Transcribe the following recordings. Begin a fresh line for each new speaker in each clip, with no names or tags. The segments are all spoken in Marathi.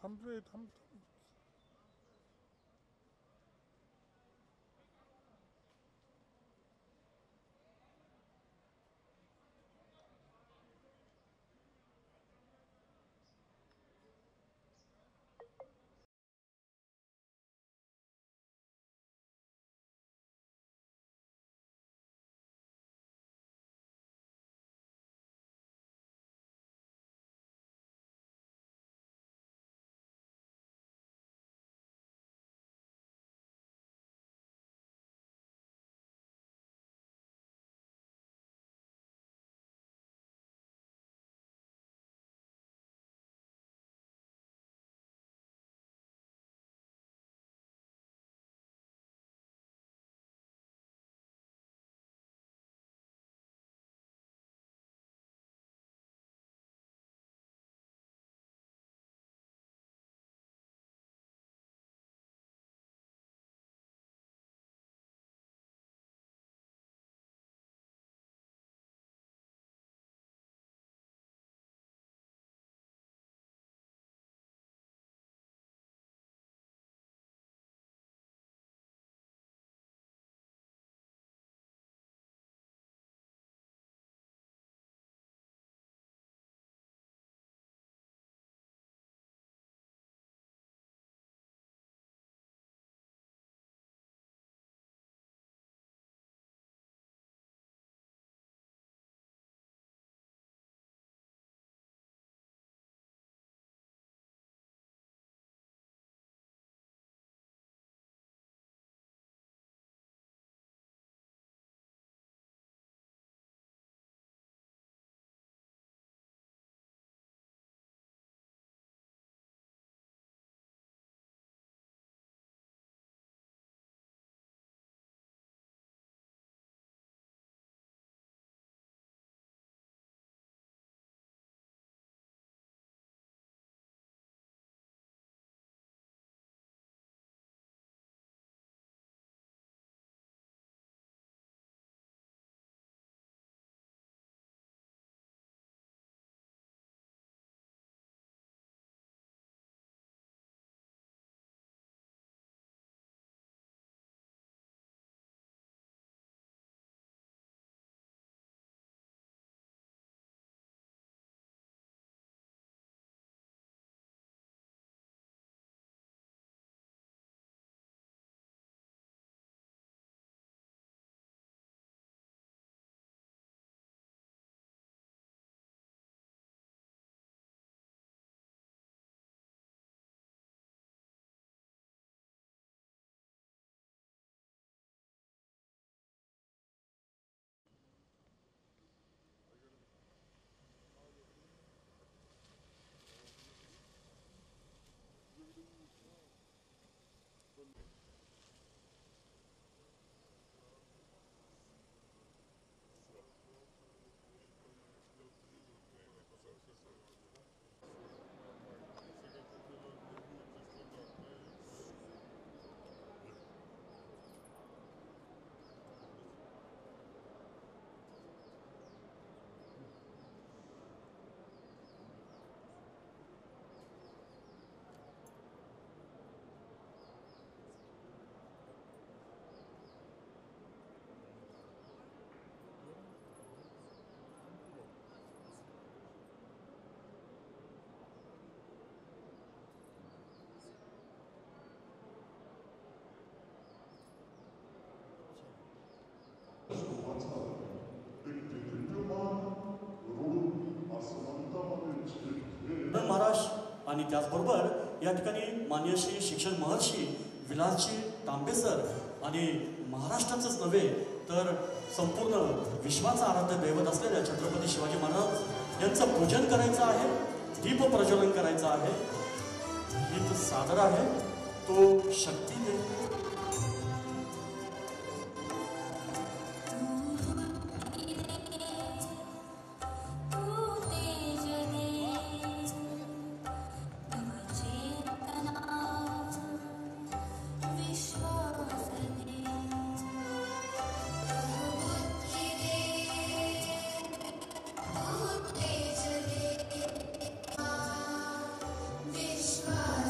थांब रे थांब.
महाराज आणि त्याचबरोबर या ठिकाणी मान्य श्री शिक्षण महर्षी विलासजी तांबे सर आणि महाराष्ट्राचंच नव्हे तर संपूर्ण विश्वाचा आराध्य दैवत असलेल्या छत्रपती शिवाजी महाराज यांचं पूजन करायचं आहे, दीप प्रज्वलन करायचं आहे. गीत सादर आहे तो शक्ती दे.
विश्वास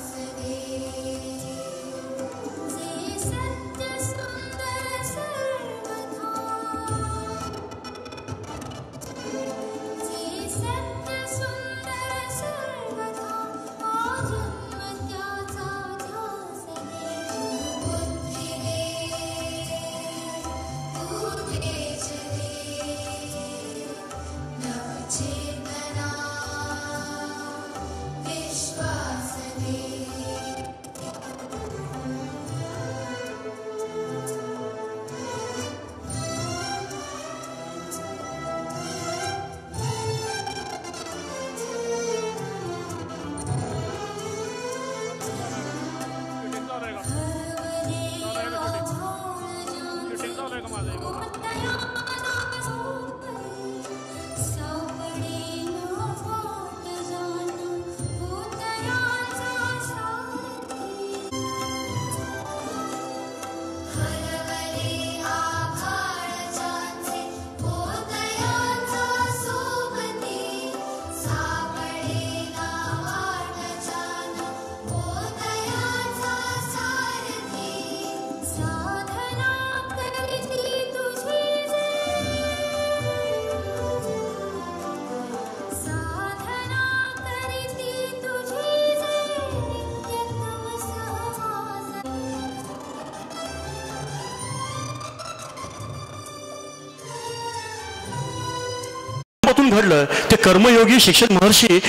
मधून घडलं ते कर्मयोगी शिक्षक महर्षी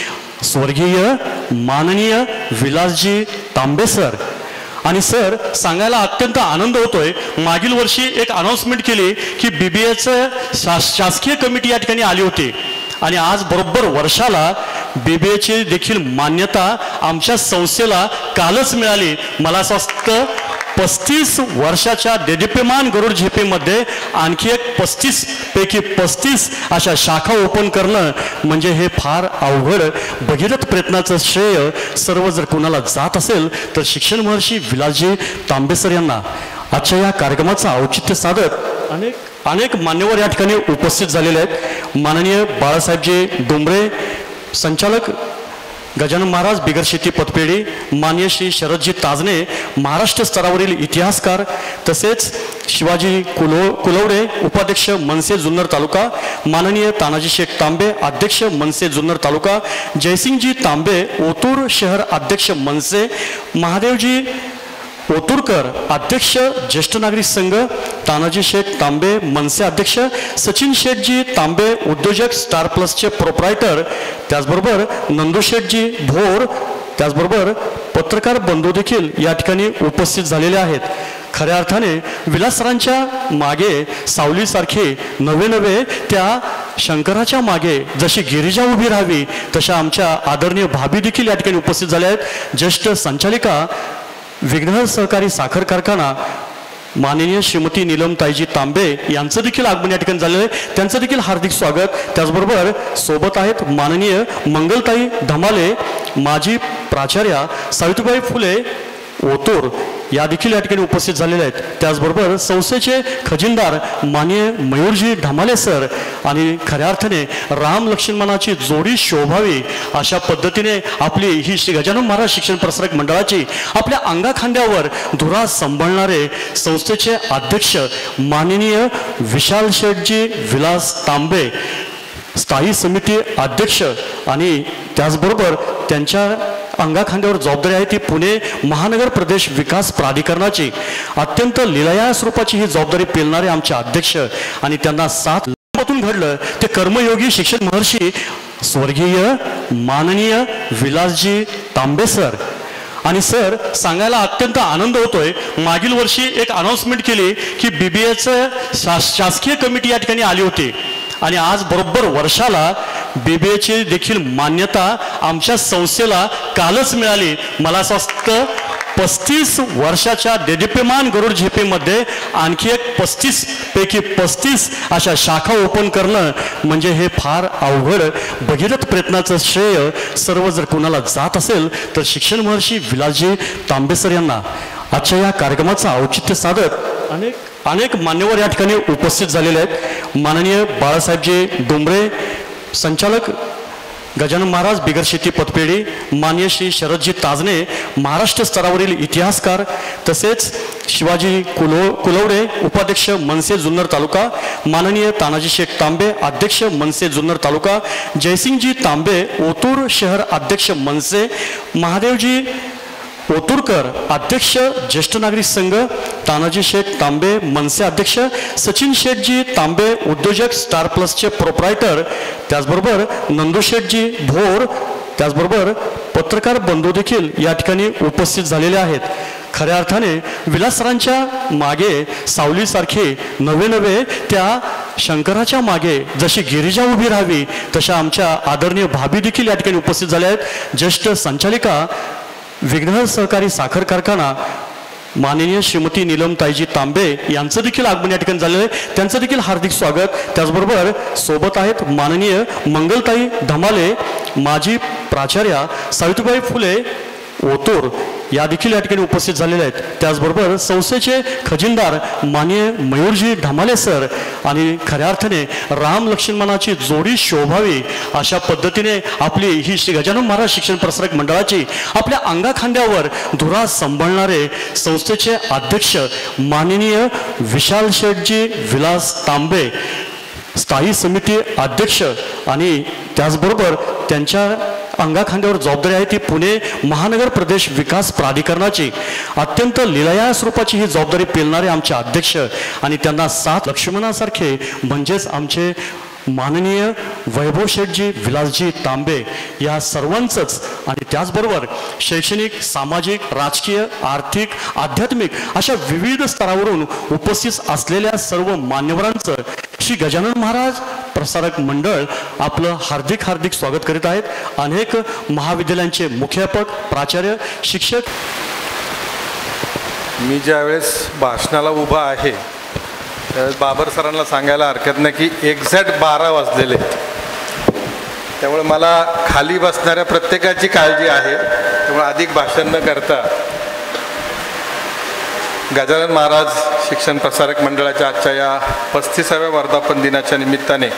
स्वर्गीय माननीय विलासजी तांबे सर. आणि सर, सांगायला अत्यंत आनंद होतोय, मागील वर्षी एक अनाउन्समेंट केली की BBAचं शासकीय कमिटी या ठिकाणी आली होती आणि आज बरोबर वर्षाला BBAची देखील मान्यता आमच्या संस्थेला कालच मिळाली. मला असं वाटतं 35 वर्षाच्या देदीप्यमान गरुड झेपेमध्ये आणखी एक 35 पैकी 35 अशा शाखा ओपन करणं म्हणजे हे फार अवघड भगीरथ प्रयत्नाचं श्रेय सर्व जर कोणाला जात असेल तर शिक्षण महर्षी विलासजी तांबे सर यांना. आजच्या या कार्यक्रमाचं औचित्य साधत अनेक मान्यवर या ठिकाणी उपस्थित झालेले आहेत. माननीय बाळासाहेबजी डोंबरे, संचालक गजानन महाराज बिगर शेती पतपेढी, माननीय श्री शरदजी ताजने, महाराष्ट्र स्तरावरील इतिहासकार, तसेच शिवाजी कुलवडे, उपाध्यक्ष मनसे जुन्नर तालुका, माननीय तानाजी शेख तांबे, अध्यक्ष मनसे जुन्नर तालुका, जयसिंगजी तांबे, ओतूर शहर अध्यक्ष मनसे, महादेवजी ओतूरकर, अध्यक्ष ज्येष्ठ नागरिक संघ, तानाजी शेख तांबे, मनसे अध्यक्ष, सचिन शेठजी तांबे, उद्योजक स्टार प्लसचे प्रोप्रायटर, त्याचबरोबर नंदू शेठजी भोर, त्याचबरोबर पत्रकार बंधू देखील या ठिकाणी उपस्थित झालेले आहेत. खऱ्या अर्थाने विलास सरांच्या मागे सावलीसारखे नवे त्या शंकराच्या मागे जशी गिरिजा उभी राहावी तशा आमच्या आदरणीय भाभी देखील या ठिकाणी उपस्थित झाल्या आहेत. ज्येष्ठ संचालिका विघ्नहर सहकारी साखर कारखाना माननीय श्रीमती नीलमताईजी तांबे यांचं देखील आगमन या ठिकाणी झालेलं आहे. त्यांचं देखील हार्दिक स्वागत. त्याचबरोबर सोबत आहेत माननीय मंगलताई धमाले, माजी प्राचार्या सावित्रीबाई फुले ओतूर या देखील या ठिकाणी उपस्थित झालेले आहेत. त्याचबरोबर संस्थेचे खजिनदार माननीय मयूरजी धमाले सर आणि खऱ्या अर्थाने राम लक्ष्मणाची जोडी शोभावी अशा पद्धतीने आपली ही श्री गजानन महाराज शिक्षण प्रसारक मंडळाची आपल्या अंगाखांद्यावर धुरा सांभाळणारे संस्थेचे अध्यक्ष माननीय विशाल शेठजी विलास तांबे, स्थायी समिती अध्यक्ष, आणि त्याचबरोबर त्यांच्या अंगाखांद्यावर जबाबदारी आहे ती पुणे महानगर प्रदेश विकास प्राधिकरणाची. अत्यंत लीलाया स्वरूपाची ही जबाबदारी पेलणारे आमचे अध्यक्ष आणि त्यांना 7 मधून घडलं ते कर्मयोगी शिक्षक महर्षी स्वर्गीय माननीय विलासजी तांबे सर. आणि सर, सांगायला अत्यंत आनंद होतोय, मागील वर्षी एक अनाउन्समेंट केली की BBAचं शासकीय कमिटी या ठिकाणी आली होती आणि आज बरोबर वर्षाला BBAची देखील मान्यता आमच्या संस्थेला कालच मिळाली. मला असं वाटतं 35 वर्षाच्या देदीप्यमान गरुड झेपेमध्ये आणखी एक 35 पैकी 35 अशा शाखा ओपन करणं म्हणजे हे फार अवघड भगीरथ प्रयत्नाचं श्रेय सर्व जर कोणाला जात असेल तर शिक्षण महर्षी विलासजी तांबे सर यांना. आजच्या या कार्यक्रमाचं औचित्य साधत अनेक मान्यवर या ठिकाणी उपस्थित झालेले आहेत. माननीय बाळासाहेबजी डोंबरे, संचालक गजानन महाराज बिगर शेती पतपेढी, माननीय श्री शरदजी ताजने, महाराष्ट्र स्तरावरील इतिहासकार, तसेच शिवाजी कुलवडे, उपाध्यक्ष मनसे जुन्नर तालुका, माननीय तानाजी शेख तांबे, अध्यक्ष मनसे जुन्नर तालुका, जयसिंगजी तांबे, ओतूर शहर अध्यक्ष मनसे, महादेवजी ओतूरकर, अध्यक्ष ज्येष्ठ नागरिक संघ, तानाजी शेख तांबे, मनसे अध्यक्ष, सचिन शेठजी तांबे, उद्योजक स्टार प्लसचे प्रोप्रायटर, त्याचबरोबर नंदू शेठजी भोर, त्याचबरोबर पत्रकार बंधू देखील या ठिकाणी उपस्थित झालेले आहेत. खऱ्या अर्थाने विलास सरांच्या मागे सावलीसारखे नवे त्या शंकराच्या मागे जशी गिरिजा उभी राहावी तशा आमच्या आदरणीय भाभी देखील या ठिकाणी उपस्थित झाल्या आहेत. ज्येष्ठ संचालिका विघ्नहर सहकारी साखर कारखाना माननीय श्रीमती नीलमताईजी तांबे यांचं देखील आगमन या ठिकाणी झालेलं आहे. त्यांचं देखील हार्दिक स्वागत. त्याचबरोबर सोबत आहेत माननीय मंगलताई धमाले, माजी प्राचार्या सावित्रीबाई फुले ओतूर या देखील या ठिकाणी उपस्थित झालेले आहेत. त्याचबरोबर संस्थेचे खजिनदार माननीय मयूरजी धमाले सर आणि खऱ्या अर्थाने राम लक्ष्मणाची जोडी शोभावी अशा पद्धतीने आपली ही श्री गजानन महाराज शिक्षण प्रसारक मंडळाची आपल्या अंगाखांद्यावर धुरा सांभाळणारे संस्थेचे अध्यक्ष माननीय विशाल शेठजी विलास तांबे, स्थायी समिती अध्यक्ष, आणि त्याचबरोबर त्यांच्या अंगाखांद्यावर जबाबदारी आहे ती पुणे महानगर प्रदेश विकास प्राधिकरणाची. अत्यंत लीलाया स्वरूपाची ही जबाबदारी पेलणारे आमचे अध्यक्ष आणि त्यांना 7 लक्ष्मणासारखे म्हणजेच आमचे माननीय वैभव शेठजी विलासजी तांबे या सर्वांचंच आणि त्याचबरोबर शैक्षणिक, सामाजिक, राजकीय, आर्थिक, आध्यात्मिक अशा विविध स्तरावरून उपस्थित असलेल्या सर्व मान्यवरांचं श्री गजानन महाराज प्रसारक मंडळ आपलं हार्दिक हार्दिक स्वागत करीत आहेत. अनेक महाविद्यालयांचे मुख्याध्यापक, प्राचार्य, शिक्षक.
मी ज्यावेळेस भाषणाला उभा आहे त्यावेळेस बाबर सरांना सांगायला हरकत नाही की एक्झॅक्ट 12 वाजलेले. त्यामुळे मला खाली बसणाऱ्या प्रत्येकाची काळजी आहे. त्यामुळे अधिक भाषण न करता गजानन महाराज शिक्षण प्रसारक मंडळाच्या आजच्या या 35व्या वर्धापन दिनाच्या निमित्ताने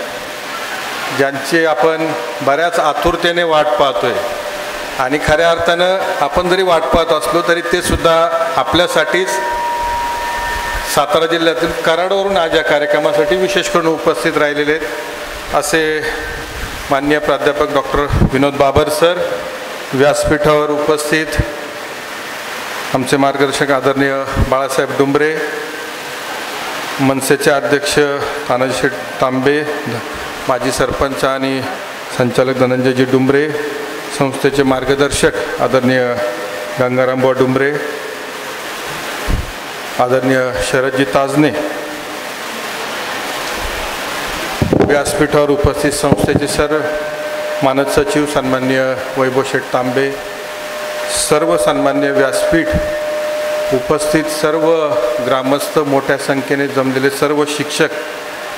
ज्यांची आपण बऱ्याच आतुरतेने वाट पाहतोय आणि खऱ्या अर्थानं आपण जरी वाट पाहत असलो तरी ते सुद्धा आपल्यासाठीच सातारा जिल्ह्यातील कराडवरून आज या कार्यक्रमासाठी विशेष करून उपस्थित राहिलेले आहेत असे माननीय प्राध्यापक डॉक्टर विनोद बाबर सर, व्यासपीठावर उपस्थित आमचे मार्गदर्शक आदरणीय बाळासाहेब डुंबरे, मनसेचे अध्यक्ष तानाजी शेठ तांबे, माजी सरपंच आणि संचालक धनंजयजी डुंबरे, संस्थेचे मार्गदर्शक आदरणीय गंगारामबुवा डुंबरे, आदरणीय शरदजी ताजने, व्यासपीठावर उपस्थित संस्थेचे सर्व मानद सचिव सन्माननीय वैभव शेठ तांबे, सर्व सन्मान्य व्यासपीठ उपस्थित सर्व ग्रामस्थ, मोठ्या संख्येने जमलेले सर्व शिक्षक,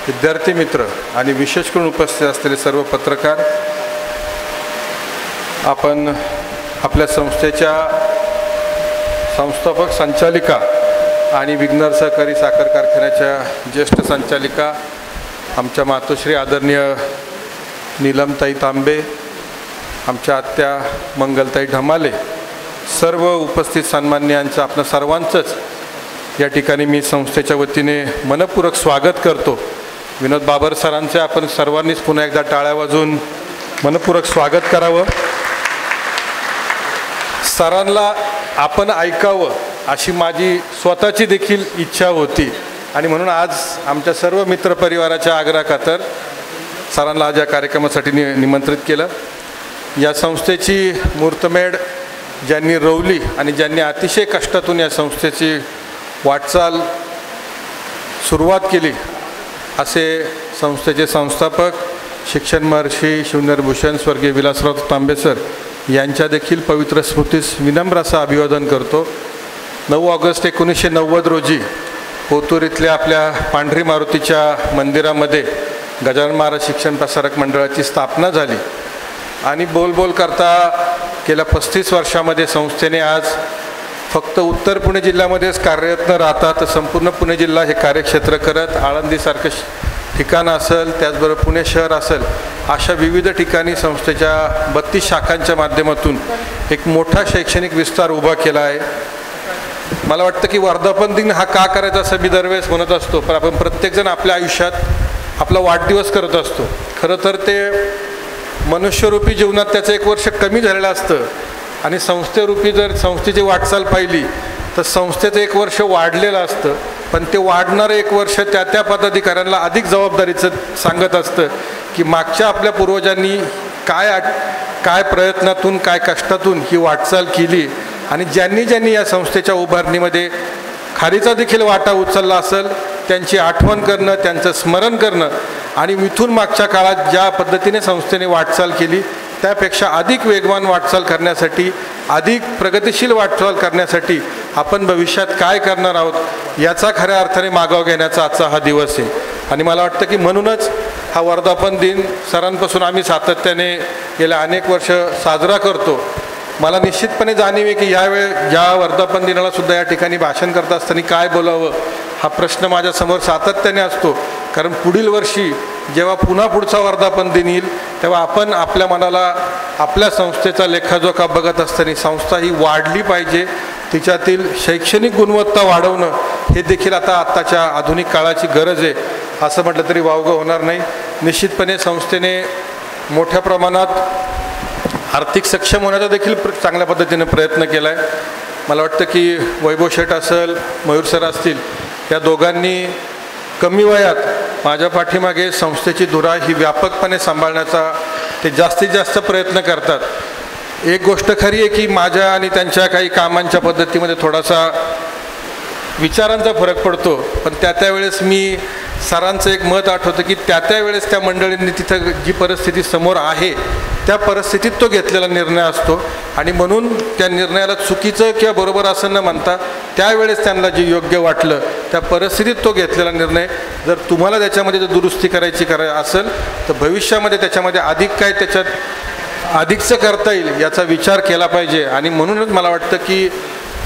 विद्यार्थी मित्र आणि विशेष करून उपस्थित असलेले सर्व पत्रकार. आपण आपल्या संस्थेच्या संस्थापक संचालिका आणि विघ्नर सहकारी साखर कारखान्याच्या ज्येष्ठ संचालिका आमच्या मातोश्री आदरणीय नीलमताई तांबे, आमच्या आत्या मंगलताई ढमाले, सर्व उपस्थित सन्मान्यांचं आपलं सर्वांचंच या ठिकाणी मी संस्थेच्या वतीने मनपूर्वक स्वागत करतो. विनोद बाबर सरांचे आपण सर्वांनीच पुन्हा एकदा टाळ्या वाजवून मनपूर्वक स्वागत करावं. सरांना आपण ऐकावं अशी माझी स्वतःची देखील इच्छा होती आणि म्हणून आज आमच्या सर्व मित्रपरिवाराच्या आग्रहाखातर सरांना आज या कार्यक्रमासाठी निमंत्रित केलं. या संस्थेची मुहूर्तमेढ ज्यांनी रोवली आणि ज्यांनी अतिशय कष्टातून या संस्थेची वाटचाल सुरुवात केली असे संस्थेचे संस्थापक शिक्षण महर्षी शिवनेरभूषण स्वर्गीय विलासराव तांबे सर यांच्या देखील पवित्र स्मृतीस विनम्र असं अभिवादन करतो. 9 ऑगस्ट 1990 रोजी ओतूर इथल्या आपल्या पांढरी मारुतीच्या मंदिरामध्ये गजानन महाराज शिक्षण प्रसारक मंडळाची स्थापना झाली आणि बोल करता गेल्या 35 वर्षामध्ये संस्थेने आज फक्त उत्तर पुणे जिल्ह्यामध्येच कार्यरत न राहता तर संपूर्ण पुणे जिल्हा हे कार्यक्षेत्र करत आळंदीसारखं ठिकाण असेल, त्याचबरोबर पुणे शहर असेल, अशा विविध ठिकाणी संस्थेच्या 32 शाखांच्या माध्यमातून एक मोठा शैक्षणिक विस्तार उभा केला आहे. मला वाटतं की वर्धापन दिन हा का करायचा असं मी दरवेळेस म्हणत असतो, पण आपण प्रत्येकजण आपल्या आयुष्यात आपला वाढदिवस करत असतो. खरं तर ते मनुष्यरूपी जीवनात त्याचं 1 वर्ष कमी झालेलं असतं आणि संस्थेरूपी जर संस्थेची वाटचाल पाहिली तर संस्थेचं 1 वर्ष वाढलेलं असतं, पण ते वाढणारं 1 वर्ष त्या पदाधिकाऱ्यांना अधिक जबाबदारीचं सांगत असतं की मागच्या आपल्या पूर्वजांनी काय प्रयत्नातून, काय कष्टातून ही वाटचाल केली आणि ज्यांनी या संस्थेच्या उभारणीमध्ये खारीचा देखील वाटा उचलला असेल त्यांची आठवण करणं, त्यांचं स्मरण करणं आणि इथून मागच्या काळात ज्या पद्धतीने संस्थेने वाटचाल केली त्यापेक्षा अधिक वेगवान वाटचाल करण्यासाठी, अधिक प्रगतिशील वाटचाल करण्यासाठी आपण भविष्यात काय करणार आहोत याचा खऱ्या अर्थाने मागोवा घेण्याचा आजचा हा दिवस आहे. आणि मला वाटतं की म्हणूनच हा वर्धापन दिन सरांपासून आम्ही सातत्याने गेल्या अनेक वर्ष साजरा करतो. मला निश्चितपणे जाणीव आहे की या वर्धापन दिनाला सुद्धा या ठिकाणी भाषण करत असताना काय बोलावं हा प्रश्न माझ्यासमोर सातत्याने असतो. कारण पुढील वर्षी जेव्हा पुन्हा पुढचा वर्धापन दिन येईल तेव्हा आपण आपल्या मनाला आपल्या संस्थेचा लेखाजोखा बघत असताना संस्था ही वाढली पाहिजे, तिच्यातील शैक्षणिक गुणवत्ता वाढवणं हे देखील आत्ताच्या आधुनिक काळाची गरज आहे असं म्हटलं तरी वावगं होणार नाही. निश्चितपणे संस्थेने मोठ्या प्रमाणात आर्थिक सक्षम होण्याचा देखील चांगल्या पद्धतीने प्रयत्न केला आहे. मला वाटतं की वैभव शेठ असेल, मयूर सर असतील, या दोघांनी कमी वयात माझ्या पाठीमागे संस्थेची धुरा ही व्यापकपणे सांभाळण्याचा ते जास्तीत जास्त प्रयत्न करतात। एक गोष्ट खरी आहे की माझ्या आणि त्यांच्या काही कामांच्या पद्धतीमध्ये थोडासा विचारांचा फरक पडतो, पण त्यावेळेस मी सरांचं एक मत आठवतं की त्यावेळेस त्या मंडळींनी तिथं जी परिस्थिती समोर आहे त्या परिस्थितीत तो घेतलेला निर्णय असतो आणि म्हणून त्या निर्णयाला चुकीचं किंवा बरोबर असं न म्हणता त्यावेळेस त्यांना जे योग्य वाटलं त्या परिस्थितीत तो घेतलेला निर्णय जर तुम्हाला त्याच्यामध्ये जर दुरुस्ती करायची असेल तर भविष्यामध्ये त्याच्यामध्ये अधिक काय त्याच्यात अधिकचं करता येईल याचा विचार केला पाहिजे। आणि म्हणूनच मला वाटतं की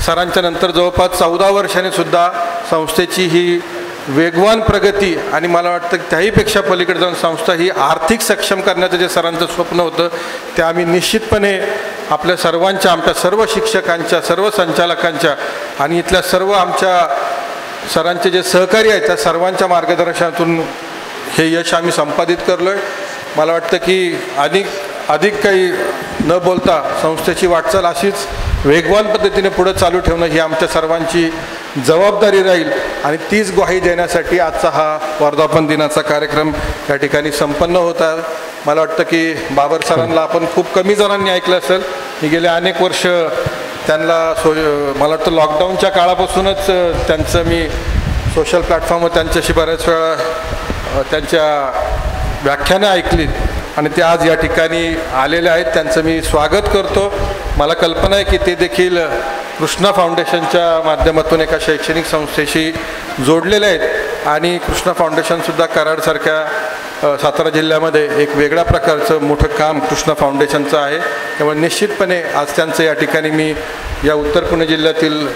सरांच्या नंतर जवळपास 14 वर्षांनी सुद्धा संस्थेची ही वेगवान प्रगती आणि मला वाटतं त्याहीपेक्षा पलीकडे जाऊन संस्था ही आर्थिक सक्षम करण्याचं जे सरांचं स्वप्न होतं ते आम्ही निश्चितपणे आपल्या सर्वांच्या, आमच्या सर्व शिक्षकांच्या, सर्व संचालकांच्या आणि इथल्या सर्व आमच्या सरांचे जे सहकारी आहेत त्या सर्वांच्या मार्गदर्शनातून हे यश आम्ही संपादित करलो आहे। मला वाटतं की अधिक काही न बोलता संस्थेची वाटचाल अशीच वेगवान पद्धतीने पुढे चालू ठेवणं ही आमच्या सर्वांची जबाबदारी राहील आणि तीच ग्वाही देण्यासाठी आजचा हा वर्धापन दिनाचा कार्यक्रम या ठिकाणी संपन्न होता। मला वाटतं की बाबर सरांना आपण खूप कमी जणांनी ऐकलं असेल, मी गेले अनेक वर्ष त्यांना मला वाटतं लॉकडाऊनच्या काळापासूनच त्यांचं मी सोशल प्लॅटफॉर्मवर त्यांच्याशी बऱ्याच वेळा त्यांच्या व्याख्यानं ऐकलीत आणि ते आज या ठिकाणी आलेले आहेत, त्यांचं मी स्वागत करतो। मला कल्पना आहे की ते देखील कृष्णा फाउंडेशनच्या माध्यमातून एका शैक्षणिक संस्थेशी जोडलेले आहेत आणि कृष्णा फाउंडेशनसुद्धा कराडसारख्या सातारा जिल्ह्यामध्ये एक वेगळ्या प्रकारचं मोठं काम कृष्णा फाउंडेशनचं आहे। त्यामुळे निश्चितपणे आज त्यांचं या ठिकाणी मी या उत्तर पुणे जिल्ह्यातील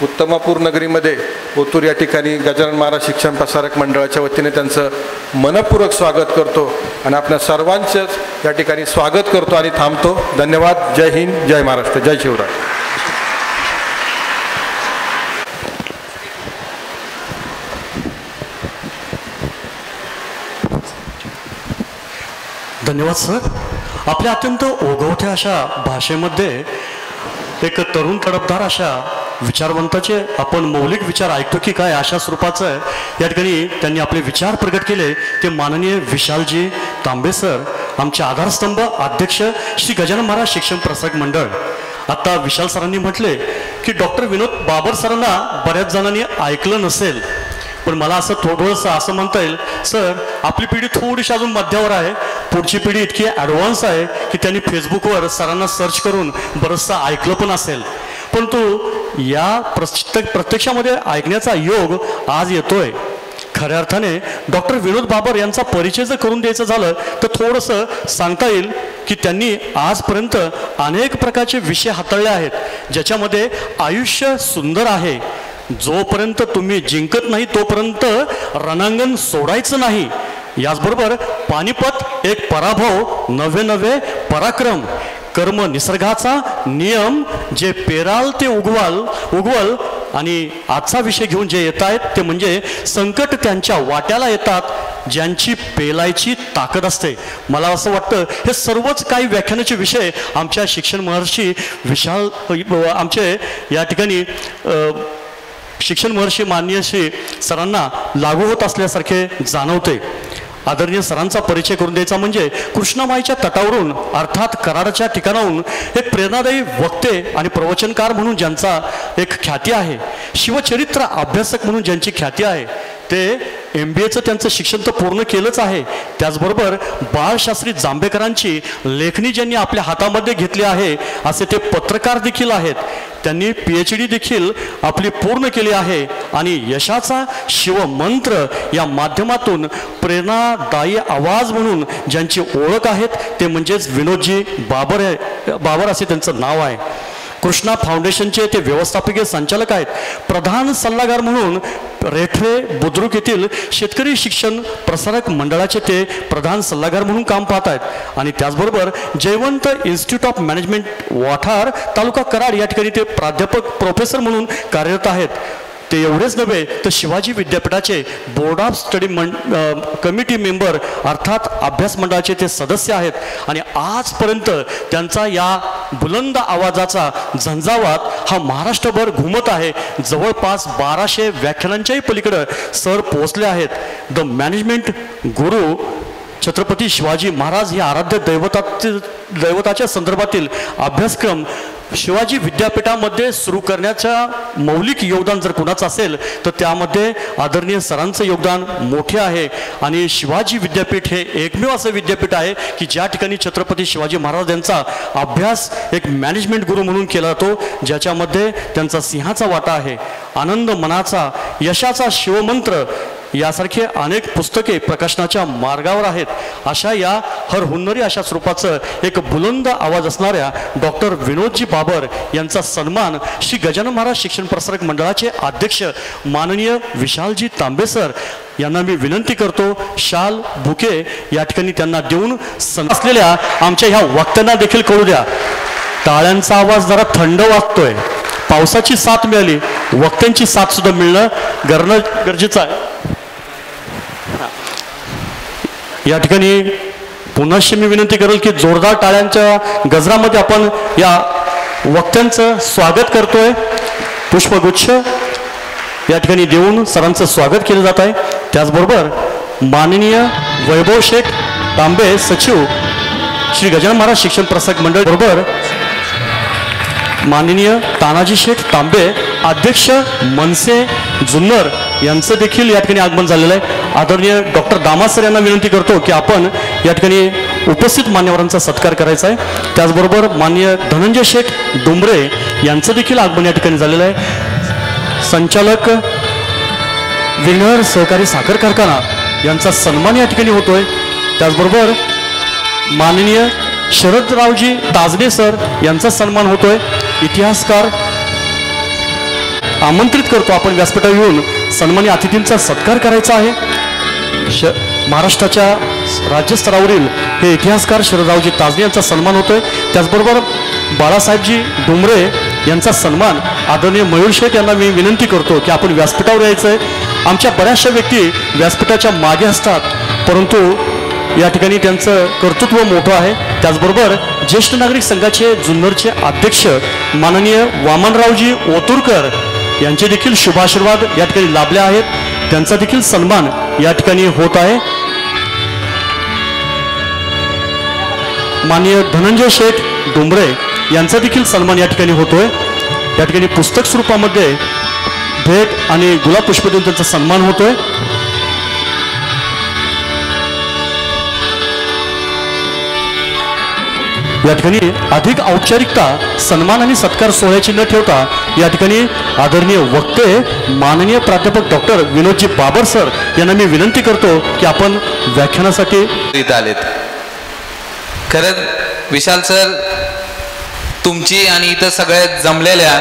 उत्तमापूर नगरीमध्ये ओतूर या ठिकाणी गजानन महाराज शिक्षण प्रसारक मंडळाच्या वतीने त्यांचं मनपूर्वक स्वागत करतो आणि आपल्या सर्वांचंच या ठिकाणी स्वागत करतो आणि थांबतो। धन्यवाद। जय हिंद, जय महाराष्ट्र, जय शिवराय।
धन्यवाद सर। आपल्या अत्यंत ओघवत्या अशा भाषेमध्ये एक तरुण तडफदार अशा विचारवंताचे आपण मौलिक विचार ऐकतो की काय अशा स्वरूपाचं या ठिकाणी त्यांनी आपले विचार प्रकट केले ते माननीय विशालजी तांबे सर, आमचे आधारस्तंभ अध्यक्ष श्री गजानन महाराज शिक्षण प्रसारक मंडळ। आता विशाल सरांनी म्हटले की डॉक्टर विनोद बाबर सरांना बऱ्याच जणांनी ऐकलं नसेल, पण मला असं थोडंसं असं म्हणता येईल सर आपली पिढी थोडीशी अजून मध्यावर आहे, पुढची पिढी इतकी ॲडव्हान्स आहे की त्यांनी फेसबुकवर सरांना सर्च करून बरंचसं ऐकलं पण असेल, परंतु या प्रत्यक्षामध्ये ऐकण्याचा योग आज येतोय। खऱ्या अर्थाने डॉक्टर विनोद बाबर यांचा परिचय जर करून द्यायचं झालं तर थोडंसं सांगता येईल की त्यांनी आजपर्यंत अनेक प्रकारचे विषय हाताळले आहेत ज्याच्यामध्ये आयुष्य सुंदर आहे। जोपर्यंत तुम्ही जिंकत नाही तोपर्यंत रणांगण सोडायचं नाही। याचबरोबर पानिपत एक पराभव नव्हे पराक्रम, कर्म निसर्गाचा नियम, जे पेराल ते उगवल आणि आजचा विषय घेऊन जे येत आहेत ते म्हणजे संकट त्यांच्या वाट्याला येतात ज्यांची पेलायची ताकद असते। मला असं वाटतं हे सर्वच काही व्याख्यानाचे विषय आमच्या शिक्षण महर्षी विशाल आमचे या ठिकाणी शिक्षण महर्षी माननीय श्री सरांना लागू होत असल्यासारखे जाणवते। आदरणीय सरांचा परिचय करून द्यायचा म्हणजे कृष्णामाईच्या तटावरून अर्थात कराडच्या ठिकाणाहून एक प्रेरणादायी वक्ते आणि प्रवचनकार म्हणून ज्यांचा एक ख्याती आहे, शिवचरित्र अभ्यासक म्हणून ज्यांची ख्याती आहे, ते MBAचं त्यांचं शिक्षण तर पूर्ण केलंच आहे, त्याचबरोबर बाळशास्त्री जांभेकरांची लेखणी ज्यांनी आपल्या हातामध्ये घेतली आहे असे ते पत्रकार देखील आहेत। त्यांनी PhD देखील आपली पूर्ण केली आहे आणि यशाचा शिवमंत्र या माध्यमातून प्रेरणादायी आवाज म्हणून ज्यांची ओळख आहेत ते म्हणजेच विनोदजी बाबर असे त्यांचं नाव आहे। कृष्णा फाउंडेशनचे ते व्यवस्थापकीय संचालक आहेत। प्रधान सल्लागार म्हणून रेठरे बुद्रुक येथील शेतकरी शिक्षण प्रसारक मंडळाचे ते प्रधान सल्लागार म्हणून काम पाहत आहेत आणि त्याचबरोबर जयवंत इन्स्टिट्यूट ऑफ मॅनेजमेंट वाठार तालुका कराड या ठिकाणी ते प्राध्यापक प्रोफेसर म्हणून कार्यरत आहेत। ते एवढेच नव्हे तर शिवाजी विद्यापीठाचे board of study committee member अर्थात अभ्यास मंडळाचे ते सदस्य आहेत आणि आजपर्यंत त्यांचा या बुलंद आवाजाचा झंझावात हा महाराष्ट्रभर घुमत आहे. जवळपास 1200 व्याख्यानांच्याही पलीकडे सर पोहोचले आहेत. द मॅनेजमेंट गुरु छत्रपती शिवाजी महाराज हे आराध्य दैवताच्या संदर्भातील अभ्यासक्रम शिवाजी विद्यापीठामध्ये सुरू करण्याच्या मौलिक योगदान जर कुणाचं असेल तर त्यामध्ये आदरणीय सरांचं योगदान मोठे आहे. आणि शिवाजी विद्यापीठ हे एकमेव असं विद्यापीठ आहे की ज्या ठिकाणी छत्रपती शिवाजी महाराज यांचा अभ्यास एक मॅनेजमेंट गुरु म्हणून केला जातो, ज्याच्यामध्ये त्यांचा सिंहाचा वाटा आहे. आनंद मनाचा, यशाचा शिवमंत्र यासारखे अनेक पुस्तके प्रकाशनाच्या मार्गावर आहेत. अशा या हरहुन्नरी अशा स्वरूपाचं एक बुलंद आवाज असणाऱ्या डॉक्टर विनोदजी बाबर यांचा सन्मान श्री गजानन महाराज शिक्षण प्रसारक मंडळाचे अध्यक्ष माननीय विशालजी तांबे सर यांना मी विनंती करतो, शाल बुके या ठिकाणी त्यांना देऊन असलेल्या आमच्या ह्या वक्त्यांना देखील कळू द्या. टाळ्यांचा आवाज जरा थंड वाजतोय, पावसाची साथ मिळाली, वक्त्यांची साथ सुद्धा मिळणं गरजेचं आहे. या ठिकाणी पुन्हा मी विनंती करेल की जोरदार टाळ्यांच्या गजरामध्ये आपण या वक्त्यांचं स्वागत करतोय. पुष्पगुच्छ या ठिकाणी देऊन सरांचं स्वागत केलं जात आहे. त्याचबरोबर माननीय वैभव शेठ तांबे सचिव श्री गजानन महाराज शिक्षण प्रसारक मंडळ बरोबर माननीय तानाजी शेठ तांबे अध्यक्ष मनसे जुन्नर यांचं देखील या ठिकाणी आगमन झालेलं आहे. आदरणीय डॉक्टर दामा सर यांना विनंती करतो की आपण या ठिकाणी उपस्थित मान्यवरांचा सत्कार करायचा आहे. त्याचबरोबर माननीय धनंजय शेठ डोंबरे यांचं देखील आगमन या ठिकाणी झालेलं आहे. संचालक विघ्नहर सहकारी साखर कारखाना यांचा सन्मान या ठिकाणी होतोय. त्याचबरोबर माननीय शरदरावजी ताजने सर यांचा सन्मान होतोय. इतिहासकार आमंत्रित करतो आपण व्यासपीठावर येऊन सन्मानी अतिथींचा सत्कार करायचा आहे. महाराष्ट्राच्या राज्यस्तरावरील हे इतिहासकार शरदरावजी ताजने यांचा सन्मान होतोय. त्याचबरोबर बाळासाहेबजी डोंबरे यांचा सन्मान आदरणीय मयूर शेठ यांना मी विनंती करतो की आपण व्यासपीठावर यायचं आहे. आमच्या बऱ्याचशा व्यक्ती व्यासपीठाच्या मागे असतात, परंतु या ठिकाणी त्यांचं कर्तृत्व मोठं आहे. त्याचबरोबर ज्येष्ठ नागरिक संघाचे जुन्नरचे अध्यक्ष माननीय वामनरावजी ओतुरकर यांचे देखील शुभाशीर्वाद या ठिकाणी लाभले आहेत. त्यांचा देखील सन्मान या ठिकाणी होत आहे. माननीय धनंजय शेठ डोंबरे यांचा देखील सन्मान या ठिकाणी होतोय. या ठिकाणी पुस्तक स्वरूपामध्ये भेट आणि गुलाब पुष्प देऊन त्यांचा सन्मान होतोय. या ठिकाणी अधिक औपचारिकता सन्मान आणि सत्कार सोहळ्याची न ठेवता या ठिकाणी आदरणीय वक्ते माननीय प्राध्यापक डॉक्टर विनोदजी बाबर सर यांना मी विनंती करतो की आपण व्याख्यानासाठी
इथं आलेत. खरंच विशाल सर तुमची आणि इथं सगळ्या जमलेल्या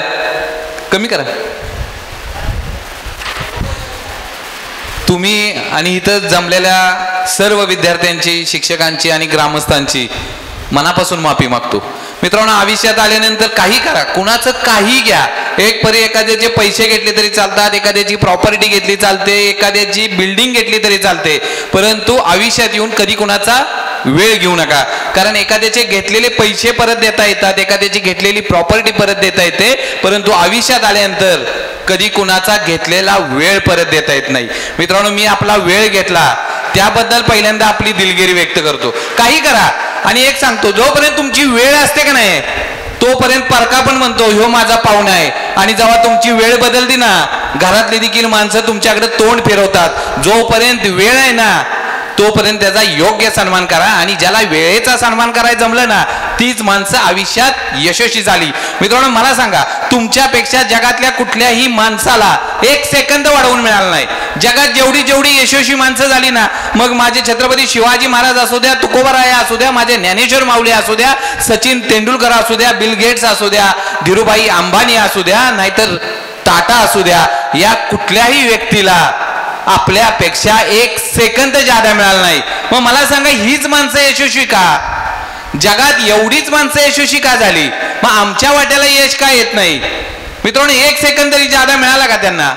कमी करा तुम्ही आणि इथं जमलेल्या सर्व विद्यार्थ्यांची, शिक्षकांची आणि ग्रामस्थांची मनापासून माफी मागतो. मित्रांनो, आयुष्यात आल्यानंतर काही करा, कुणाचं काही घ्या. एक परी एखाद्याचे पैसे घेतले तरी चालतात, एखाद्याची प्रॉपर्टी घेतली चालते, एखाद्याची बिल्डिंग घेतली तरी चालते, परंतु आयुष्यात येऊन कधी कुणाचा वेळ घेऊ नका. कारण एखाद्याचे घेतलेले पैसे परत देता येतात, एखाद्याची घेतलेली प्रॉपर्टी परत देता येते, परंतु आयुष्यात आल्यानंतर कधी कुणाचा घेतलेला वेळ परत देता येत नाही. मित्रांनो, मी आपला वेळ घेतला त्याबद्दल पहिल्यांदा आपली दिलगिरी व्यक्त करतो. काही करा. आणि एक सांगतो, जोपर्यंत तुमची वेळ असते का नाही तोपर्यंत परका पण म्हणतो ह्यो माझा पाहुणा आहे. आणि जेव्हा तुमची वेळ बदलती ना, घरातली देखील माणसं तुमच्याकडे तोंड फिरवतात. जोपर्यंत वेळ आहे ना तोपर्यंत त्याचा योग्य सन्मान करा. आणि ज्याला वेळेचा सन्मान करायला जमलं ना तीच माणसं आयुष्यात यशस्वी झाली. मित्रांनो, मला सांगा, तुमच्यापेक्षा जगातल्या कुठल्याही माणसाला एक सेकंद वाढवून मिळाला नाही. जगात जेवढी जेवढी यशस्वी माणसं झाली ना, मग माझे छत्रपती शिवाजी महाराज असू द्या, तुकोबाराय असू द्या, माझे ज्ञानेश्वर माऊली असू द्या, सचिन तेंडुलकर असू द्या, बिल गेट्स असू द्या, धीरूभाई अंबानी असू द्या, नाहीतर टाटा असू द्या, या कुठल्याही व्यक्तीला आपल्यापेक्षा एक सेकंद जादा मिळाला नाही. मग मला सांगा, हीच माणसं यशस्वी का? जगात एवढीच माणसं यशस्वी का झाली? मग आमच्या वाट्याला यश का येत नाही? मित्रांनो, एक सेकंद तरी जादा मिळाला का त्यांना?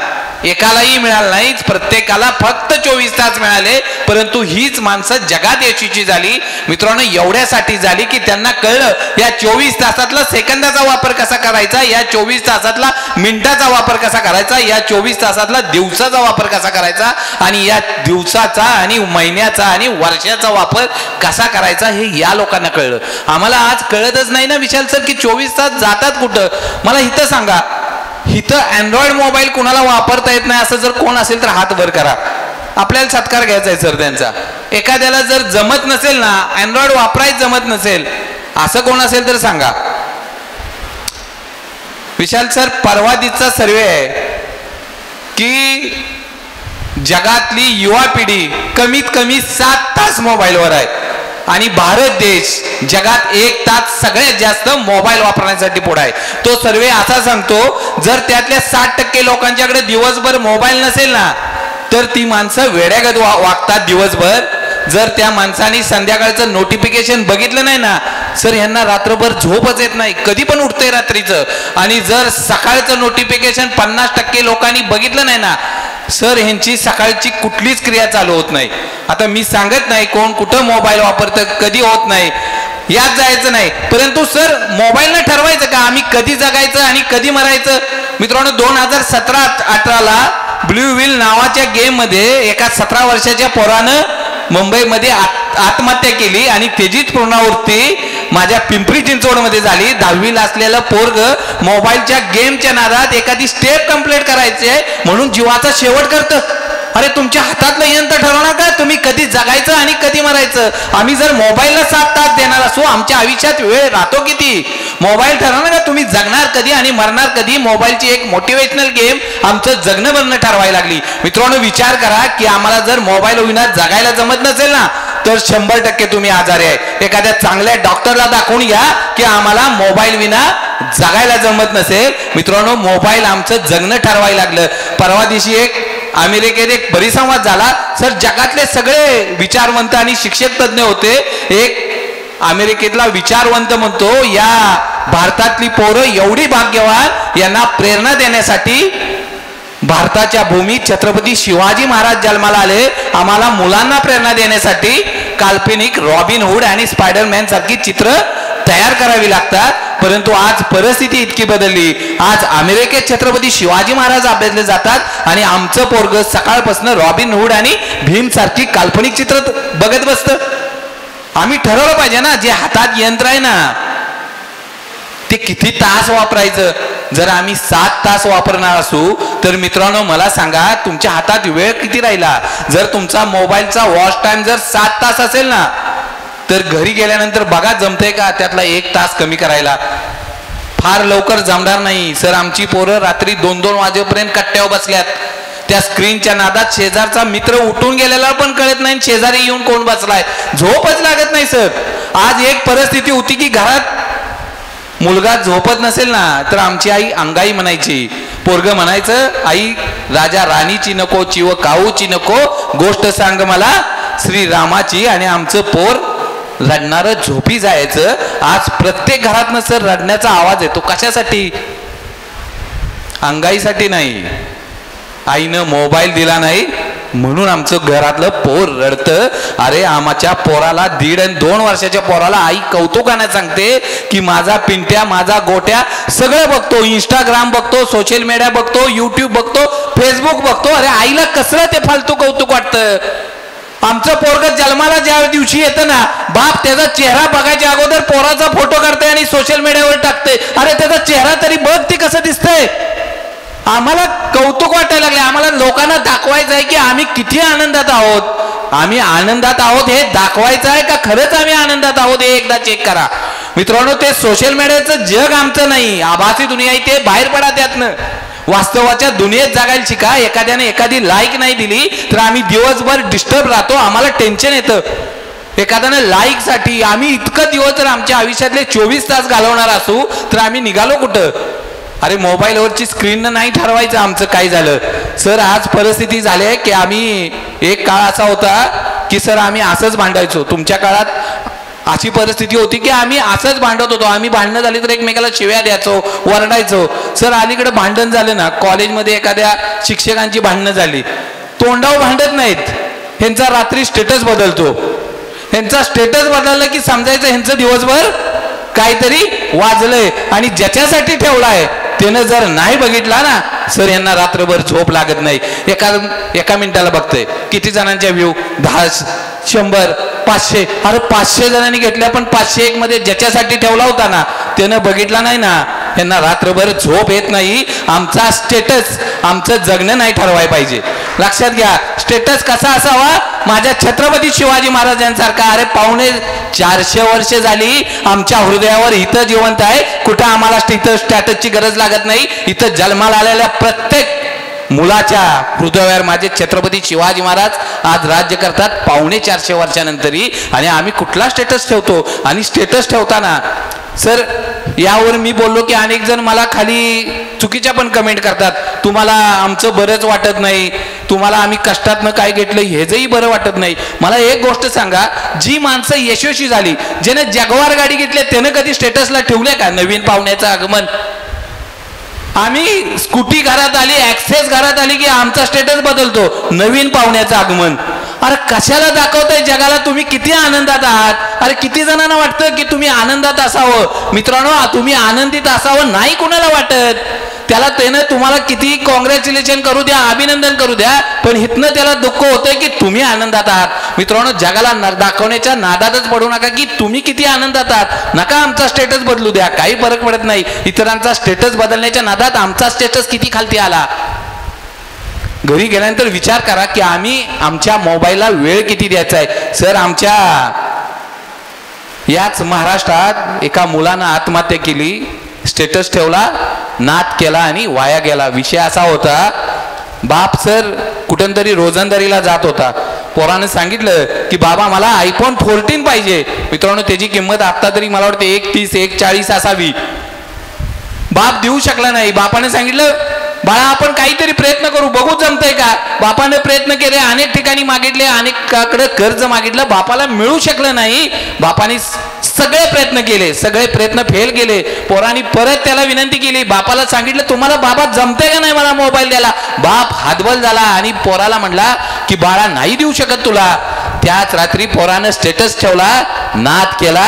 एकालाही मिळालं नाहीच, प्रत्येकाला फक्त 24 तास मिळाले. परंतु हीच माणसं जगात यशस्वी झाली मित्रांनो एवढ्यासाठी झाली की त्यांना कळलं या 24 तासातला सेकंदाचा वापर कसा करायचा, या 24 तासातला मिनिटाचा वापर कसा करायचा, या 24 तासातला दिवसाचा वापर कसा करायचा आणि या दिवसाचा आणि महिन्याचा आणि वर्षाचा वापर कसा करायचा हे या लोकांना कळलं. आम्हाला आज कळतच नाही ना विशाल सर की 24 तास जातात कुठं. मला इथं सांगा, इथं अँड्रॉइड मोबाईल कुणाला वापरता येत नाही असं जर कोण असेल तर हात वर करा. आपल्याला सत्कार घ्यायचा आहे सर त्यांचा. एखाद्याला जर जमत नसेल ना, अँड्रॉइड वापरायच जमत नसेल असं कोण असेल तर सांगा. विशाल सर परवा दिवसचा सर्वे आहे की जगातली युवा पिढी कमीत कमी 7 तास मोबाईलवर आहे आणि भारत देश जगात 1 तास सगळ्यात जास्त मोबाईल वापरण्यासाठी पुढे आहे. तो सर्वे असा सांगतो जर त्यातल्या 60% लोकांच्याकडे दिवसभर मोबाईल नसेल ना तर ती माणसं वेड्यागत वागतात दिवसभर. जर त्या माणसाने संध्याकाळचं नोटिफिकेशन बघितलं नाही ना सर यांना रात्रभर झोपच येत नाही, कधी पण उठतंय रात्रीचं. आणि जर सकाळचं नोटिफिकेशन 50% लोकांनी बघितलं नाही ना सर ह्यांची सकाळची कुठलीच क्रिया चालू होत नाही. आता मी सांगत नाही कोण कुठं मोबाईल वापरतं, कधी होत नाही, यात जायचं नाही. परंतु सर मोबाईलनं ठरवायचं का आम्ही कधी जगायचं आणि कधी मरायचं. मित्रांनो 2017-18ला ब्ल्यू व्हील नावाच्या गेम मध्ये एका 17 वर्षाच्या पोरानं मुंबईमध्ये आत्महत्या केली आणि त्याचीच पूर्णावृत्ती माझ्या पिंपरी चिंचवडमध्ये झाली. 10वीला असलेलं पोरग मोबाईलच्या गेमच्या नादात एखादी स्टेप कंप्लीट करायची आहे म्हणून जीवाचा शेवट करतं. अरे तुमच्या हातातलं यंत्र ठरवणार का तुम्ही कधी जगायचं आणि कधी मरायचं. आम्ही जर मोबाईलला 7 तास देणार असू आमच्या आयुष्यात वेळ राहतो किती. मोबाईल ठरवणार का तुम्ही जगणार कधी आणि मरणार कधी. मोबाईलची एक मोटिवेशनल गेम आमचं जगणं बनणं ठरवायला लागली. मित्रांनो विचार करा की आम्हाला जर मोबाईल विना जगायला जमत नसेल ना तर 100% तुम्ही आजारी आहे. एखाद्या चांगल्या डॉक्टरला दाखवून घ्या की आम्हाला मोबाईल विना जगायला जमत नसेल. मित्रांनो मोबाईल आमचं जगणं ठरवायला लागलं. परवा दिवशी एक अमेरिकेत एक परिसंवाद झाला. सर जगातले सगळे विचारवंत आणि शिक्षक तज्ञ होते. एक अमेरिकेतला विचारवंत म्हणतो या भारतातली पोरं एवढी भाग्यवान यांना प्रेरणा देण्यासाठी भारताच्या भूमीत छत्रपती शिवाजी महाराज जन्माला आले. आम्हाला मुलांना प्रेरणा देण्यासाठी काल्पनिक रॉबिन हुड आणि स्पायडरमॅन सारखी चित्र तयार करावी लागतात. परंतु आज परिस्थिती इतकी बदलली. आज अमेरिकेत छत्रपती शिवाजी महाराज अभ्यासले जातात आणि आमचं पोरग सकाळपासून रॉबिन हुड आणि भीम सारखी काल्पनिक चित्र बघत बसतं. आम्ही ठरवलं पाहिजे ना जे हातात यंत्र आहे ना ते किती तास वापरायचं. जर आम्ही 7 तास वापरणार असू तर मित्रांनो मला सांगा तुमच्या हातात वेळ किती राहिला. जर तुमचा मोबाईलचा वॉच टाइम जर 7 तास असेल ना तर घरी गेल्यानंतर बघा जमतंय का त्यातला 1 तास कमी करायला. फार लवकर जमणार नाही सर. आमची पोरं रात्री 2-2 वाजेपर्यंत कट्ट्यावर बसल्यात. त्या स्क्रीनच्या नादात शेजारचा मित्र उठून गेलेला पण कळत नाही शेजारी येऊन कोण बसलाय, झोपच लागत नाही सर. आज एक परिस्थिती होती की घरात मुलगा झोपत नसेल ना तर आमची आई अंगाई म्हणायची. पोरग म्हणायचं आई राजा राणीची नको चिव काऊची नको गोष्ट सांग मला श्रीरामाची. आणि आमचं पोर रडणारं झोपी जायचं. आज प्रत्येक घरातनं सर रडण्याचा आवाज येतो. कशासाठी? अंगाईसाठी नाही. आईनं मोबाईल दिला नाही म्हणून आमचं घरातलं पोर रडतं. अरे आमच्या पोराला 1.5 आणि 2 वर्षाच्या पोराला आई कौतुकाने सांगते की माझा पिंट्या माझा गोट्या सगळं बघतो, इंस्टाग्राम बघतो, सोशल मीडिया बघतो, युट्यूब बघतो, फेसबुक बघतो. अरे आईला कसलं ते फालतू कौतुक वाटतं. आमचं पोरग जन्माला ज्या दिवशी येतं ना बाप त्याचा चेहरा बघायच्या अगोदर पोराचा फोटो काढते आणि सोशल मीडियावर टाकते. अरे त्याचा चेहरा तरी बघ ते कसं दिसतंय. आम्हाला कौतुक वाटायला लागले. आम्हाला लोकांना दाखवायचं आहे की आम्ही किती आनंदात आहोत. आम्ही आनंदात आहोत हे दाखवायचं आहे का खरंच आम्ही आनंदात आहोत हे एकदा चेक करा. मित्रांनो ते सोशल मीडियाचं जग आमचं नाही, आभासी दुनिया आहे. ते बाहेर पडा त्यातनं. वास्तवाच्या दुनियेत जगायला शिका. एखाद्याने एखादी लाईक नाही दिली तर आम्ही दिवसभर डिस्टर्ब राहतो, आम्हाला टेन्शन येतं. एखाद्याने लाईक साठी आम्ही इतकं दिवस जर आमच्या आयुष्यातले 24 तास घालवणार असू तर आम्ही निघालो कुठं. अरे मोबाईलवरची स्क्रीन नाही ठरवायचं आमचं काय झालं. सर आज परिस्थिती झाली आहे की आम्ही एक काळ असा होता की सर आम्ही असंच भांडायचो. तुमच्या काळात अशी परिस्थिती होती की आम्ही असंच भांडत होतो. आम्ही भांडणं झाली तर एकमेकाला शिव्या द्यायचो, वरडायचो. सर अलीकडे भांडण झालं ना, कॉलेजमध्ये एखाद्या शिक्षकांची भांडणं झाली, तोंडावर भांडत नाहीत, ह्यांचा रात्री स्टेटस बदलतो. ह्यांचा स्टेटस बदलला की समजायचं ह्यांचं दिवसभर काहीतरी वाजलंय, आणि ज्याच्यासाठी ठेवलाय त्यानं जर नाही बघितला ना सर, यांना रात्रभर झोप लागत नाही. एका मिनिटाला बघतोय किती जणांच्या व्ह्यू, 10, 100, 500. अरे 500 जणांनी घेतल्या, पण 501 मध्ये ज्याच्यासाठी ठेवला होता ना त्यानं बघितला नाही ना, यांना रात्रभर झोप येत नाही. आमचा स्टेटस, आमचं जगणं नाही ठरवाय पाहिजे. लक्षात घ्या, स्टेटस कसा असावा, माझ्या छत्रपती शिवाजी महाराजांसारखा. अरे 450 वर्ष झाली आमच्या हृदयावर इथं जिवंत आहे. कुठं आम्हाला इथं स्टॅटसची गरज लागत नाही. इथं जन्माला आलेल्या प्रत्येक मुलाच्या हृदयावर माझे छत्रपती शिवाजी महाराज आज राज्य करतात 450 वर्षानंतरही. आणि आम्ही कुठला स्टेटस ठेवतो. आणि स्टेटस ठेवताना सर यावर मी बोललो की अनेक जण मला खाली चुकीच्या पण कमेंट करतात, तुम्हाला आमचं बरंच वाटत नाही, तुम्हाला आम्ही कष्टातनं काय घेतलं हेचंही बरं वाटत नाही. मला एक गोष्ट सांगा, जी माणसं यशस्वी झाली, ज्याने जगवार गाडी घेतली, त्यानं कधी स्टेटसला ठेवले का नवीन पाहुण्याचं आगमन? आम्ही स्कूटी घरात आली, ऍक्सेस घरात आली की आमचा स्टेटस बदलतो, नवीन पाहुण्याचं आगमन. अरे कशाला दाखवताय जगाला तुम्ही किती आनंदात आहात? अरे किती जणांना वाटतं की तुम्ही आनंदात असावं? मित्रांनो, तुम्ही आनंदित असावं नाही कुणाला वाटत. त्याला त्यानं तुम्हाला किती कॉंग्रॅच्युलेशन करू द्या, अभिनंदन करू द्या, पण इथनं त्याला दुःख होतंय की तुम्ही आनंदात आहात. मित्रांनो, जगाला दाखवण्याच्या नादातच पडू नका की तुम्ही किती आनंदात आहात. नका आमचा स्टेटस बदलू द्या, काही फरक पडत नाही. इतरांचा स्टेटस बदलण्याच्या नादात आमचा स्टेटस किती खालती आला. घरी गेल्यानंतर विचार करा की आम्ही आमच्या मोबाईलला वेळ किती द्यायचा आहे. सर आमच्या याच महाराष्ट्रात एका मुलानं आत्महत्या केली, स्टेटस ठेवला, नाद केला आणि वाया गेला. विषय असा होता, बाप सर कुठंतरी रोजंदारीला जात होता. पोरानं सांगितलं की बाबा मला iPhone 14 पाहिजे. मित्रांनो, त्याची किंमत आता तरी मला वाटते 130, 140 असावी. बाप देऊ शकला नाही. बापाने सांगितलं बाळा आपण काहीतरी प्रयत्न करू, बघू जमतंय का. बापाने प्रयत्न केले, अनेक ठिकाणी मागितले, अनेकाकडे कर्ज मागितलं, बापाला मिळू शकलं नाही. बापाने सगळे प्रयत्न केले, सगळे प्रयत्न फेल गेले. पोरांनी परत त्याला विनंती केली, बापाला सांगितलं तुम्हाला बाबा जमतंय का नाही मला मोबाईल द्यायला. बाप हातबल झाला आणि पोराला म्हणला की बाळा नाही देऊ शकत तुला. त्याच रात्री पोरानं स्टेटस ठेवला, नाद केला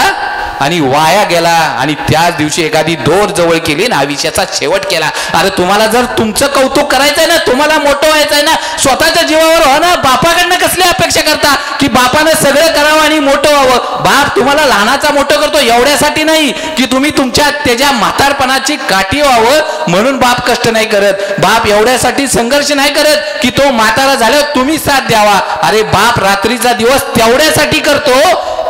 आणि वाया गेला. आणि त्याच दिवशी एखादी दोर जवळ केली आणि आयुष्याचा शेवट केला. अरे तुम्हाला जर तुमचं कौतुक करायचंय ना, तुम्हाला मोठं व्हायचंय ना, स्वतःच्या जीवावर हो ना. बापाकडनं कसली अपेक्षा करता की बापानं सगळं करावं आणि मोठं व्हावं. बाप तुम्हाला लहानाचा मोठं करतो एवढ्यासाठी नाही की तुम्ही तुमच्या त्याच्या म्हातारपणाची काठी व्हावं म्हणून बाप कष्ट नाही करत. बाप एवढ्यासाठी संघर्ष नाही करत की तो म्हातारा झाल्यावर तुम्ही साथ द्यावा. अरे बाप रात्रीचा दिवस तेवढ्यासाठी करतो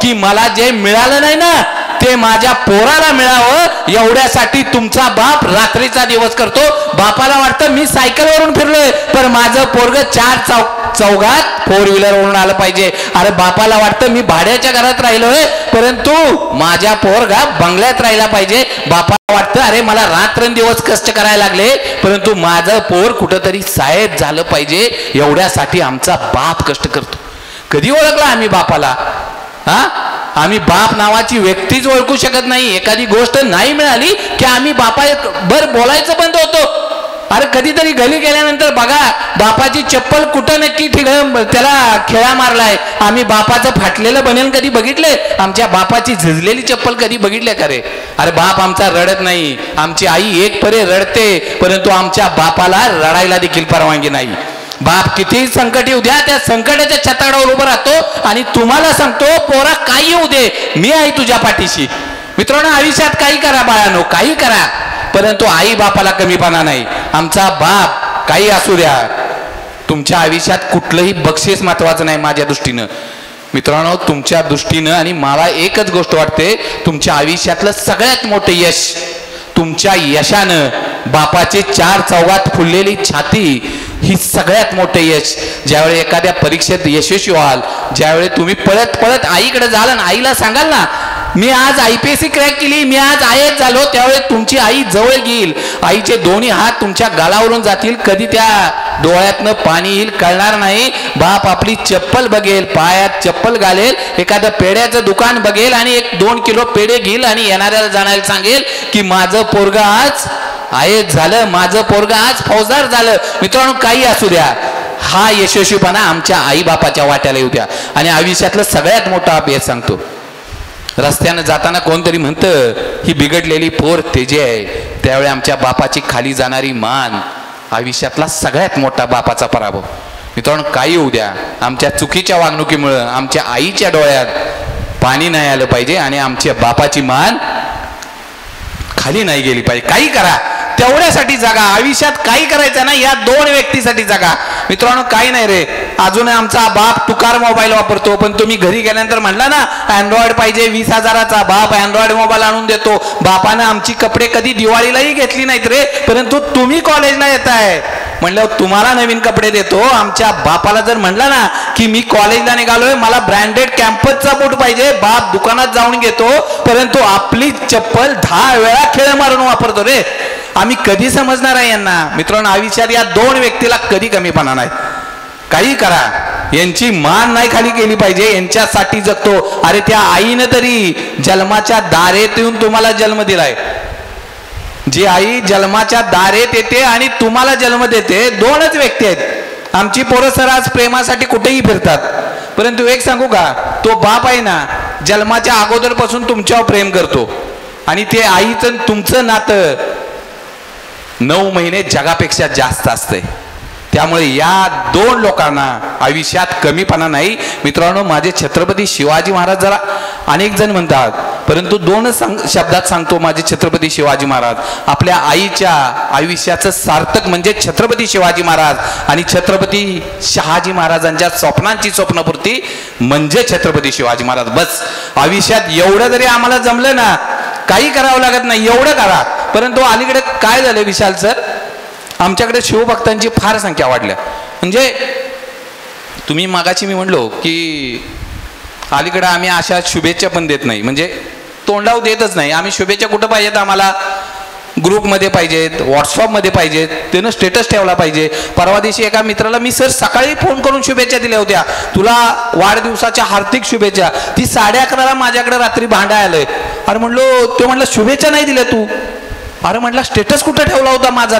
की मला जे मिळालं नाही ना ते माझ्या पोराला मिळावं, एवढ्यासाठी तुमचा बाप रात्रीचा दिवस करतो. बापाला वाटतं मी सायकलवरून फिरलोय पण माझं पोरग 4 चौघात 4 व्हीलर वरून आलं पाहिजे. अरे बापाला वाटतं मी भाड्याच्या घरात राहिलोय परंतु माझ्या पोरगा बंगल्यात राहिला पाहिजे. बापाला वाटतं अरे मला रात्रंदिवस कष्ट करायला लागले परंतु माझं पोर कुठंतरी साहेब झालं पाहिजे, एवढ्यासाठी आमचा बाप कष्ट करतो. कधी ओळखला आम्ही बापाला? आम्ही बाप नावाची व्यक्तीच ओळखू शकत नाही. एखादी गोष्ट नाही मिळाली की आम्ही बापाबर बोलायचं बंद होतो. अरे कधीतरी घरी गेल्यानंतर बघा बापाची चप्पल कुठं नक्की त्याला खेळा मारलाय. आम्ही बापाचं फाटलेलं बनेल कधी बघितले? आमच्या बापाची झिजलेली चप्पल कधी बघितले का रे? अरे बाप आमचा रडत नाही. आमची आई एक परे रडते परंतु आमच्या बापाला रडायला देखील परवानगी नाही. बाप कितीही संकट येऊ द्या त्या संकटाच्या छताडावर उभं राहतो आणि तुम्हाला सांगतो पोरा काही येऊ दे मी आहे तुझ्या पाठीशी. मित्रांनो आयुष्यात काही करा बाळांनो, काही करा परंतु आई बापाला कमीपणा नाही. आमचा बाप काही असू द्या. तुमच्या आयुष्यात कुठलंही बक्षीस महत्वाचं नाही माझ्या दृष्टीनं. मित्रांनो तुमच्या दृष्टीनं आणि मला एकच गोष्ट वाटते, तुमच्या आयुष्यातलं सगळ्यात मोठं यश तुमच्या यशानं बापाची 4 चौघात फुललेली छाती ही सगळ्यात मोठं यश. ज्यावेळी एखाद्या परीक्षेत यशस्वी व्हाल, ज्यावेळी तुम्ही पळत पळत आईकडे जाल आणि आईला सांगाल ना मी आज IPSC क्रॅक केली, मी आज IAS झालो, त्यावेळी तुमची आई जवळ घेईल. आईचे दोन्ही हात तुमच्या गालावरून जातील. कधी त्या डोळ्यातनं पाणी येईल, कळणार नाही. बाप आपली चप्पल बघेल, पायात चप्पल घालेल, एखादं पेड्याचं दुकान बघेल आणि 1-2 किलो पेढे घेईल आणि येणाऱ्याला जाणाऱ्याला सांगेल की माझं पोरगा आज आयेत झालं, माझं पोरगा आज फौजदार झालं. मित्रांनो, काही असू द्या, हा यशस्वीपणा आमच्या आई बापाच्या वाट्याला येऊ द्या. आणि आयुष्यातलं सगळ्यात मोठा अपयश सांगतो. रस्त्यानं जाताना कोणतरी म्हणतं ही बिघडलेली पोर तेजे आहे, त्यावेळी आमच्या बापाची खाली जाणारी मान आयुष्यातला सगळ्यात मोठा बापाचा पराभव. मित्रांनो, काही होऊ द्या, आमच्या चुकीच्या वागणुकीमुळं आमच्या आईच्या डोळ्यात पाणी नाही आलं पाहिजे आणि आमच्या बापाची मान खाली नाही गेली पाहिजे. काही करा, तेवढ्यासाठी जागा. आयुष्यात काही करायचं ना, या 2 व्यक्तीसाठी जागा. मित्रांनो, काही नाही रे, अजून आमचा बाप तुकार मोबाईल वापरतो, पण तुम्ही घरी गेल्यानंतर म्हणला ना अँड्रॉइड पाहिजे, 20,000चा बाप अँड्रॉइड मोबाईल आणून देतो. बापानं आमची कपडे कधी दिवाळीलाही घेतली नाहीत रे, परंतु तुम्ही कॉलेजला येताय म्हणल्यावर तुम्हाला नवीन कपडे देतो. आमच्या बापाला जर म्हणला ना की मी कॉलेजला निघालोय, मला ब्रँडेड कॅम्पसचा बूट पाहिजे, बाप दुकानात जाऊन घेतो, परंतु आपली चप्पल 10 वेळा खेळ मारून वापरतो रे. आम्ही कधी समजणार आहे यांना? मित्रांनो, आयुष्यात या 2 व्यक्तीला कधी कमीपणा नाही. काही करा, यांची मान नाही खाली केली पाहिजे, यांच्यासाठी जगतो. अरे त्या आईनं तरी जन्माच्या दारेत येऊन तुम्हाला जन्म दिलाय. जी आई जन्माच्या दारेत येते आणि तुम्हाला जन्म देते, 2च व्यक्ती आहेत. आमची पोरं सरास प्रेमासाठी कुठेही फिरतात, परंतु एक सांगू का, तो बाप आहे ना, जन्माच्या अगोदरपासून तुमच्यावर प्रेम करतो आणि ते आईचं तुमचं नातं 9 महिने जगापेक्षा जास्त असते. त्यामुळे या 2 लोकांना आयुष्यात कमीपणा नाही. मित्रांनो, माझे छत्रपती शिवाजी महाराज, जरा अनेक जण म्हणतात, परंतु 2 शब्दात सांगतो, माझे छत्रपती शिवाजी महाराज. आपल्या आईच्या आयुष्याचं सार्थक म्हणजे छत्रपती शिवाजी महाराज आणि छत्रपती शहाजी महाराजांच्या स्वप्नांची स्वप्नपूर्ती म्हणजे छत्रपती शिवाजी महाराज. बस, आयुष्यात एवढं जरी आम्हाला जमलं ना, काही करावं लागत नाही, एवढं करा. परंतु अलीकडे काय झालं विशाल सर, आमच्याकडे शिवभक्तांची फार संख्या वाढल्या. म्हणजे तुम्ही मागाची मी म्हणलो की अलीकडे आम्ही अशा शुभेच्छा पण देत नाही, म्हणजे तोंडावर देतच नाही. आम्ही शुभेच्छा कुठं पाहिजेत, आम्हाला ग्रुपमध्ये पाहिजेत, व्हॉट्सअपमध्ये पाहिजेत, त्यानं स्टेटस ठेवला पाहिजे. परवा दिवशी एका मित्राला मी सर सकाळी फोन करून शुभेच्छा दिल्या होत्या, तुला वाढदिवसाच्या हार्दिक शुभेच्छा. ती 11:30ला माझ्याकडे रात्री भांडा आलंय. अरे म्हणलो, तो म्हणला शुभेच्छा नाही दिल्या तू. अरे म्हटलं स्टेटस कुठं ठेवला होता माझा,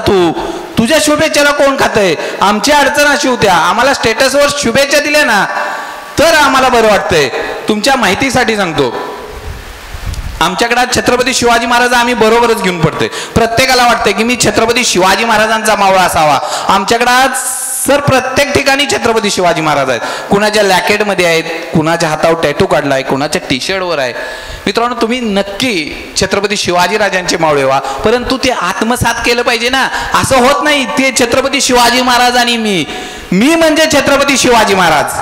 तुझ्या शुभेच्छाला कोण खातंय? आमची अडचण अशी होत्या, आम्हाला स्टेटसवर शुभेच्छा दिल्या ना तर आम्हाला बरं वाटतंय. तुमच्या माहितीसाठी सांगतो, आमच्याकडे छत्रपती शिवाजी महाराज आम्ही बरोबरच घेऊन पडतोय. प्रत्येकाला वाटतंय की मी छत्रपती शिवाजी महाराजांचा मावळा असावा. आमच्याकडे आज सर प्रत्येक ठिकाणी छत्रपती शिवाजी महाराज आहेत. कुणाच्या लॅकेटमध्ये आहेत, कुणाच्या हातावर टॅटू काढलाय, कुणाच्या टी शर्टवर आहे. मित्रांनो, तुम्ही नक्की छत्रपती शिवाजी राजांचे मावळे व्हा, परंतु ते आत्मसात केलं पाहिजे ना. असं होत नाही ते छत्रपती शिवाजी महाराज आणि मी म्हणजे छत्रपती शिवाजी महाराज,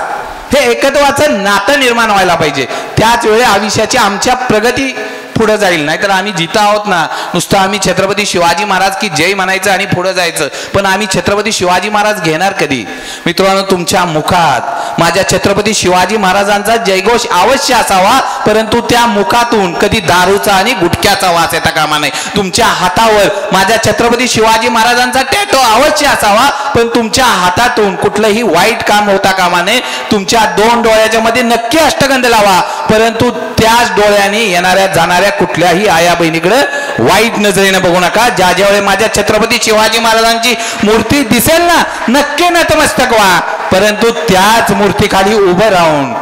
हे एकत्वाचं नातं निर्माण व्हायला पाहिजे. त्याच वेळी आयुष्याची आमच्या प्रगती पुढे जाईल. नाहीतर आम्ही जिथं आहोत ना, नुसतं आम्ही छत्रपती शिवाजी महाराज की जय म्हणायचं आणि पुढे जायचं, पण आम्ही छत्रपती शिवाजी महाराज घेणार कधी? मित्रांनो, तुमच्या मुखात माझ्या छत्रपती शिवाजी महाराजांचा जयघोष अवश्य असावा, परंतु त्या मुखातून कधी दारूचा आणि गुटख्याचा वास येता कामा नये. तुमच्या हातावर माझ्या छत्रपती शिवाजी महाराजांचा टॅटो अवश्य असावा, पण तुमच्या हातातून कुठलंही वाईट काम होता कामा नये. तुमच्या 2 डोळ्याच्या मध्ये नक्की अष्टगंध लावा, परंतु त्याच डोळ्याने येणाऱ्या जाणाऱ्या कुठल्याही आया बहिणीकडे वाईट नजरेने बघू नका. ज्या ज्यावेळी माझ्या छत्रपती शिवाजी महाराजांची मूर्ती दिसेल ना, नक्की नतमस्तक व्हा, परंतु त्याच मूर्तीखाली उभं राहून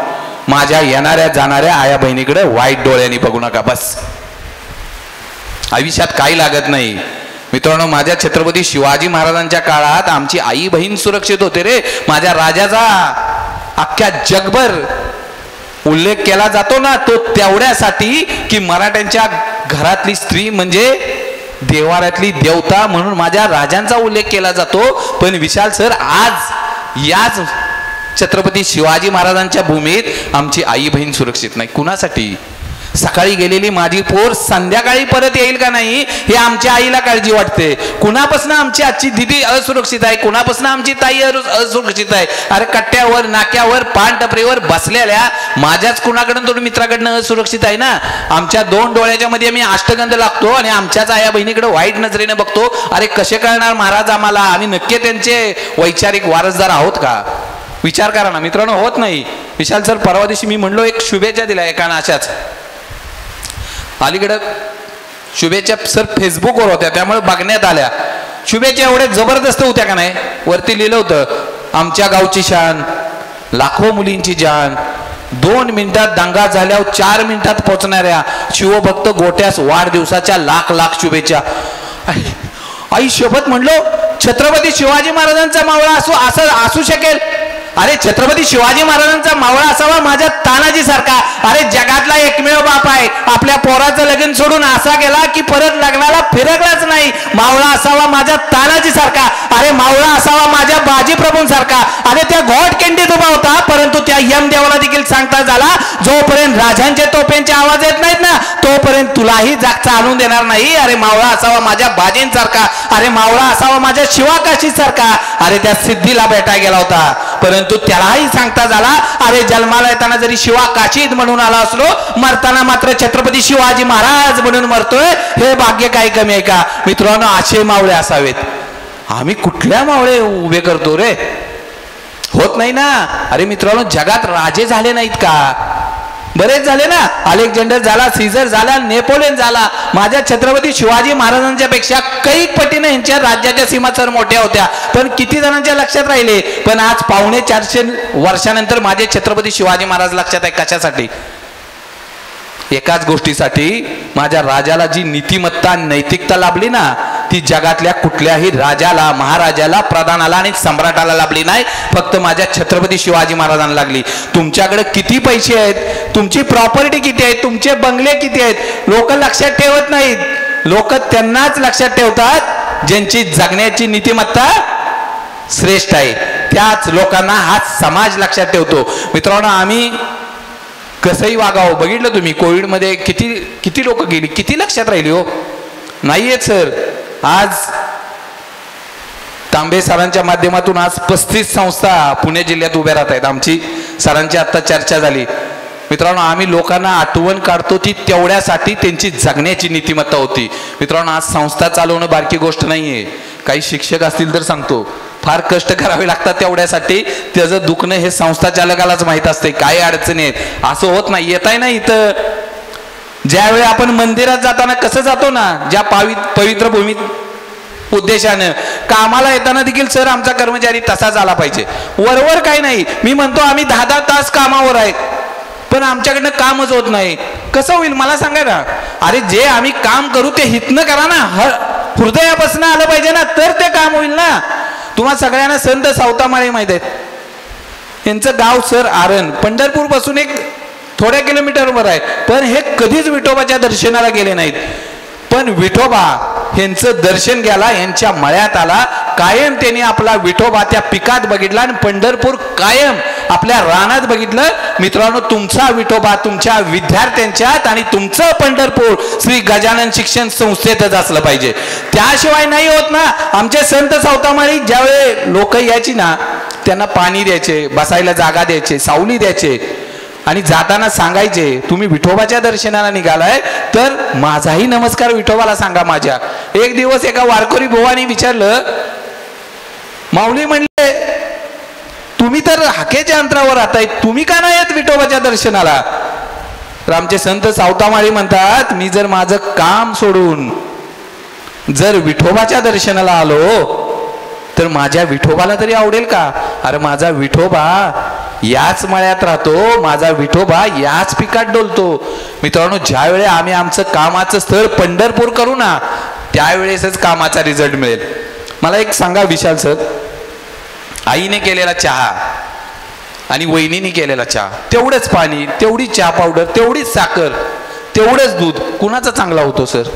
माझ्या येणाऱ्या जाणाऱ्या आया बहिणीकडे वाईट डोळ्यांनी बघू नका. बस, आयुष्यात काही लागत नाही. मित्रांनो, माझ्या छत्रपती शिवाजी महाराजांच्या काळात आमची आई बहीण सुरक्षित होते रे. माझ्या राजाचा अख्ख्या जगभर उल्लेख केला जातो ना, तो तेवढ्यासाठी की मराठ्यांच्या घरातली स्त्री म्हणजे देवाऱ्यातली देवता म्हणून माझ्या राजांचा उल्लेख केला जातो. पण विशाल सर, आज याच छत्रपती शिवाजी महाराजांच्या भूमीत आमची आई बहीण सुरक्षित नाही. कुणासाठी? सकाळी गेलेली माझी पोर संध्याकाळी परत येईल का नाही हे आमच्या आईला काळजी वाटते. कुणापासून आमची आजची दिदी असुरक्षित आहे, कुणापासून आमची ताई असुरक्षित आहे. अरे कट्ट्यावर, नाक्यावर, पान टपरीवर बसलेल्या माझ्याच कुणाकडून दोन मित्राकडनं असुरक्षित आहे ना. आमच्या दोन डोळ्याच्या मध्ये आम्ही अष्टगंध लागतो आणि आमच्याच आया बहिणीकडे वाईट नजरेने बघतो. अरे कसे कळणार महाराज आम्हाला, आम्ही नक्की त्यांचे वैचारिक वारसदार आहोत का? विचार करा ना मित्रांनो. होत नाही. विशाल सर परवा दिवशी मी म्हणलो एक शुभेच्छा दिल्या एकानं अशाच अलीकडं शुभेच्छा सर फेसबुकवर होत्या त्यामुळे बघण्यात आल्या. शुभेच्छा एवढ्या जबरदस्त होत्या का नाही. वरती लिहिलं होतं आमच्या गावची शान, लाखो मुलींची जान, 2 मिनिटात दंगा झाल्यावर 4 मिनिटात पोहोचणाऱ्या शिवभक्त गोट्यास वाढदिवसाच्या लाख लाख शुभेच्छा. आई शपथ म्हणलो छत्रपती शिवाजी महाराजांचा मावळा असं असू शकेल. अरे छत्रपती शिवाजी महाराजांचा मावळा असावा माझ्या तानाजी सारखा. अरे जगातला एकमेव बाप आहे आपल्या पोराचं लगीन सोडून असा गेला की परत लग्नाला फिरकलाच नाही. मावळा असावा माझ्या तानाजी सारखा. अरे मावळा असावा माझ्या बाजी प्रभूंसारखा. अरे त्या घोट केंडीत उभा होता परंतु त्या यमदेवाला देखील सांगता झाला जोपर्यंत राजांचे तोफेंचे आवाज येत नाहीत ना तोपर्यंत तुलाही जागचा आणून देणार नाही. अरे मावळा असावा माझ्या बाजींसारखा. अरे मावळा असावा माझ्या शिवाकाशी सारखा. अरे त्या सिद्धीला भेटायला गेला होता परंतु त्यालाही सांगता झाला अरे जन्माला येताना जरी शिवा काशीद म्हणून आला असलो मरताना मात्र छत्रपती शिवाजी महाराज म्हणून मरतोय. हे भाग्य काही कमी आहे का? मित्रांनो असे मावळे असावेत. आम्ही कुठल्या मावळे उभे करतो रे? होत नाही ना. अरे मित्रांनो जगात राजे झाले नाहीत का? बरेच झाले ना. अलेक्झांडर झाला, सीझर झाला, नेपोलियन झाला. माझ्या छत्रपती शिवाजी महाराजांच्या पेक्षा कैक पटीने यांच्या राज्याच्या सीमा सर मोठ्या होत्या. पण किती जणांच्या लक्षात राहिले? पण आज 450 वर्षानंतर माझे छत्रपती शिवाजी महाराज लक्षात आहे. कशासाठी? एकाच गोष्टीसाठी. माझ्या राजाला जी नीतिमत्ता नैतिकता लाभली ना ती जगातल्या कुठल्याही राजाला, महाराजाला, प्रधानाला आणि सम्राटाला लाभली नाही. फक्त माझ्या छत्रपती शिवाजी महाराजांना लागली. तुमच्याकडे किती पैसे आहेत, तुमची प्रॉपर्टी किती आहे, तुमचे बंगले किती आहेत लोक लक्षात ठेवत नाहीत. लोक त्यांनाच लक्षात ठेवतात ज्यांची जगण्याची नीतिमत्ता श्रेष्ठ आहे. त्याच लोकांना हा समाज लक्षात ठेवतो. मित्रांनो आम्ही कसंही वागावं. बघितलं तुम्ही कोविडमध्ये किती लोक गेली, किती लक्षात राहिली हो? नाहीयेत सर. आज तांबे सरांच्या माध्यमातून आज 35 संस्था पुणे जिल्ह्यात उभ्या राहत आहेत. आमची सरांची आता चर्चा झाली. मित्रांनो आम्ही लोकांना आठवण काढतो ती तेवढ्यासाठी त्यांची जगण्याची नीतिमत्ता होती. मित्रांनो आज संस्था चालवणं बारकी गोष्ट नाहीये. काही शिक्षक असतील तर सांगतो फार कष्ट करावे लागतात तेवढ्यासाठी. त्याचं दुखणं हे संस्था चालकालाच माहीत असते. काय अडचणी आहेत असं होत नाही. येत आहे ना इथं ज्यावेळी आपण मंदिरात जाताना कसं जातो ना ज्या पवित्र भूमीत उद्देशानं कामाला येताना देखील सर आमचा कर्मचारी तसा झाला पाहिजे. वरवर काही नाही. मी म्हणतो आम्ही 10-10 तास कामावर आहेत पण आमच्याकडनं कामच होत नाही. कसं होईल मला सांगा ना. अरे जे आम्ही काम करू ते हितनं करा ना. हृदयापासून आलं पाहिजे ना तर ते काम होईल ना. तुम्हा सगळ्यांना संत सावतामाळी माहित आहेत. यांचं गाव सर आरण पंढरपूर पासून एक थोड्या किलोमीटरवर आहे. पण हे कधीच विठोबाच्या दर्शनाला गेले नाहीत. पण विठोबा यांचं दर्शन घ्यायला यांच्या मळ्यात आला. कायम त्यांनी आपला विठोबा त्या पिकात बघितला आणि पंढरपूर कायम आपल्या रानात बघितलं. मित्रांनो तुमचा विठोबा तुमच्या विद्यार्थ्यांच्यात आणि तुमचं पंढरपूर श्री गजानन शिक्षण संस्थेतच असलं पाहिजे. त्याशिवाय नाही होत ना. आमचे संत सावतामाळी ज्यावेळी लोक यायची ना त्यांना पाणी द्यायचे, बसायला जागा द्यायचे, सावली द्यायचे आणि जाताना सांगायचे तुम्ही विठोबाच्या दर्शनाला निघालाय तर माझाही नमस्कार विठोबाला सांगा माझ्या. एक दिवस एका वारकरी बुवानी विचारलं माऊली म्हणले तुम्ही तर हाकेच्या अंतरावर राहताय तुम्ही का नाही येत विठोबाच्या दर्शनाला? तर आमचे संत सावतामाळी म्हणतात मी जर माझं काम सोडून जर विठोबाच्या दर्शनाला आलो तर माझ्या विठोबाला तरी आवडेल का? अरे माझा विठोबा याच मळ्यात राहतो, माझा विठोबा याच पिकात डोलतो. मित्रांनो ज्यावेळी आम्ही आमचं कामाचं स्थळ पंढरपूर करू ना त्यावेळेसच कामाचा रिझल्ट मिळेल. मला एक सांगा विशाल सर, आईने केलेला चहा आणि वहिनीने केलेला चहा, तेवढंच पाणी, तेवढी चहा पावडर, तेवढीच साखर, तेवढंच दूध, कुणाचा चांगला होतो सर?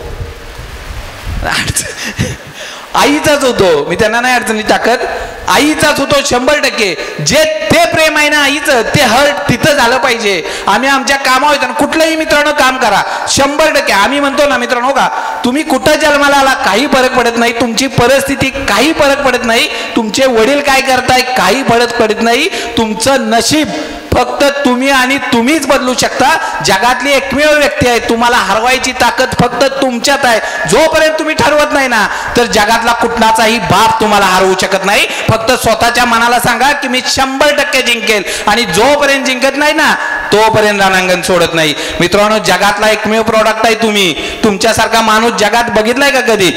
आईचाच होतो. मी त्यांना नाही अडचणी टाकत. आईचाच होतो 100%. जे ते प्रेम आहे ना आईचं, ते हर्ट तिथं झालं पाहिजे. आम्ही आमच्या कामावर येतो, कुठलंही मित्रांनो काम करा 100%. आम्ही म्हणतो ना मित्रांनो का, तुम्ही कुठं जन्माला आला काही फरक पडत नाही, तुमची परिस्थिती काही फरक पडत नाही, तुमचे वडील काय करताय काही फरक पडत नाही, तुमचं नशीब फक्त तुम्ही आणि तुम्हीच बदलू शकता. जगातली एकमेव व्यक्ती आहे, तुम्हाला हरवायची ताकद फक्त तुमच्यात आहे. जोपर्यंत तुम्ही ठरवत नाही ना, तर जगातला कुठलाचाही बाप तुम्हाला हरवू शकत नाही. फक्त स्वतःच्या मनाला सांगा की मी 100% जिंकेल, आणि जोपर्यंत जिंकत नाही ना तोपर्यंत रणांगण सोडत नाही. मित्रांनो, जगातला एकमेव प्रॉडक्ट आहे तुम्ही. तुमच्यासारखा माणूस जगात बघितलाय का कधी?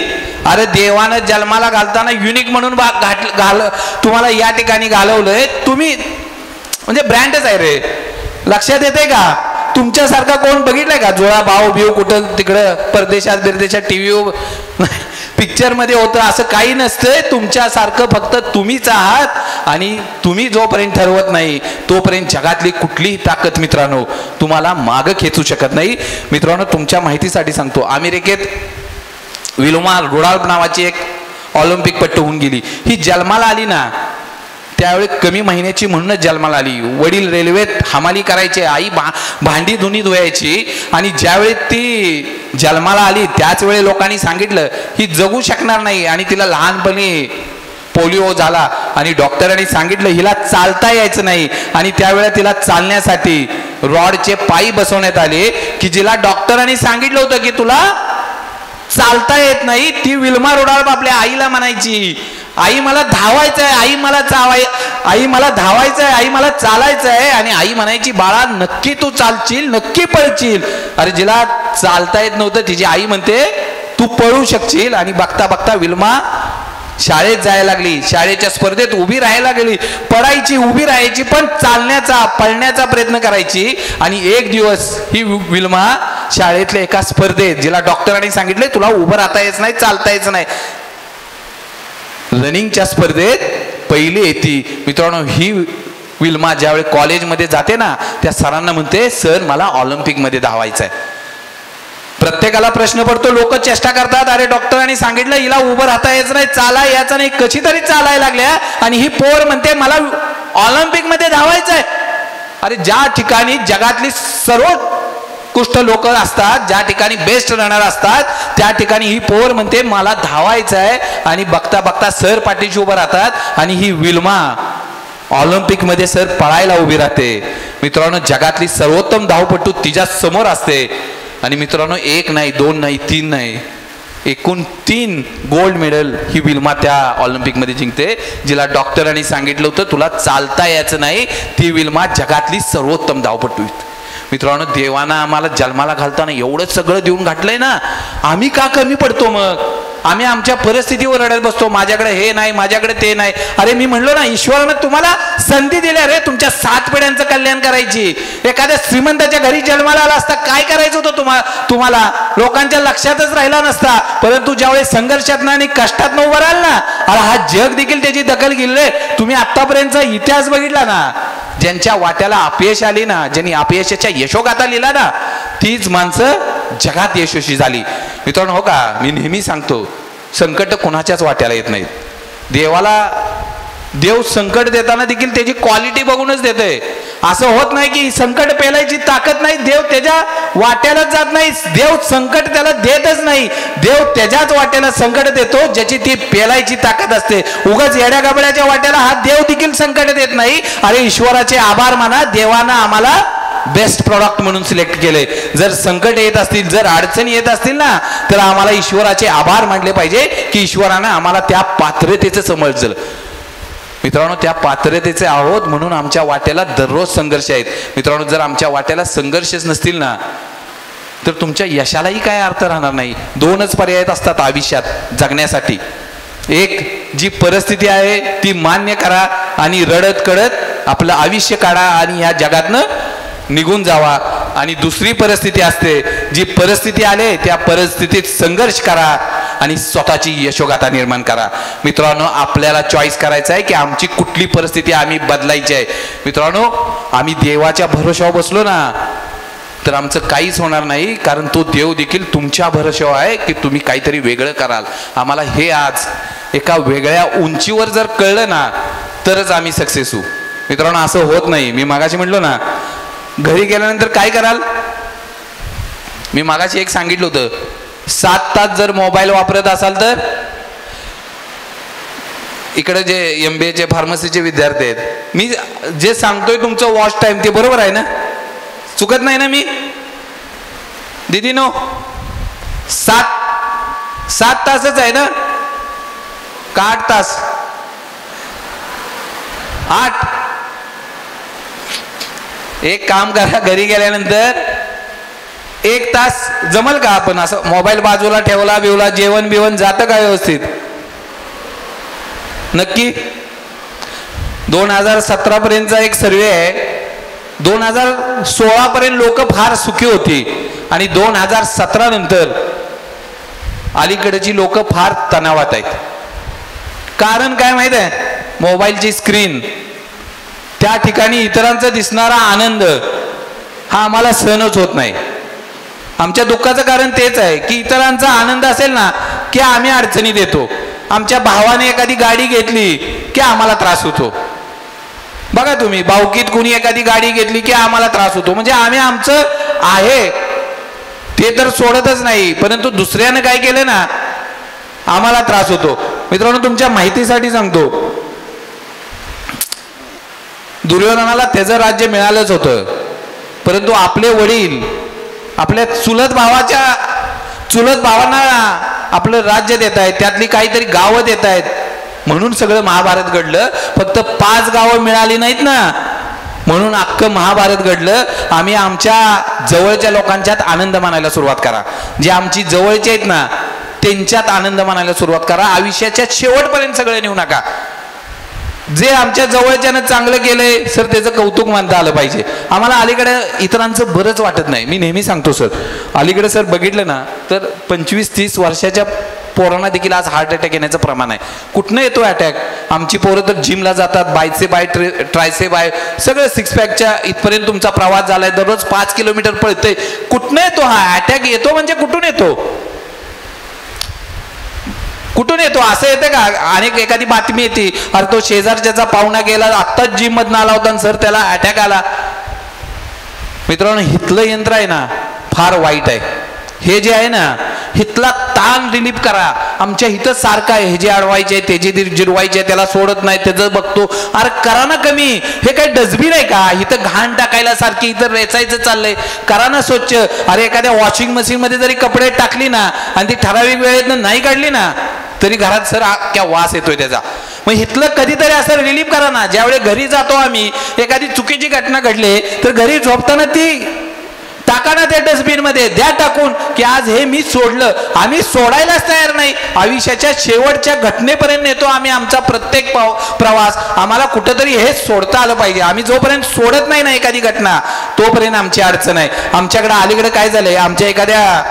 अरे देवानं जन्माला घालताना युनिक म्हणून तुम्हाला या ठिकाणी घालवलंय. तुम्ही म्हणजे ब्रँडच आहे रे. लक्षात येते का? तुमच्यासारखा कोण बघितलाय का? जोळा भाऊ बिव कुठं तिकडं परदेशात बिरदेशात टीव्ही पिक्चर मध्ये होतं असं काही नसतंय. तुमच्यासारखं फक्त तुम्हीच आहात, आणि तुम्ही जोपर्यंत ठरवत नाही तोपर्यंत जगातली कुठलीही ताकद मित्रांनो तुम्हाला मागं खेचू शकत नाही. मित्रांनो, तुमच्या माहितीसाठी सांगतो, अमेरिकेत विल्मा रुडाल्फ नावाची एक ऑलिम्पिकपटू होऊन गेली. ही जन्माला आली ना त्यावेळी कमी महिन्याची म्हणूनच जन्माला आली. वडील रेल्वेत हमाली करायचे, आई भांडी धुनी धुवायची, आणि ज्यावेळी ती जन्माला आली त्याच वेळी लोकांनी सांगितलं ही जगू शकणार नाही, आणि तिला लहानपणी पोलिओ झाला, आणि डॉक्टरांनी सांगितलं हिला चालता यायचं नाही, आणि त्यावेळेला तिला चालण्यासाठी रॉडचे पायी बसवण्यात आले, की जिला डॉक्टरांनी सांगितलं होतं की तुला चालता येत नाही, ती विल्मा रुडाल्फ आपल्या आईला म्हणायची, आई मला धावायचं आहे, आई मला धावायचं आहे, आई मला चालायचं आहे. आणि आई म्हणायची बाळा नक्की तू चालशील, नक्की पळशील. अरे जिला चालता येत नव्हतं तिची आई म्हणते तू पळू शकशील. आणि बघता बघता विल्मा शाळेत जायला लागली, शाळेच्या स्पर्धेत उभी राहायला गेली, पडायची उभी राहायची, पण पळण्याचा प्रयत्न करायची. आणि एक दिवस ही विल्मा शाळेतल्या एका स्पर्धेत, जिला डॉक्टरांनी सांगितले तुला उभं राहता यायचं नाही, चालता यायचं नाही, रनिंगच्या स्पर्धेत पहिली येते. मित्रांनो, ही विल्मा ज्यावेळी कॉलेजमध्ये जाते ना त्या सरांना म्हणते सर मला ऑलिम्पिकमध्ये धावायचं आहे. प्रत्येकाला प्रश्न पडतो, लोक चेष्टा करतात, अरे डॉक्टरांनी सांगितलं हिला उभं राहता यायचं नाही, चाला यायचं नाही, कशी तरी चालायला लागल्या, आणि ही पोर म्हणते मला ऑलिम्पिकमध्ये धावायचं आहे. अरे ज्या ठिकाणी जगातली सर्वोत्कृष्ट लोक असतात, ज्या ठिकाणी बेस्ट रनर असतात, त्या ठिकाणी ही पोर म्हणते मला धावायचं आहे, आणि बघता बघता सर पाठीशी उभं राहतात, आणि ही विल्मा ऑलिम्पिक मध्ये सर पळायला उभी राहते. मित्रांनो, जगातली सर्वोत्तम धावपटू तिच्या समोर असते. आणि मित्रांनो, 1 नाही 2 नाही 3 नाही, एकूण 3 गोल्ड मेडल ही विल्मा त्या ऑलिम्पिक मध्ये जिंकते. जिला डॉक्टरांनी सांगितलं होतं तुला चालता यायचं नाही, ती विल्मा जगातली सर्वोत्तम धावपटू. मित्रांनो, देवानं आम्हाला जन्माला घालताना एवढं सगळं देऊन घातलंय ना, आम्ही का कमी पडतो? मग आम्ही आमच्या परिस्थितीवर रडत बसतो, माझ्याकडे हे नाही, माझ्याकडे ते नाही. अरे मी म्हणलो ना, ईश्वरानं तुम्हाला संधी दिली रे तुमच्या 7 पिढ्यांचं कल्याण करायची. एखाद्या श्रीमंताच्या घरी जन्माला आला असता काय करायचं होतं तुम्हाला लोकांच्या लक्षातच राहिला नसता. परंतु ज्यावेळी संघर्षात आणि कष्टात उभं राहाल ना, अरे हा जग देखील त्याची दखल घेतले. तुम्ही आतापर्यंतचा इतिहास बघितला ना, ज्यांच्या वाट्याला अपयश आली ना, ज्यांनी अपयशाच्या यशोगाथा लिहिला ना, तीच माणसं जगात यशस्वी झाली. मित्रांनो, हो का, मी नेहमी सांगतो संकट कोणाच्याच वाट्याला येत नाहीत. देव संकट देताना देखील त्याची क्वालिटी बघूनच देतोय. असं होत नाही की संकट पेलायची ताकद नाही, देव त्याच्या वाट्यालाच जात नाही, देव संकट त्याला देतच नाही, देव त्याच्याच वाट्याला संकट देतो ज्याची ती पेलायची ताकद असते. उगाच येड्या गबड्याच्या वाट्याला हा देव देखील संकट देत नाही. अरे ईश्वराचे आभार माना, देवानं आम्हाला बेस्ट प्रॉडक्ट म्हणून सिलेक्ट केले. जर संकट येत असतील, जर अडचणी येत असतील ना, तर आम्हाला ईश्वराचे आभार मानले पाहिजे की ईश्वरानं आम्हाला त्या पात्रतेचं समजलं. मित्रांनो, त्या पात्रतेचे आहोत म्हणून आमच्या वाट्याला दररोज संघर्ष आहेत. मित्रांनो, जर आमच्या वाट्याला संघर्षच नसतील ना, तर तुमच्या यशालाही काय अर्थ राहणार नाही. 2च पर्याय असतात आयुष्यात जगण्यासाठी. एक, जी परिस्थिती आहे ती मान्य करा आणि रडत कडत आपलं आयुष्य काढा आणि या जगातनं निघून जावा. आणि दुसरी परिस्थिती असते, जी परिस्थिती आले त्या परिस्थितीत संघर्ष करा आणि स्वतःची यशोगाथा निर्माण करा. मित्रांनो, आपल्याला चॉईस करायचं आहे की आमची कुठली परिस्थिती आम्ही बदलायची आहे. मित्रांनो, आम्ही देवाच्या भरोशावर बसलो ना तर आमचं काहीच होणार नाही, कारण तो देव देखील तुमच्या भरोशावर आहे की तुम्ही काहीतरी वेगळं कराल. आम्हाला हे आज एका वेगळ्या उंचीवर जर कळलं ना तरच आम्ही सक्सेस होऊ. मित्रांनो, असं होत नाही. मी मागाशी म्हटलो ना, घरी गेल्यानंतर काय कराल? मी मागाशी एक सांगितलं होतं, 7 तास जर मोबाईल वापरत असाल तर, इकडे जे MBA चे फार्मसीचे विद्यार्थी आहेत, मी जे सांगतोय तुमचं वॉच टाइम ते बरोबर आहे ना? चुकत नाही ना मी? दीदी नो, 7 तासच आहे ना का 8 तास? 8. एक काम करा, घरी गेल्यानंतर 1 तास जमल का? आपण असं मोबाईल बाजूला ठेवला बिवला, जेवण बिवण जातं का व्यवस्थित? नक्की. 2017 पर्यंतचा एक सर्वे आहे, 2016 पर्यंत लोक फार सुखी होती आणि 2017 नंतर अलीकडची लोक फार तणावात आहेत. कारण काय माहित आहे? मोबाईलची स्क्रीन, त्या ठिकाणी इतरांचा दिसणारा आनंद हा आम्हाला सहनच होत नाही. आमच्या दुःखाचं कारण तेच आहे की इतरांचा आनंद असेल ना की आम्ही अडचणीत येतो. आमच्या भावाने एखादी गाडी घेतली की आम्हाला त्रास होतो. बघा तुम्ही, भावकीत कुणी एखादी गाडी घेतली की आम्हाला त्रास होतो. म्हणजे आम्ही आमचं आहे ते तर सोडतच नाही, परंतु दुसऱ्यानं काय केलं ना आम्हाला त्रास होतो. मित्रांनो, तुमच्या माहितीसाठी सांगतो, दुर्योधनाला त्याचं राज्य मिळालंच होतं, परंतु आपले वडील आपल्या चुलत भावांना आपलं राज्य देत आहेत, त्यातली काहीतरी गावं देत आहेत, म्हणून सगळं महाभारत घडलं. फक्त 5 गावं मिळाली नाहीत ना, म्हणून अख्खं महाभारत घडलं. आम्ही आमच्या जवळच्या लोकांच्यात आनंद मानायला सुरुवात करा. जे आमची जवळचे आहेत ना त्यांच्यात आनंद मानायला सुरुवात करा. आयुष्याच्या शेवटपर्यंत सगळे नेऊ नका. जे आमच्या जवळच्यानं चांगलं केलंय सर त्याचं कौतुक मानता आलं पाहिजे. आम्हाला अलीकडे इतरांचं बरंच वाटत नाही. मी नेहमी सांगतो सर, अलीकडे सर बघितलं ना तर 25-30 वर्षाच्या पोरांना देखील आज हार्ट अटॅक येण्याचं प्रमाण आहे. कुठनं येतो अटॅक? आमची पोरं तर जिमला जातात, बायसेप आहे, ट्रायसेप आहे, सगळं 6 पॅकच्या इथपर्यंत तुमचा प्रवास झालाय, दररोज 5 किलोमीटर पळतंय. कुठनं येतो हा अटॅक? येतो म्हणजे कुठून येतो? कुठून येतो? असं येतं का? अनेक एखादी बातमी येते, अरे तो शेजारच्याचा पाहुणा गेला, आत्ताच जिम मधनं आला होता सर त्याला अटॅक आला. मित्रांनो, हितलं यंत्र आहे ना फार वाईट आहे. हे जे आहे ना हितला ताण रिलीफ करा. आमच्या हिथं सारखं आहे, हे जे अडवायचे ते जे जिरवायचे त्याला सोडत नाही, त्याचं बघतो. अरे करा ना कमी. हे काय डस्टबिन आहे का? इथं घाण टाकायला सारखी, इथं रेचायचं चाललंय. करा ना स्वच्छ. अरे एखाद्या वॉशिंग मशीन मध्ये जरी कपडे टाकली ना आणि ती ठराविक वेळेतनं नाही काढली ना तरी घरात सर क्या वास येतोय त्याचा. मग इथलं कधीतरी असं रिलीफ करा ना. ज्यावेळी घरी जातो आम्ही, एखादी चुकीची घटना घडली तर घरी झोपताना ती टाका ना त्या डस्टबिन मध्ये, द्या टाकून की आज हे मी सोडलं. आम्ही सोडायलाच तयार नाही. आयुष्याच्या शेवटच्या घटनेपर्यंत नेतो आम्ही आमचा प्रत्येक प्रवास. आम्हाला कुठंतरी हे सोडता आलं पाहिजे. आम्ही जोपर्यंत सोडत नाही ना एखादी घटना तोपर्यंत आमची अडचण आहे. आमच्याकडे अलीकडे काय झालंय, आमच्या एखाद्या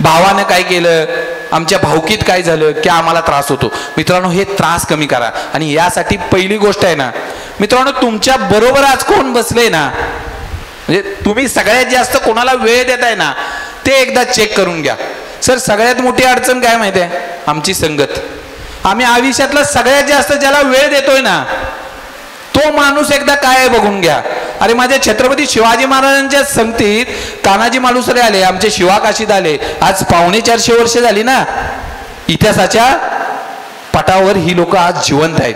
भावानं काय केलं, आमच्या भावकीत काय झालं की आम्हाला त्रास होतो. मित्रांनो, हे त्रास कमी करा. आणि यासाठी पहिली गोष्ट आहे ना मित्रांनो, तुमच्या बरोबर आज कोण बसले ना, म्हणजे तुम्ही सगळ्यात जास्त कोणाला वेळ देताय ना ते एकदा चेक करून घ्या. सर सगळ्यात मोठी अडचण काय माहिती आहे? आमची संगत. आम्ही आयुष्यातला सगळ्यात जास्त ज्याला वेळ देतोय ना तो माणूस एकदा काय आहे बघून घ्या. अरे माझ्या छत्रपती शिवाजी महाराजांच्या संगतीत तानाजी मालुसरे आले, आमचे शिवा काशीद आले. आज 450 वर्ष झाली ना. इतिहासाच्या पटावर ही लोक आज जिवंत आहेत.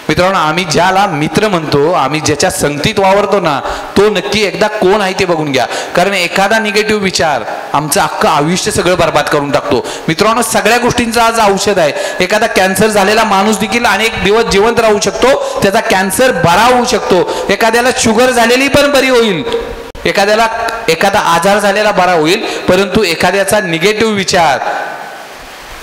मित्रांनो, आम्ही ज्याला मित्र म्हणतो, आम्ही ज्याच्या संगतीत वावरतो ना तो नक्की एकदा कोण आहे ते बघून घ्या. कारण एखादा निगेटिव्ह विचार आमचं अख्खं आयुष्य सगळं बर्बाद करून टाकतो. मित्रांनो, सगळ्या गोष्टींचं आज औषध आहे. एखादा कॅन्सर झालेला माणूस देखील अनेक दिवस जिवंत राहू शकतो, त्याचा कॅन्सर बरा होऊ शकतो. एखाद्याला शुगर झालेली पण बरी होईल, एखादा आजार झालेला बरा होईल. परंतु एखाद्याचा निगेटिव्ह विचार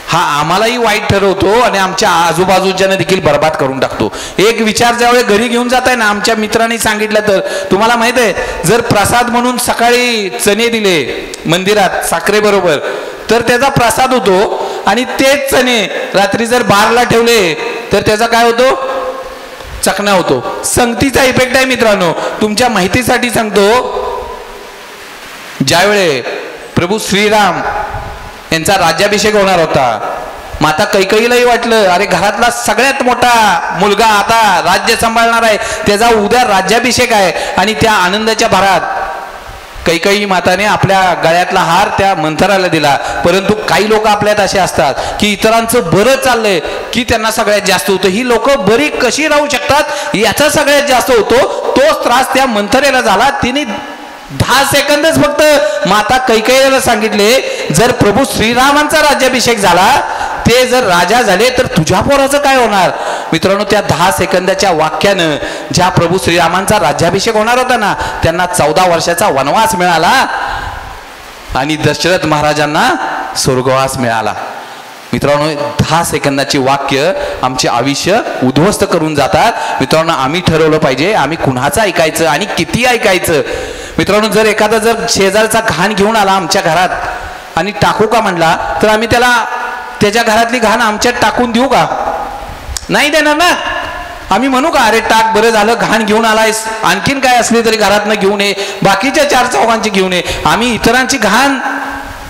हा आम्हालाही वाईट ठरवतो आणि आमच्या आजूबाजूच्याने देखील बर्बाद करून टाकतो. एक विचार ज्यावेळी घरी घेऊन जाताय ना, आमच्या मित्रांनी सांगितलं तर तुम्हाला माहित आहे, जर प्रसाद म्हणून सकाळी चणे दिले मंदिरात साखरेबरोबर तर त्याचा प्रसाद होतो, आणि तेच चणे रात्री जर बारला ठेवले तर त्याचा काय होतो? चकना होतो. संगतीचा इफेक्ट आहे मित्रांनो. तुमच्या माहितीसाठी सांगतो, ज्यावेळे प्रभू श्रीराम यांचा राज्याभिषेक होणार होता माता कैकेयीलाही वाटलं अरे घरातला सगळ्यात मोठा मुलगा आता राज्य सांभाळणार आहे, त्याचा उद्या राज्याभिषेक आहे. आणि त्या आनंदाच्या भरात कैकेयी माताने आपल्या गळ्यातला हार त्या मंथराला दिला. परंतु काही लोक आपल्यात असे असतात की इतरांचं बरं चाललंय की त्यांना सगळ्यात जास्त होतं. ही लोक बरी कशी राहू शकतात याचा सगळ्यात जास्त होतो. तोच त्रास त्या मंथरेला झाला. तिने 10 सेकंदच फक्त माता कैकेयीला सांगितले, जर प्रभू श्रीरामांचा राज्याभिषेक झाला, ते जर राजा झाले तर तुझ्या पोराचं काय होणार. मित्रांनो, त्या 10 सेकंदाच्या वाक्यानं ज्या प्रभू श्रीरामांचा राज्याभिषेक होणार होता ना, त्यांना 14 वर्षाचा वनवास मिळाला आणि दशरथ महाराजांना स्वर्गवास मिळाला. मित्रांनो, 10 सेकंदाची वाक्य आमचे आयुष्य उद्ध्वस्त करून जातात. मित्रांनो, आम्ही ठरवलं पाहिजे आम्ही कुणाचं ऐकायचं आणि किती ऐकायचं. मित्रांनो, जर एखादा शेजारचा घाण घेऊन आला आमच्या घरात आणि टाकू का म्हणला, तर आम्ही त्याच्या घरातली घाण आमच्यात टाकून देऊ का? नाही देणार ना. आम्ही म्हणू का अरे टाक, बरं झालं घाण घेऊन आलायस, आणखीन काय असली तरी घरातनं घेऊन ये, बाकीच्या 4 चौघांची घेऊन ये. आम्ही इतरांची घाण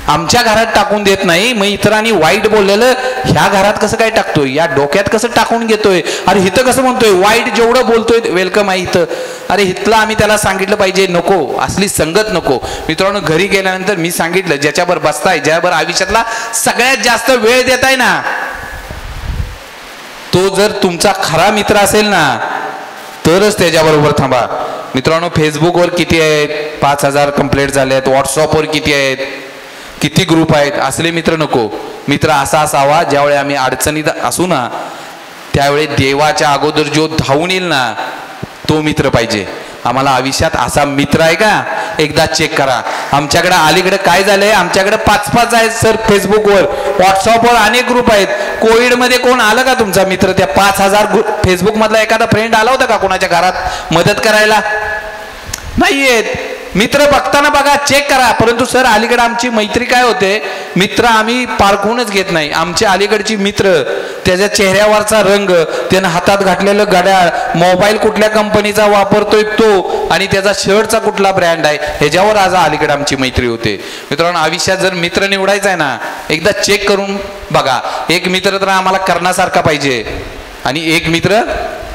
आमच्या घरात टाकून देत नाही. मग इतरांनी वाईट बोललेलं ह्या घरात कसं काय टाकतोय, या डोक्यात कसं टाकून घेतोय, अरे हिथं कसं म्हणतोय, वाईट जेवढं बोलतोय वेलकम आहे इथं. अरे हिथलं आम्ही त्याला सांगितलं पाहिजे नको, असली संगत नको. मित्रांनो, घरी गेल्यानंतर मी सांगितलं ज्याच्यावर बसताय, ज्यावर आयुष्यातला सगळ्यात जास्त वेळ देताय ना, तो जर तुमचा खरा मित्र असेल ना, तरच त्याच्याबरोबर थांबा. मित्रांनो, फेसबुकवर किती आहेत, 5000 कंप्लेंट झाल्यात. व्हॉट्सअपवर किती आहेत, किती ग्रुप आहेत. असले मित्र नको. मित्र असा असावा ज्यावेळी आम्ही अडचणीत असू ना, त्यावेळी देवाच्या अगोदर जो धावून येईल ना, तो मित्र पाहिजे. आम्हाला आयुष्यात असा मित्र आहे का, एकदा चेक करा. आमच्याकडे अलीकडे काय झालंय, आमच्याकडे 5-5 आहेत सर फेसबुकवर, व्हॉट्सअपवर अनेक ग्रुप आहेत. कोविडमध्ये कोण आलं का तुमचा मित्र? त्या 5000 फेसबुक मधला एखादा फ्रेंड आला होता का कोणाच्या घरात मदत करायला? नाहीयेत. मित्र बघताना बघा, चेक करा. परंतु सर अलीकडे आमची मैत्री काय होते, मित्र आम्ही पारखूनच घेत नाही. आमचे अलीकडची मित्र, त्याच्या चेहऱ्यावरचा रंग, त्यानं हातात घातलेलं घड्याळ, मोबाईल कुठल्या कंपनीचा वापरतोय तो, आणि त्याचा शर्टचा कुठला ब्रँड आहे, ह्याच्यावर आज अलीकडे आमची मैत्री होते. मित्रांनो, आयुष्यात जर मित्र निवडायचा आहे ना, एकदा चेक करून बघा. एक मित्र तर आम्हाला कर्णासारखा पाहिजे आणि एक मित्र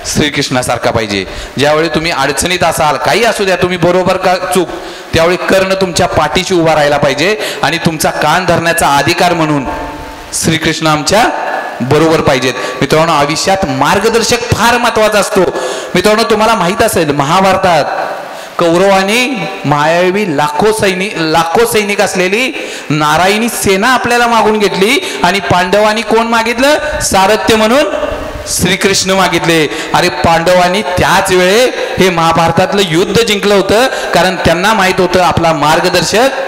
श्रीकृष्णासारखा पाहिजे. ज्यावेळी तुम्ही अडचणीत असाल, काही असू द्या, तुम्ही बरोबर का चूक, त्यावेळी कर्ण तुमच्या पाठीशी उभा राहायला पाहिजे आणि तुमचा कान धरण्याचा अधिकार म्हणून श्रीकृष्ण आमच्या बरोबर पाहिजेत. मित्रांनो, आयुष्यात मार्गदर्शक फार महत्वाचा असतो. मित्रांनो, तुम्हाला माहित असेल महाभारतात कौरवांनी मायावी लाखो सैनिक असलेली नारायणी सेना आपल्याला मागून घेतली आणि पांडवांनी कोण मागितलं, सारथ्य म्हणून श्रीकृष्ण मागितले. अरे पांडवांनी त्याच वेळे हे महाभारतातलं युद्ध जिंकलं होतं, कारण त्यांना माहित होतं आपला मार्गदर्शक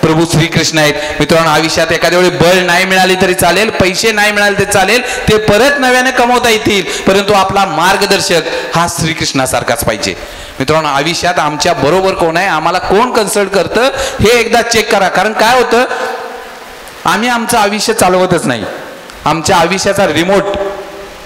प्रभू श्रीकृष्ण आहेत. मित्रांनो, आयुष्यात एखाद्या वेळी बळ नाही मिळाली तरी चालेल, पैसे नाही मिळाले तरी चालेल, ते परत नव्याने कमवता येतील, परंतु आपला मार्गदर्शक हा श्रीकृष्णासारखाच पाहिजे. मित्रांनो, आयुष्यात आमच्या बरोबर कोण आहे, आम्हाला कोण कन्सल्ट करतं, हे एकदा चेक करा. कारण काय होतं, आम्ही आमचं आयुष्य चालवतच नाही. आमच्या आयुष्याचा रिमोट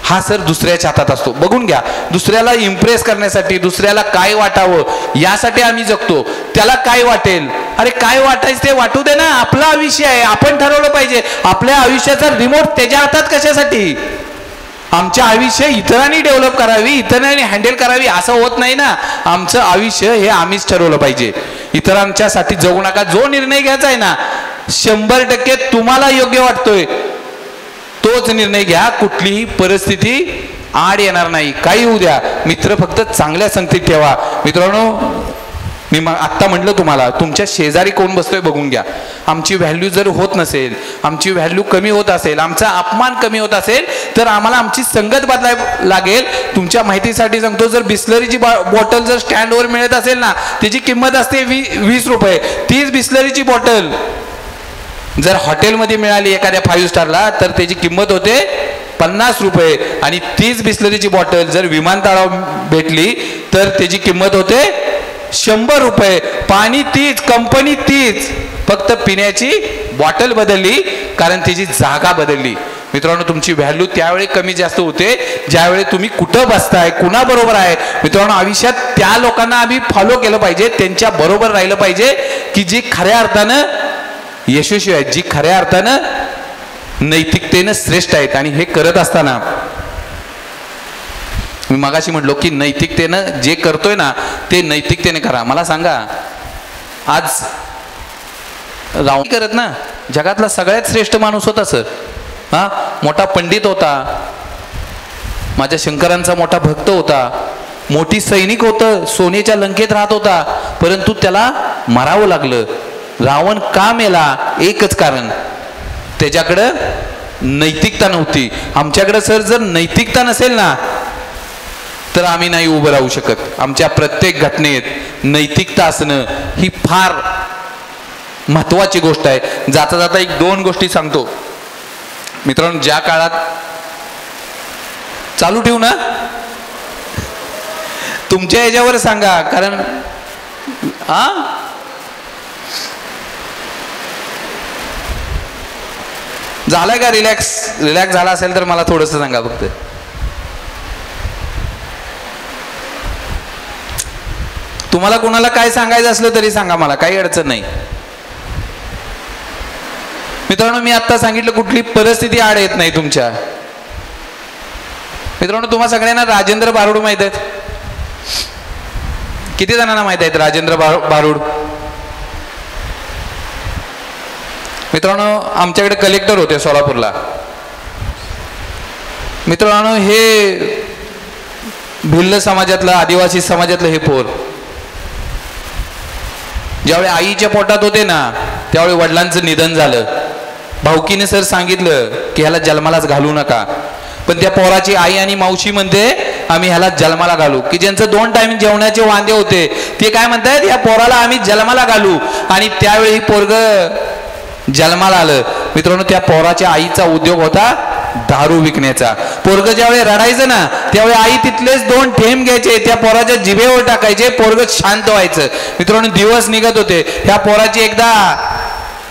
हा सर दुसऱ्याच्या हातात असतो. बघून घ्या, दुसऱ्याला इम्प्रेस करण्यासाठी, दुसऱ्याला काय वाटावं यासाठी आम्ही जगतो. त्याला काय वाटेल, अरे काय वाटायचं ते वाटू दे ना, आपलं आयुष्य आहे, आपण ठरवलं पाहिजे. आपल्या आयुष्याचा रिमोट त्याच्या हातात कशासाठी? आमचे आयुष्य इतरांनी डेव्हलप करावी, इतरांनी हँडल करावी असं होत नाही ना. आमचं आयुष्य हे आम्हीच ठरवलं पाहिजे. इतरांच्यासाठी जगू नका. जो निर्णय घ्यायचा आहे ना, 100% तुम्हाला योग्य वाटतोय तोच निर्णय घ्या. कुठलीही परिस्थिती आड येणार नाही. काही होऊ द्या, मित्र फक्त चांगल्या संगतीत ठेवा. मित्रांनो, मी आत्ता म्हटलं तुम्हाला, तुमच्या शेजारी कोण बसतोय बघून घ्या. आमची व्हॅल्यू जर होत नसेल, आमची व्हॅल्यू कमी होत असेल, आमचा अपमान कमी होत असेल, तर आम्हाला आमची संगत बदलायला लागेल. तुमच्या माहितीसाठी सांगतो, जर बिस्लरीची बॉटल जर स्टँडवर मिळत असेल ना, त्याची किंमत असते 20 रुपये. 30 बिस्लरीची बॉटल जर हॉटेलमध्ये मिळाली एखाद्या 5 स्टारला, तर त्याची किंमत होते 50 रुपये. आणि 30 बिस्लरीची बॉटल जर विमानतळावर भेटली तर त्याची किंमत होते 100 रुपये. पाणी तीच, कंपनी तीच, फक्त पिण्याची बॉटल बदलली, कारण त्याची जागा बदलली. मित्रांनो, तुमची व्हॅल्यू त्यावेळी कमी जास्त होते ज्यावेळी तुम्ही कुठं बसताय, कुणाबरोबर आहे. मित्रांनो, आयुष्यात त्या लोकांना आम्ही फॉलो केलं पाहिजे, त्यांच्या बरोबर राहिलं पाहिजे की जी खऱ्या अर्थानं यशस्वी आहेत, जी खऱ्या अर्थानं नैतिकतेनं श्रेष्ठ आहेत. आणि हे करत असताना मी मगाशी म्हटलो की नैतिकतेनं जे करतोय ना ते नैतिकतेने करा. मला सांगा, आज राव करत ना, जगातला सगळ्यात श्रेष्ठ माणूस होता सर. हा, मोठा पंडित होता, माझ्या शंकरांचा मोठा भक्त होता, मोठी सैनिक होतं, सोन्याच्या लंकेत राहत होता, परंतु त्याला मारावं लागलं. रावण का मेला? एकच कारण, त्याच्याकडं नैतिकता नव्हती. आमच्याकडे सर जर नैतिकता नसेल ना तर आम्ही नाही उभं राहू शकत. आमच्या प्रत्येक घटनेत नैतिकता असणं ही फार महत्वाची गोष्ट आहे. जाता जाता एक दोन गोष्टी सांगतो मित्रांनो. ज्या काळात चालू ठेवू ना, तुमच्या याच्यावर सांगा, कारण झालाय का? रिलॅक्स झाला असेल तर मला थोडस सांगा फक्त. तुम्हाला कोणाला काय सांगायचं असलं तरी सांगा, मला काही अडचण नाही. मित्रांनो, मी आता सांगितलं कुठली परिस्थिती आड येत नाही तुमच्या. मित्रांनो, तुम्हा सगळ्यांना राजेंद्र भारुड माहित आहेत? किती जणांना माहित आहेत राजेंद्र भारुड? मित्रांनो, आमच्याकडे कलेक्टर होते सोलापूरला. मित्रांनो, हे भिल्ल समाजातलं, आदिवासी समाजातलं हे पोर ज्यावेळी आईच्या पोटात होते ना त्यावेळी वडिलांचं निधन झालं. भाऊकीने सर सांगितलं की ह्याला जन्मालाच घालू नका, पण त्या पोराची आई आणि मावशी म्हणते आम्ही ह्याला जन्माला घालू. की ज्यांचं 2 टाइम जेवणाचे वांदे होते ते काय म्हणतात, या पोराला आम्ही जन्माला घालू. आणि त्यावेळी पोरग जन्माला आलं. मित्रांनो, त्या पोराच्या आईचा उद्योग होता दारू विकण्याचा. पोरग ज्यावेळी रडायचं ना त्यावेळी आई तिथलेच 2 थेंब घ्यायचे, त्या पोराच्या जिभेवर टाकायचे, पोरग शांत व्हायचं. मित्रांनो, दिवस निघत होते. ह्या पोराची एकदा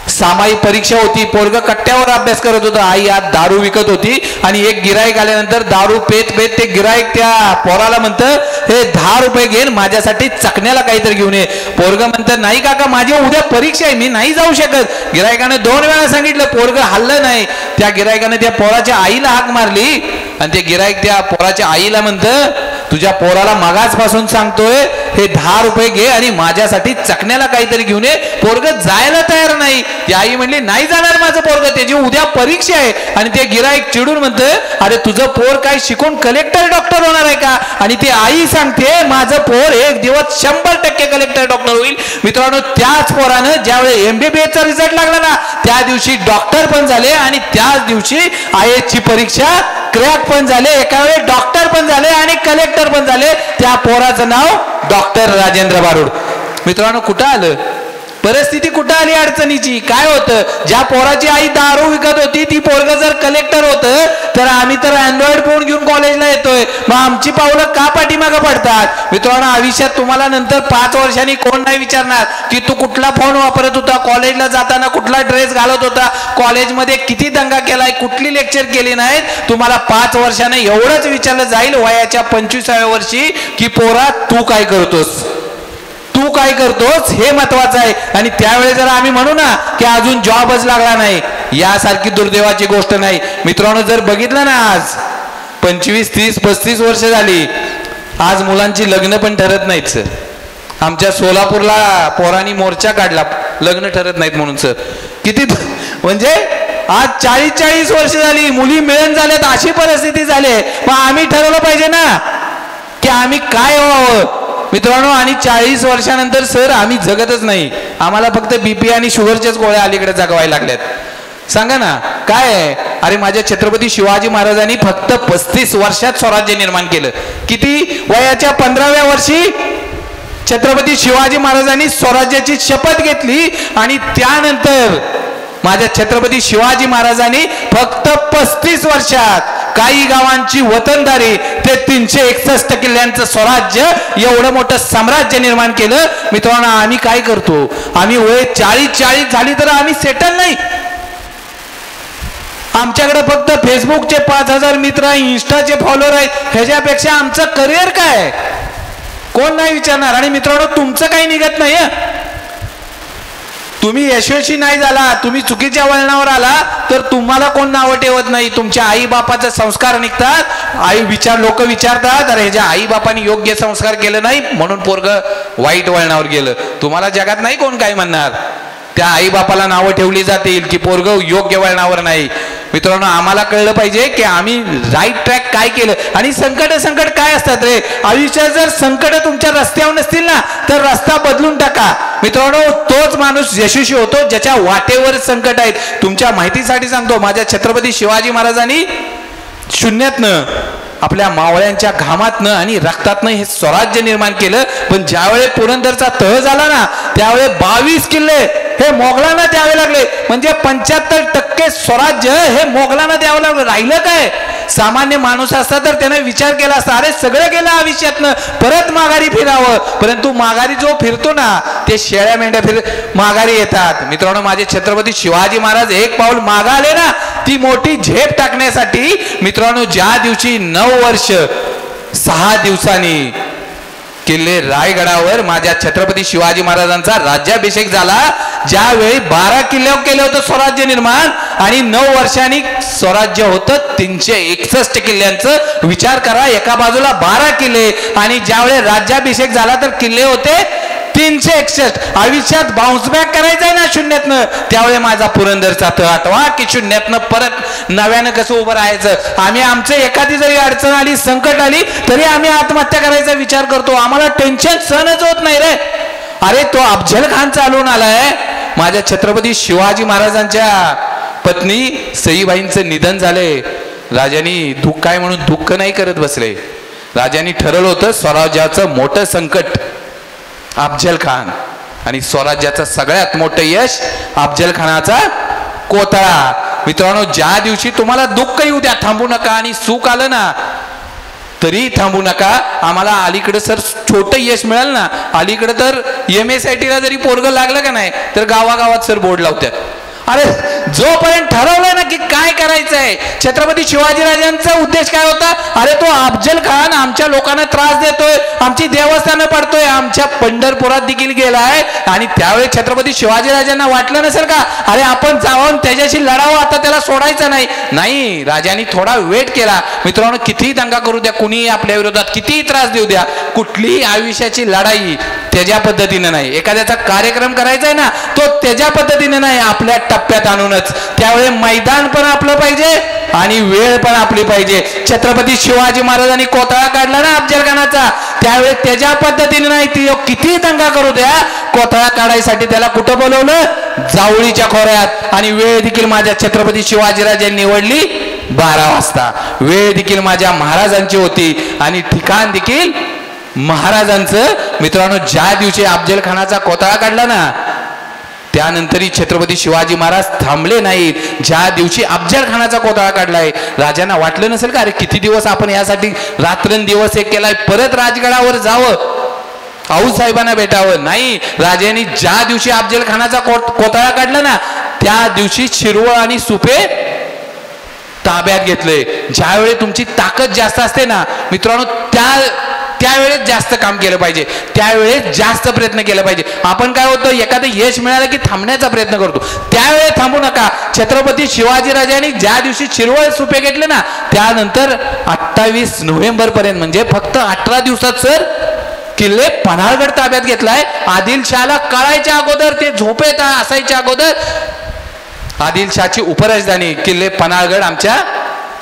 सामायिक परीक्षा होती, पोरग कट्ट्यावर अभ्यास करत होता, आई आत दारू विकत होती. आणि एक गिराईक आल्यानंतर दारू पेत पेत ते गिराईक त्या पोराला म्हणतं, हे 10 रुपये घेऊन माझ्यासाठी चकण्याला काहीतरी घेऊन ये. पोरग म्हणतं, नाही काका माझी उद्या परीक्षा आहे, मी नाही जाऊ शकत. गिरायकाने 2 वेळा सांगितलं, पोरग हल्लं नाही. त्या गिरायकाने त्या पोराच्या आईला हाक मारली आणि ते गिराईक त्या पोराच्या आईला म्हणतं, तुझ्या पोराला मागासपासून सांगतोय हे 10 रुपये घे आणि माझ्यासाठी चकण्याला काहीतरी घेऊन ये. पोरग जायला तयार नाही. ती आई म्हणली, नाही जाणार माझं पोरग, त्याची उद्या परीक्षा आहे. आणि ते गिराईक चिडून म्हणतं, अरे तुझं पोर काय शिकून कलेक्टर डॉक्टर होणार आहे का? आणि ती आई सांगते, माझं पोर एक दिवस 100% कलेक्टर डॉक्टर होईल. मित्रांनो, त्याच पोरानं ज्यावेळी MBBS चा रिझल्ट लागला ना त्या दिवशी डॉक्टर पण झाले आणि त्याच दिवशी IAS ची परीक्षा क्रॅक पण झाले, एका वेळी डॉक्टर पण झाले आणि कलेक्टर पण झाले. त्या पोराचं नाव डॉक्टर राजेंद्र भारुड. मित्रांनो, कुठं आलं? परिस्थिती कुठं आली अडचणीची? काय होतं? ज्या पोराची आई दारू विकत होती ती पोरग जर कलेक्टर होतं तर आम्ही तर अँड्रॉइड फोन घेऊन कॉलेजला येतोय, मग आमची पावलं का पाठीमागं पडतात? मित्रांनो, आयुष्यात तुम्हाला नंतर 5 वर्षांनी कोण नाही विचारणार की तू कुठला फोन वापरत होता, कॉलेजला जाताना कुठला ड्रेस घालत होता, कॉलेजमध्ये किती दंगा केलाय, कुठली लेक्चर केली नाहीत. तुम्हाला 5 वर्षाने एवढंच विचारलं जाईल वयाच्या 25व्या वर्षी की पोरा तू काय करतोस, तू काय करतोस, हे महत्वाचं आहे. आणि त्यावेळी जर आम्ही म्हणू ना की अजून जॉबच लागला नाही, यासारखी दुर्दैवाची गोष्ट नाही. मित्रांनो, जर बघितलं ना आज 25, 30, 35 वर्ष झाली, आज मुलांची लग्न पण ठरत नाहीत सर. आमच्या सोलापूरला पोरांनी मोर्चा काढला, लग्न ठरत नाहीत म्हणून सर. किती म्हणजे आज 40 वर्ष झाली, मुली मिळून झाल्यात, अशी परिस्थिती झाली. मग आम्ही ठरवलं पाहिजे ना की आम्ही काय व्हावं. मित्रांनो, आणि 40 वर्षानंतर सर आम्ही जगतच नाही, आम्हाला फक्त BP आणि शुगरच्याच गोळ्या अलीकडे जगवायला लागल्यात. सांगा ना काय आहे? अरे माझ्या छत्रपती शिवाजी महाराजांनी फक्त 35 वर्षात स्वराज्य निर्माण केलं. किती? वयाच्या 15व्या वर्षी छत्रपती शिवाजी महाराजांनी स्वराज्याची शपथ घेतली आणि त्यानंतर माझ्या छत्रपती शिवाजी महाराजांनी फक्त 35 वर्षात काही गावांची वतनदारी ते 361 किल्ल्यांचं स्वराज्य, एवढं मोठं साम्राज्य निर्माण केलं. मित्रांनो, आम्ही काय करतो? आम्ही वय 40 झाली तर आम्ही सेटल नाही. आमच्याकडे फक्त फेसबुकचे 5000 मित्र आहे, इंस्टाचे फॉलोअर आहेत, ह्याच्यापेक्षा आमचं करिअर काय कोण नाही विचारणार. आणि मित्रांनो, तुमचं काही निघत नाही. तुम्ही यशस्वी नाही झाला, तुम्ही चुकीच्या वळणावर आला तर तुम्हाला कोण नावं ठेवत नाही. तुमच्या आई बापाचे संस्कार निघतात. लोक विचारतात, अरे ह्याच्या आई बापाने योग्य संस्कार केलं नाही म्हणून पोरग वाईट वळणावर गेलं. तुम्हाला जगात नाही कोण काय म्हणणार. त्या आई बापाला नावं ठेवली जातील की पोरग योग्य वळणावर नाही. मित्रांनो, आम्हाला कळलं पाहिजे की आम्ही राईट ट्रॅक काय केलं. आणि संकट काय असतात रे आयुष्यात. जर संकट तुमच्या रस्त्यावर नसतील ना तर रस्ता बदलून टाका. मित्रांनो, तोच माणूस यशस्वी होतो ज्याच्या वाटेवर संकट आहेत. तुमच्या माहितीसाठी सांगतो, माझ्या छत्रपती शिवाजी महाराजांनी शून्यातनं आपल्या मावळ्यांच्या घामातनं आणि रक्तातनं हे स्वराज्य निर्माण केलं. पण ज्यावेळी पुरंदरचा तह झाला ना त्यावेळी 22 किल्ले हे मोगलांना द्यावे लागले. म्हणजे 75% स्वराज्य हे मोगलांना द्यावं लागलं. राहिलं काय? सामान्य माणूस असता तर त्याने विचार केला असता, अरे सगळं गेलं आयुष्यातनं, परत माघारी फिरावं. परंतु माघारी जो फिरतो ना ते शेळ्या मेंढ्या माघारी येतात. मित्रांनो, माझे छत्रपती शिवाजी महाराज एक पाऊल मागाले ना ती मोठी झेप टाकण्यासाठी. मित्रांनो, ज्या दिवशी 9 वर्ष 6 दिवसांनी किल्ले रायगडावर माझ्या छत्रपती शिवाजी महाराजांचा राज्याभिषेक झाला, ज्यावेळी 12 किल्ल्यावर केलं होतं स्वराज्य निर्माण आणि 9 वर्षांनी स्वराज्य होतं 361 किल्ल्यांचं. विचार करा, एका बाजूला 12 किल्ले आणि ज्यावेळी राज्याभिषेक झाला तर किल्ले होते 361. आयुष्यात बाउन्स बॅक करायचंय ना शून्यातनं, त्यावेळी माझा पुरंदरचा तह आठवा की शून्यातनं परत नव्यानं कसं उभं राहायचं. आम्ही आमचं एखादी जरी अडचण आली, संकट आली तरी आम्ही आत्महत्या करायचा विचार करतो. आम्हाला टेन्शन सहनच होत नाही रे. अरे तो अफजल खान चालून आलाय. माझ्या छत्रपती शिवाजी महाराजांच्या पत्नी सईबाईंचं निधन झाले. राजांनी दुःख काय म्हणून दुःख नाही करत बसले. राजांनी ठरवलं होतं स्वराज्याचं मोठं संकट अफजल खान आणि स्वराज्याचं सगळ्यात मोठं यश अफजल खानाचा कोतळा. मित्रांनो, ज्या दिवशी तुम्हाला दुःख येऊ द्या, थांबू नका. आणि सुख आलं ना तरी थांबू नका. आम्हाला अलीकडे सर छोटं यश मिळालं ना, अलीकडे तर MSIT ला जरी पोरग लागलं का नाही तर गावागावात सर बोर्ड लावतात. अरे जोपर्यंत ठरवलंय ना की काय करायचंय. छत्रपती शिवाजीराजांचा उद्देश काय होता? अरे तो अफजल खान आमच्या लोकांना त्रास देतोय, आमची देवस्थानं पडतोय, आमच्या पंढरपुरात देखील गेलाय. आणि त्यावेळी छत्रपती शिवाजीराजांना वाटलं नसेल का अरे आपण जाऊन त्याच्याशी लढावं, आता त्याला सोडायचं नाही. राजांनी थोडा वेट केला. मित्रांनो, कितीही दंगा करू द्या, कुणीही आपल्या विरोधात कितीही त्रास देऊ द्या, कुठलीही आयुष्याची लढाई त्याच्या पद्धतीने नाही. एखाद्याचा कार्यक्रम करायचा आहे ना तो त्याच्या पद्धतीने नाही, आपल्या टप्प्यात आणूनच. त्यावेळी मैदान पण आपलं पाहिजे आणि वेळ पण आपली पाहिजे. छत्रपती शिवाजी महाराजांनी कोतळा काढला ना अफजल खानाचा, त्यावेळी त्याच्या पद्धतीने नाही, ती किती दंगा करू द्या, कोतळा काढायसाठी त्याला कुठं बोलवलं? जावळीच्या खोऱ्यात. आणि वेळ देखील माझ्या छत्रपती शिवाजीराजांनी निवडली 12 वाजता. वेळ देखील माझ्या महाराजांची होती आणि ठिकाण देखील महाराजांचं. मित्रांनो, ज्या दिवशी अफजल खानाचा कोतळा काढला ना त्यानंतरही छत्रपती शिवाजी महाराज थांबले नाहीत. ज्या दिवशी अफजल खानाचा कोतळा काढलाय, राजांना वाटलं नसेल का अरे किती दिवस आपण यासाठी रात्रंदिवस एक केलाय, परत राजगडावर जावं, आऊसाहेबांना भेटावं. नाही, राजांनी ज्या दिवशी अफजल खानाचा कोतळा काढला ना त्या दिवशी शिरवळ आणि सुपे ताब्यात घेतले. ज्यावेळी तुमची ताकद जास्त असते ना मित्रांनो त्यावेळेस जास्त काम केलं पाहिजे, त्यावेळेस जास्त प्रयत्न केला पाहिजे. आपण काय होतं, एखादं यश मिळालं की थांबण्याचा प्रयत्न करतो, त्यावेळेस थांबू नका. छत्रपती शिवाजीराजांनी ज्या दिवशी शिरवळ सुपे घेतले ना त्यानंतर 28 नोव्हेंबर पर्यंत म्हणजे फक्त 18 दिवसात सर किल्ले पन्हाळगड ताब्यात घेतलाय. आदिलशहाला कळायच्या अगोदर, ते झोपेत असायच्या अगोदर आदिलशाची उपराजधानी किल्ले पन्हाळगड आमच्या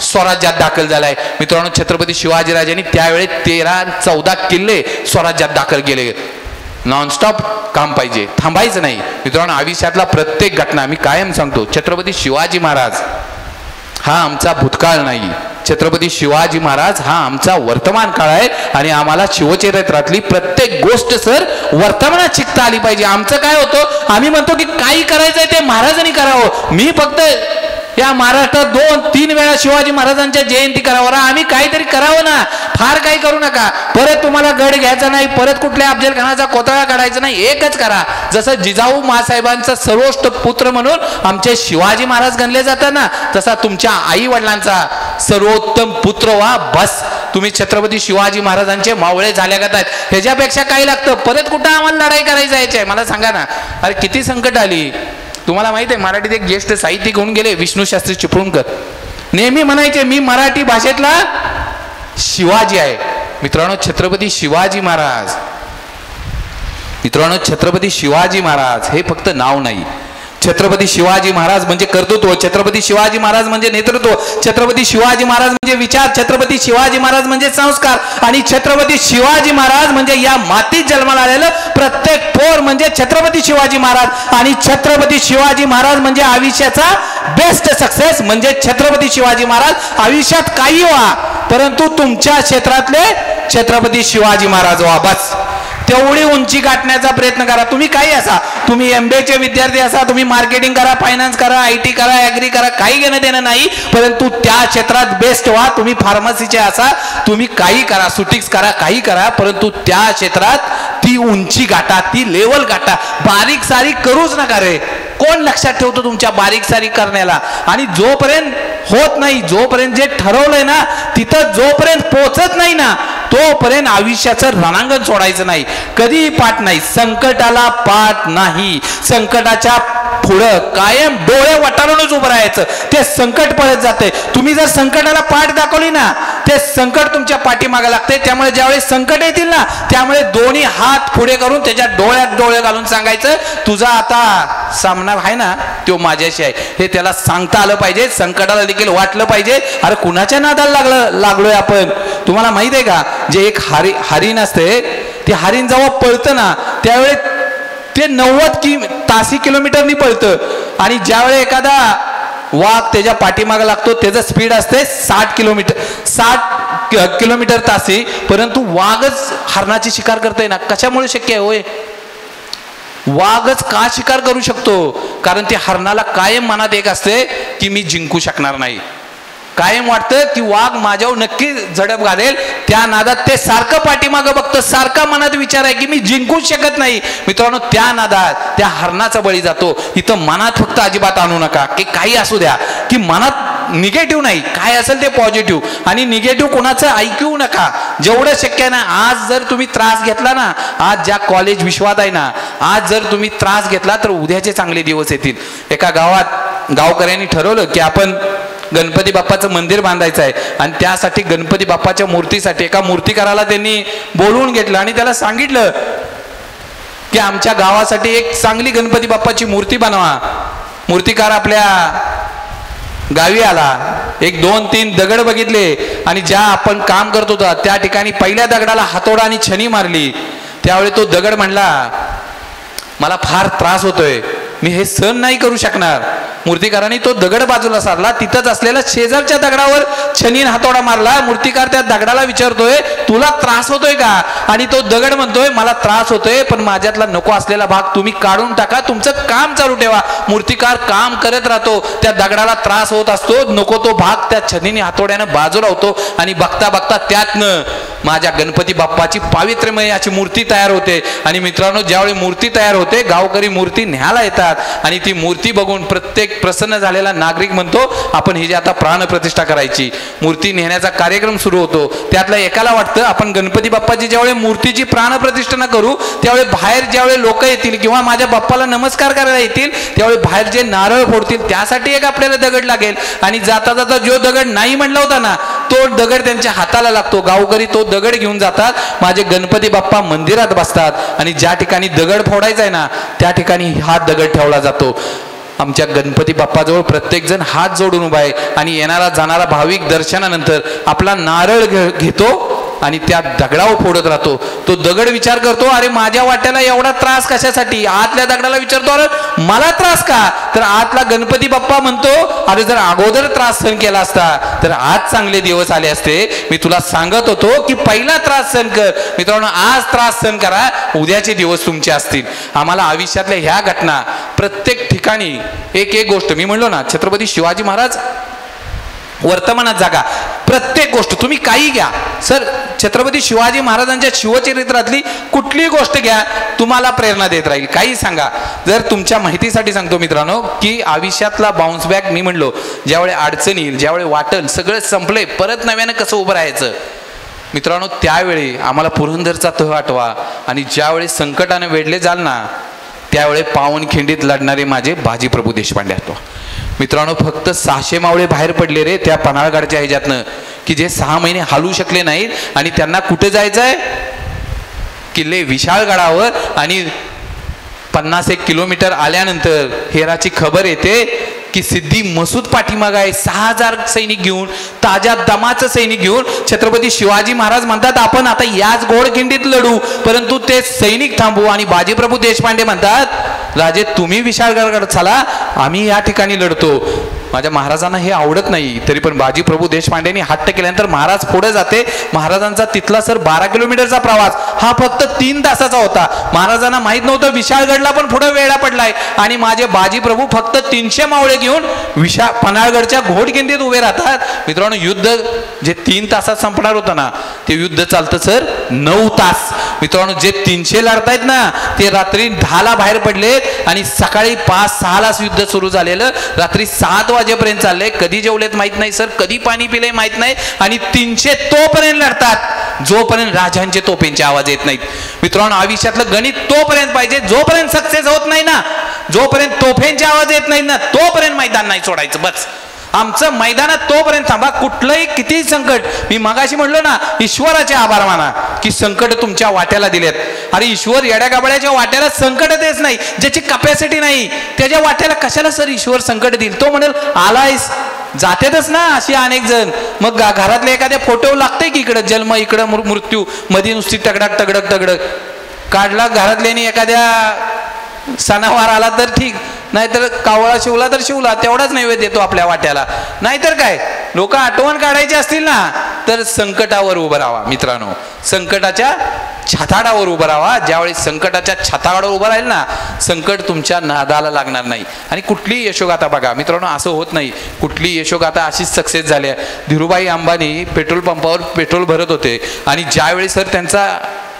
स्वराज्यात दाखल झालाय. मित्रांनो, छत्रपती शिवाजीराजांनी त्यावेळी 13-14 किल्ले स्वराज्यात दाखल केले. नॉनस्टॉप काम पाहिजे, थांबायचं नाही. मित्रांनो, आयुष्यातला प्रत्येक घटना मी कायम सांगतो, छत्रपती शिवाजी महाराज हा आमचा भूतकाळ नाही, छत्रपती शिवाजी महाराज हा आमचा वर्तमान काळ आहे. आणि आम्हाला शिवचरित्रातली प्रत्येक गोष्ट सर वर्तमानात शिकता आली पाहिजे. आमचं काय होतं, आम्ही म्हणतो की काही करायचंय ते महाराजांनी करावं. मी फक्त या महाराष्ट्रात 2-3 वेळा शिवाजी महाराजांच्या जयंती करावं, आम्ही काहीतरी करावं ना. फार काही करू नका. परत तुम्हाला गड घ्यायचा नाही, परत कुठल्या अफजल खानाचा कोतळा काढायचा नाही, एकच करा. जसं जिजाऊ मासाहेबांचा सर्वोच्च पुत्र म्हणून आमचे शिवाजी महाराज गणले जातात ना, तसा तुमच्या आई वडिलांचा सर्वोत्तम पुत्र व्हा, बस. तुम्ही छत्रपती शिवाजी महाराजांचे मावळे झाल्यागत आहेत. ह्याच्यापेक्षा काय लागतं? परत कुठं आम्हाला लढाई करायची जायची आहे? मला सांगा ना. अरे किती संकट आली. तुम्हाला माहित आहे मराठीत एक ज्येष्ठ साहित्यिक होऊन गेले विष्णूशास्त्री चिपळूणकर. नेहमी म्हणायचे मी मराठी भाषेतला शिवाजी आहे. मित्रांनो छत्रपती शिवाजी महाराज, मित्रांनो छत्रपती शिवाजी महाराज हे फक्त नाव नाही. छत्रपती शिवाजी महाराज म्हणजे कर्तृत्व, छत्रपती शिवाजी महाराज म्हणजे नेतृत्व, छत्रपती शिवाजी महाराज म्हणजे विचार, छत्रपती शिवाजी महाराज म्हणजे संस्कार, आणि छत्रपती शिवाजी महाराज म्हणजे या मातीत जन्माला आलेलं प्रत्येक पोर म्हणजे छत्रपती शिवाजी महाराज. आणि छत्रपती शिवाजी महाराज म्हणजे आयुष्याचा बेस्ट सक्सेस. म्हणजे छत्रपती शिवाजी महाराज आयुष्यात काही व्हा परंतु तुमच्या क्षेत्रातले छत्रपती शिवाजी महाराज व्हा. बस तेवढी उंची गाठण्याचा प्रयत्न करा. तुम्ही काही असा, तुम्ही MBA चे विद्यार्थी असा, तुम्ही मार्केटिंग करा, फायनान्स करा, IT करा, ॲग्री करा, काही घेणं देणं नाही, परंतु त्या क्षेत्रात बेस्ट व्हा. तुम्ही फार्मसीचे असा, तुम्ही काही करा, सुटिक्स करा, काही करा, परंतु त्या क्षेत्रात ती उंची गाठा, ती लेवल गाठा. बारीक सारीक करूच नका रे. कोण लक्षात ठेवतो तुमच्या बारीक सारीक करण्याला? आणि जोपर्यंत होत नाही, जोपर्यंत जे ठरवलंय ना तिथं जोपर्यंत पोचत नाही ना तोपर्यंत आयुष्याचं रणांगण सोडायचं नाही. कधीही पाठ नाही, संकटाला पाठ नाही. संकटाच्या पुढं कायम डोळे वटारूनच उभं राहायचं. ते संकट पळत जाते. तुम्ही जर संकटाला पाठ दाखवली ना ते संकट तुमच्या पाठीमागे लागते. त्यामुळे ज्यावेळेस संकट येतील ना त्यामुळे दोन्ही हात पुढे करून त्याच्या डोळ्यात डोळे घालून सांगायचं तुझा आता सामना आहे ना तो माझ्याशी आहे. हे त्याला सांगता आलं पाहिजे, संकटाला देखील वाटलं पाहिजे. अरे कुणाच्या नादाला लागलोय आपण? तुम्हाला माहित आहे का जे एक हरिण असते ते हरिण जेव्हा पळतं ना त्यावेळी ते 90 तासी किलोमीटरनी पळतं. आणि ज्यावेळी एखादा वाघ त्याच्या पाठीमागे लागतो त्याचं स्पीड असते 60 किलोमीटर तासी. परंतु वाघच हरणाची शिकार करतोय ना. कशामुळे शक्य आहे होय? वाघच का शिकार करू शकतो? कारण ते हरणाला कायम मनात एक असते की मी जिंकू शकणार नाही. कायम वाटतं की वाघ माझ्यावर नक्की झडप घालेल. त्या नादात ते सारखं पाठीमागं बघतं, सारखा मनात विचार आहे की मी जिंकूच शकत नाही. मित्रांनो त्या नादात त्या हरणाचा बळी जातो. इथं मनात फक्त अजिबात आणू नका की काही असू द्या, की मनात निगेटिव्ह नाही, काय असेल ते पॉझिटिव्ह. आणि निगेटिव्ह कोणाचं ऐकू नका जेवढं शक्य ना. आज जर तुम्ही त्रास घेतला ना, आज ज्या कॉलेज विश्वात आहे ना, आज जर तुम्ही त्रास घेतला तर उद्याचे चांगले दिवस येतील. एका गावात गावकऱ्यांनी ठरवलं की आपण गणपती बाप्पाचं मंदिर बांधायचं आहे. आणि त्यासाठी गणपती बाप्पाच्या मूर्तीसाठी एका मूर्तिकाराला त्यांनी बोलवून घेतलं आणि त्याला सांगितलं की आमच्या गावासाठी एक चांगली गणपती बाप्पाची मूर्ती बनवा. मूर्तिकार आपल्या गावी आला. 1, 2, 3 दगड बघितले आणि ज्या आपण काम करत होता त्या ठिकाणी पहिल्या दगडाला हातोडा आणि छनी मारली. त्यावेळी तो दगड म्हणला मला फार त्रास होतोय, मी हे सहन नाही करू शकणार. मूर्तिकारांनी तो दगड बाजूला सारला. तिथंच असलेल्या शेजारच्या दगडावर छनीन हातोडा मारला. मूर्तिकार त्या दगडाला विचारतोय तुला त्रास होतोय का? आणि तो दगड म्हणतोय मला त्रास होतोय पण माझ्यातला नको असलेला भाग तुम्ही काढून टाका, तुमचं काम चालू ठेवा. मूर्तिकार काम करत राहतो. त्या दगडाला त्रास होत असतो, नको तो भाग त्या छनीने हातोड्यानं बाजूला होतो. आणि बघता बघता त्यातनं माझ्या गणपती बाप्पाची पावित्र्यमय अशी मूर्ती तयार होते. आणि मित्रांनो ज्यावेळी मूर्ती तयार होते गावकरी मूर्ती न्यायला येतात आणि ती मूर्ती बघून प्रत्येक प्रसन्न झालेला नागरिक म्हणतो आपण ही जी आता प्राणप्रतिष्ठा करायची. मूर्ती नेण्याचा कार्यक्रम सुरू होतो. त्यातल्या एकाला वाटतं आपण गणपती बाप्पाची ज्यावेळी मूर्तीची प्राणप्रतिष्ठा न करू त्यावेळी बाहेर ज्यावेळी लोक येतील किंवा माझ्या बाप्पाला नमस्कार करायला येतील त्यावेळी बाहेर जे नारळ फोडतील त्यासाठी एक आपल्याला दगड लागेल. आणि जाता जाता जो दगड नाही म्हणला होता ना तो दगड त्यांच्या हाताला लागतो. गावकरी तो दगड घेऊन जातात. माझे गणपती बाप्पा मंदिरात बसतात आणि ज्या ठिकाणी दगड फोडायचा आहे ना त्या ठिकाणी हा दगड ठेवला जातो. आमच्या गणपती बाप्पाजवळ प्रत्येक जण हात जोडून उभा आहे आणि येणारा जाणारा भाविक दर्शनानंतर आपला नारळ घेतो आणि त्या दगडावर फोडत राहतो. तो दगड विचार करतो अरे माझ्या वाट्याला एवढा त्रास कशासाठी? आतल्या दगडाला विचारतो अरे मला त्रास का? तर आतला गणपती बाप्पा म्हणतो अरे जर अगोदर त्रास सहन केला असता तर आज चांगले दिवस आले असते. मी तुला सांगत होतो की पहिला त्रास सहन कर. मित्रांनो आज त्रास सहन करा, उद्याचे दिवस तुमचे असतील. आम्हाला आयुष्यातल्या ह्या घटना प्रत्येक ठिकाणी एक एक गोष्ट मी म्हणलो ना छत्रपती शिवाजी महाराज वर्तमानात जागा. प्रत्येक गोष्ट तुम्ही काही घ्या सर, छत्रपती शिवाजी महाराजांच्या शिवचरित्रातली कुठली गोष्ट घ्या तुम्हाला प्रेरणा देत राहील. काही सांगा. जर तुमच्या माहितीसाठी सांगतो मित्रांनो की आयुष्यातला बाउन्स बॅक मी म्हणलो ज्यावेळी अडचण येईल, ज्यावेळी वाटल सगळं संपलंय परत नव्यानं कसं उभं राहायचं. मित्रांनो, त्यावेळी आम्हाला पुरंदरचा तह आठवा आणि ज्यावेळी संकटाने वेढले जाल ना, त्यावेळी पावनखिंडीत लढणारे माझे बाजीप्रभू देशपांडे आठवा. मित्रांनो, फक्त 600 मावळे बाहेर पडले रे त्या पन्हाळगडच्या ह्याच्यातनं, की जे 6 महिने हालू शकले नाहीत आणि त्यांना कुठे जायचंय, किल्ले विशाळगडावर. आणि 50-1 किलोमीटर आल्यानंतर हेराची खबर येते की सिद्धी मसूद पाठीमाग आहे, 6000 सैनिक घेऊन, ताज्या दमाचं सैनिक घेऊन. छत्रपती शिवाजी महाराज म्हणतात आपण आता याच घोडखिंडीत लढू, परंतु ते सैनिक थांबू. आणि बाजीप्रभू देशपांडे म्हणतात राजे तुम्ही विशाळगड चला, आम्ही या ठिकाणी लढतो. माझ्या महाराजांना हे आवडत नाही, तरी पण बाजीप्रभू देशपांडेंनी हट्ट केल्यानंतर महाराज पुढे जाते. महाराजांचा तिथला सर 12 किलोमीटरचा प्रवास हा फक्त 3 तासाचा होता. महाराजांना माहित नव्हतं विशाळगडला पण पुढे वेळा पडलाय आणि माझे बाजीप्रभू फक्त 300 मावळे घेऊन पन्हाळगडच्या घोडखिंडीत उभे राहतात. मित्रांनो, युद्ध जे 3 तासात संपणार होतं ना, ते युद्ध चालतं सर 9 तास. मित्रांनो, जे 300 लढतायत ना, ते रात्री 10ला बाहेर पडलेत आणि सकाळी 5-6ला युद्ध सुरू झालेलं. रात्री 7 वाजेपर्यंत चाललंय. कधी जेवलेत माहित नाही सर, कधी पाणी पिले माहित नाही. आणि 300 तोपर्यंत लढतात जोपर्यंत राजांचे तोफेंचे आवाज येत नाहीत. मित्रांनो, आयुष्यातलं गणित तोपर्यंत पाहिजे जोपर्यंत सक्सेस होत नाही ना, जोपर्यंत तोफेंचे आवाज येत नाही ना, तोपर्यंत मैदान नाही सोडायचं. बस आमचं मैदानात तोपर्यंत थांबा. कुठलंही कितीही संकट, मी मगाशी म्हणलो ना, ईश्वराचे आभार माना की संकट तुमच्या वाट्याला दिलेत. अरे ईश्वर येड्या गाबड्याच्या वाट्याला संकट देत नाही, ज्याची कॅपॅसिटी नाही त्याच्या वाट्याला कशाला सर ईश्वर संकट देईल. तो म्हणेल आलायस, जातेतच ना अशी अनेक जण. मग घरातले एखाद्या फोटो लागते की इकडं जन्म इकडं मृत्यू, मध्ये नुसती टगडक टगडक टगडक काढला घरातल्यानी. एखाद्या सणावार आला तर ठीक, नाहीतर कावळा शिवला तर शिवला, तेवढाच नैवेद्य देतो आपल्या वाट्याला. नाहीतर काय, लोक आठवण काढायची असतील ना तर संकटावर उभं राहावा. मित्रांनो, संकटाच्या छाताडावर उभं राहावा. ज्यावेळी संकटाच्या छाताडावर उभं राहील ना, संकट तुमच्या नादाला लागणार नाही. आणि कुठलीही यशोगाथा बघा मित्रांनो, असं होत नाही. कुठली यशोगाथा अशीच सक्सेस झाली आहे. धीरूभाई अंबानी पेट्रोल पंपावर पेट्रोल भरत होते आणि ज्यावेळी सर त्यांचा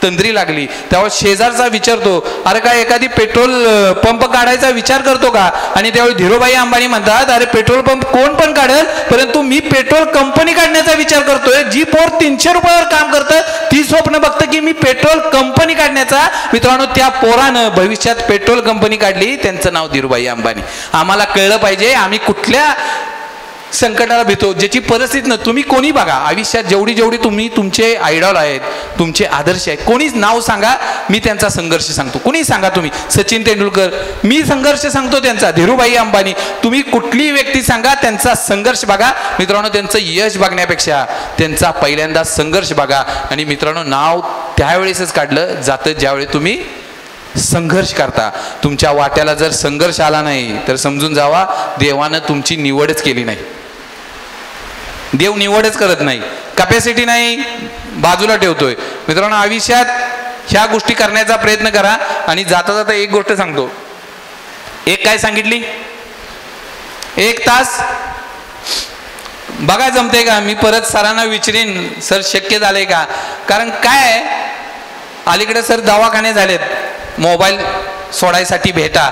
तंद्री लागली, त्यावेळेस शेजारचा विचारतो अरे काय एखादी पेट्रोल पंप काढायचा विचार करतो का. आणि त्यावेळी धीरूभाई अंबानी म्हणतात अरे पेट्रोल पंप कोण पण काढेल, परंतु मी पेट्रोल कंपनी काढण्याचा विचार करतोय. जी पोर 300 रुपयावर काम करतं ती स्वप्न बघतं की मी पेट्रोल कंपनी काढण्याचा. मित्रांनो, त्या पोरानं भविष्यात पेट्रोल कंपनी काढली, त्यांचं नाव धीरूभाई अंबानी. आम्हाला कळलं पाहिजे आम्ही कुठल्या संकटाला भीतो, ज्याची परिस्थिती न. तुम्ही कोणी बघा आयुष्यात, जेवढी जेवढी तुम्ही तुमचे आयडॉल आहेत, तुमचे आदर्श आहेत, कोणीच नाव सांगा, मी त्यांचा संघर्ष सांगतो. कोणी सांगा तुम्ही, सचिन तेंडुलकर, मी संघर्ष सांगतो त्यांचा. धीरूभाई अंबानी, तुम्ही कुठलीही व्यक्ती सांगा, त्यांचा संघर्ष बघा. मित्रांनो, त्यांचं यश बघण्यापेक्षा त्यांचा पहिल्यांदा संघर्ष बघा. आणि मित्रांनो, नाव त्यावेळेसच काढलं जातं ज्यावेळी तुम्ही संघर्ष करता. तुमच्या वाट्याला जर संघर्ष आला नाही तर समजून जावा देवानं तुमची निवडच केली नाही. देव निवडच करत नाही, कॅपॅसिटी नाही, बाजूला ठेवतोय. मित्रांनो, आयुष्यात ह्या गोष्टी करण्याचा प्रयत्न करा. आणि जाता जाता एक गोष्ट सांगतो. एक काय सांगितली, 1 तास बघा जमते का. मी परत सरांना विचारीन सर शक्य झालंय का. कारण काय अलीकडे सर दवाखाने झालेत, मोबाईल सोडायसाठी भेटा.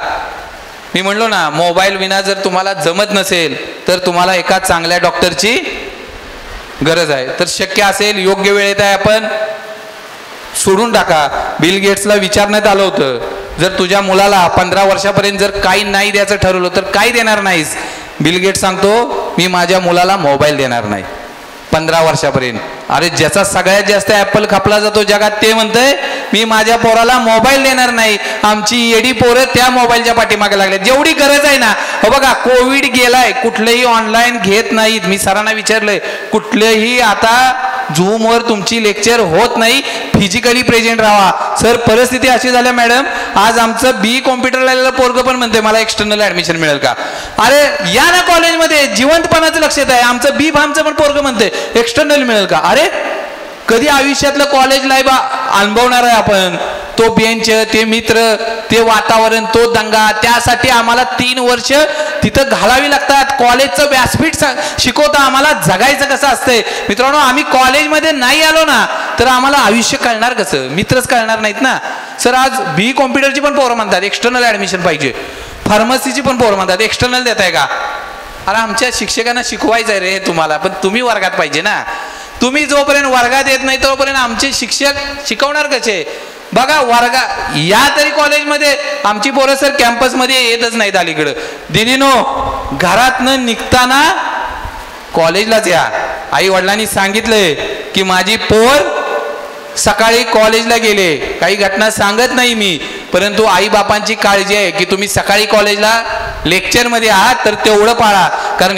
मी म्हणलो ना, मोबाईल विना जर तुम्हाला जमत नसेल तर तुम्हाला एका चांगल्या डॉक्टरची गरज आहे. तर शक्य असेल योग्य वेळेत आहे आपण सोडून टाका. बिल गेट्सला विचारण्यात आलं होतं जर तुझ्या मुलाला 15 वर्षापर्यंत जर काही नाही द्यायचं ठरवलं तर काय देणार नाहीस. बिल गेट्स सांगतो मी माझ्या मुलाला मोबाईल देणार नाही 15 वर्षापर्यंत. अरे ज्याचा सगळ्यात जास्त ॲपल खपला जातो जगात ते म्हणतंय मी माझ्या पोराला मोबाईल देणार नाही. आमची येडी पोरं त्या मोबाईलच्या पाठीमागे लागले. जेवढी गरज आहे ना, हो बघा कोविड गेलाय, कुठलेही ऑनलाईन घेत नाहीत. मी सरांना विचारलंय कुठलेही आता झूमवर तुमची लेक्चर होत नाही, फिजिकली प्रेझेंट राहा. सर परिस्थिती अशी झाली मॅडम, आज आमचं बी कॉम्प्युटर आलेलं पोरगं पण म्हणते मला एक्सटर्नल ऍडमिशन मिळेल का. अरे या ना कॉलेजमध्ये, जिवंतपणाचं लक्षात आहे. आमचं बी फार्मचं पण पोरगं म्हणते एक्सटर्नल मिळेल का. अरे कधी आयुष्यातलं कॉलेज लाईफ अनुभवणार आहे आपण. तो बेंच, ते मित्र, ते वातावरण, तो दंगा, त्यासाठी आम्हाला 3 वर्ष तिथं घालावी लागतात. कॉलेजचं व्यासपीठ शिकवता आम्हाला जगायचं कसं असतंय. मित्रांनो, आम्ही कॉलेजमध्ये नाही आलो ना तर आम्हाला आयुष्य कळणार कसं, मित्रच कळणार नाहीत ना. सर आज बी कॉम्प्युटरची पण पोरं म्हणतात एक्सटर्नल ऍडमिशन पाहिजे, फार्मसीची पण पोरं म्हणतात एक्सटर्नल देताय का. अरे आमच्या शिक्षकांना शिकवायचं आहे रे तुम्हाला, पण तुम्ही वर्गात पाहिजे ना. तुम्ही जोपर्यंत वर्गात येत नाही तोपर्यंत आमचे शिक्षक शिकवणार कसे? बघा या तरी कॉलेजमध्ये आमची पोरं सर कॅम्पसमध्ये येतच नाहीत अलीकडं. दिदीनो, घरातनं निघताना कॉलेजलाच या. आई वडिलांनी सांगितलंय की माझी पोर सकाळी कॉलेजला गेले. काही घटना सांगत नाही मी, परंतु आई बापांची काळजी आहे की तुम्ही सकाळी कॉलेजला लेक्चरमध्ये आहात तर तेवढं पाळा, कारण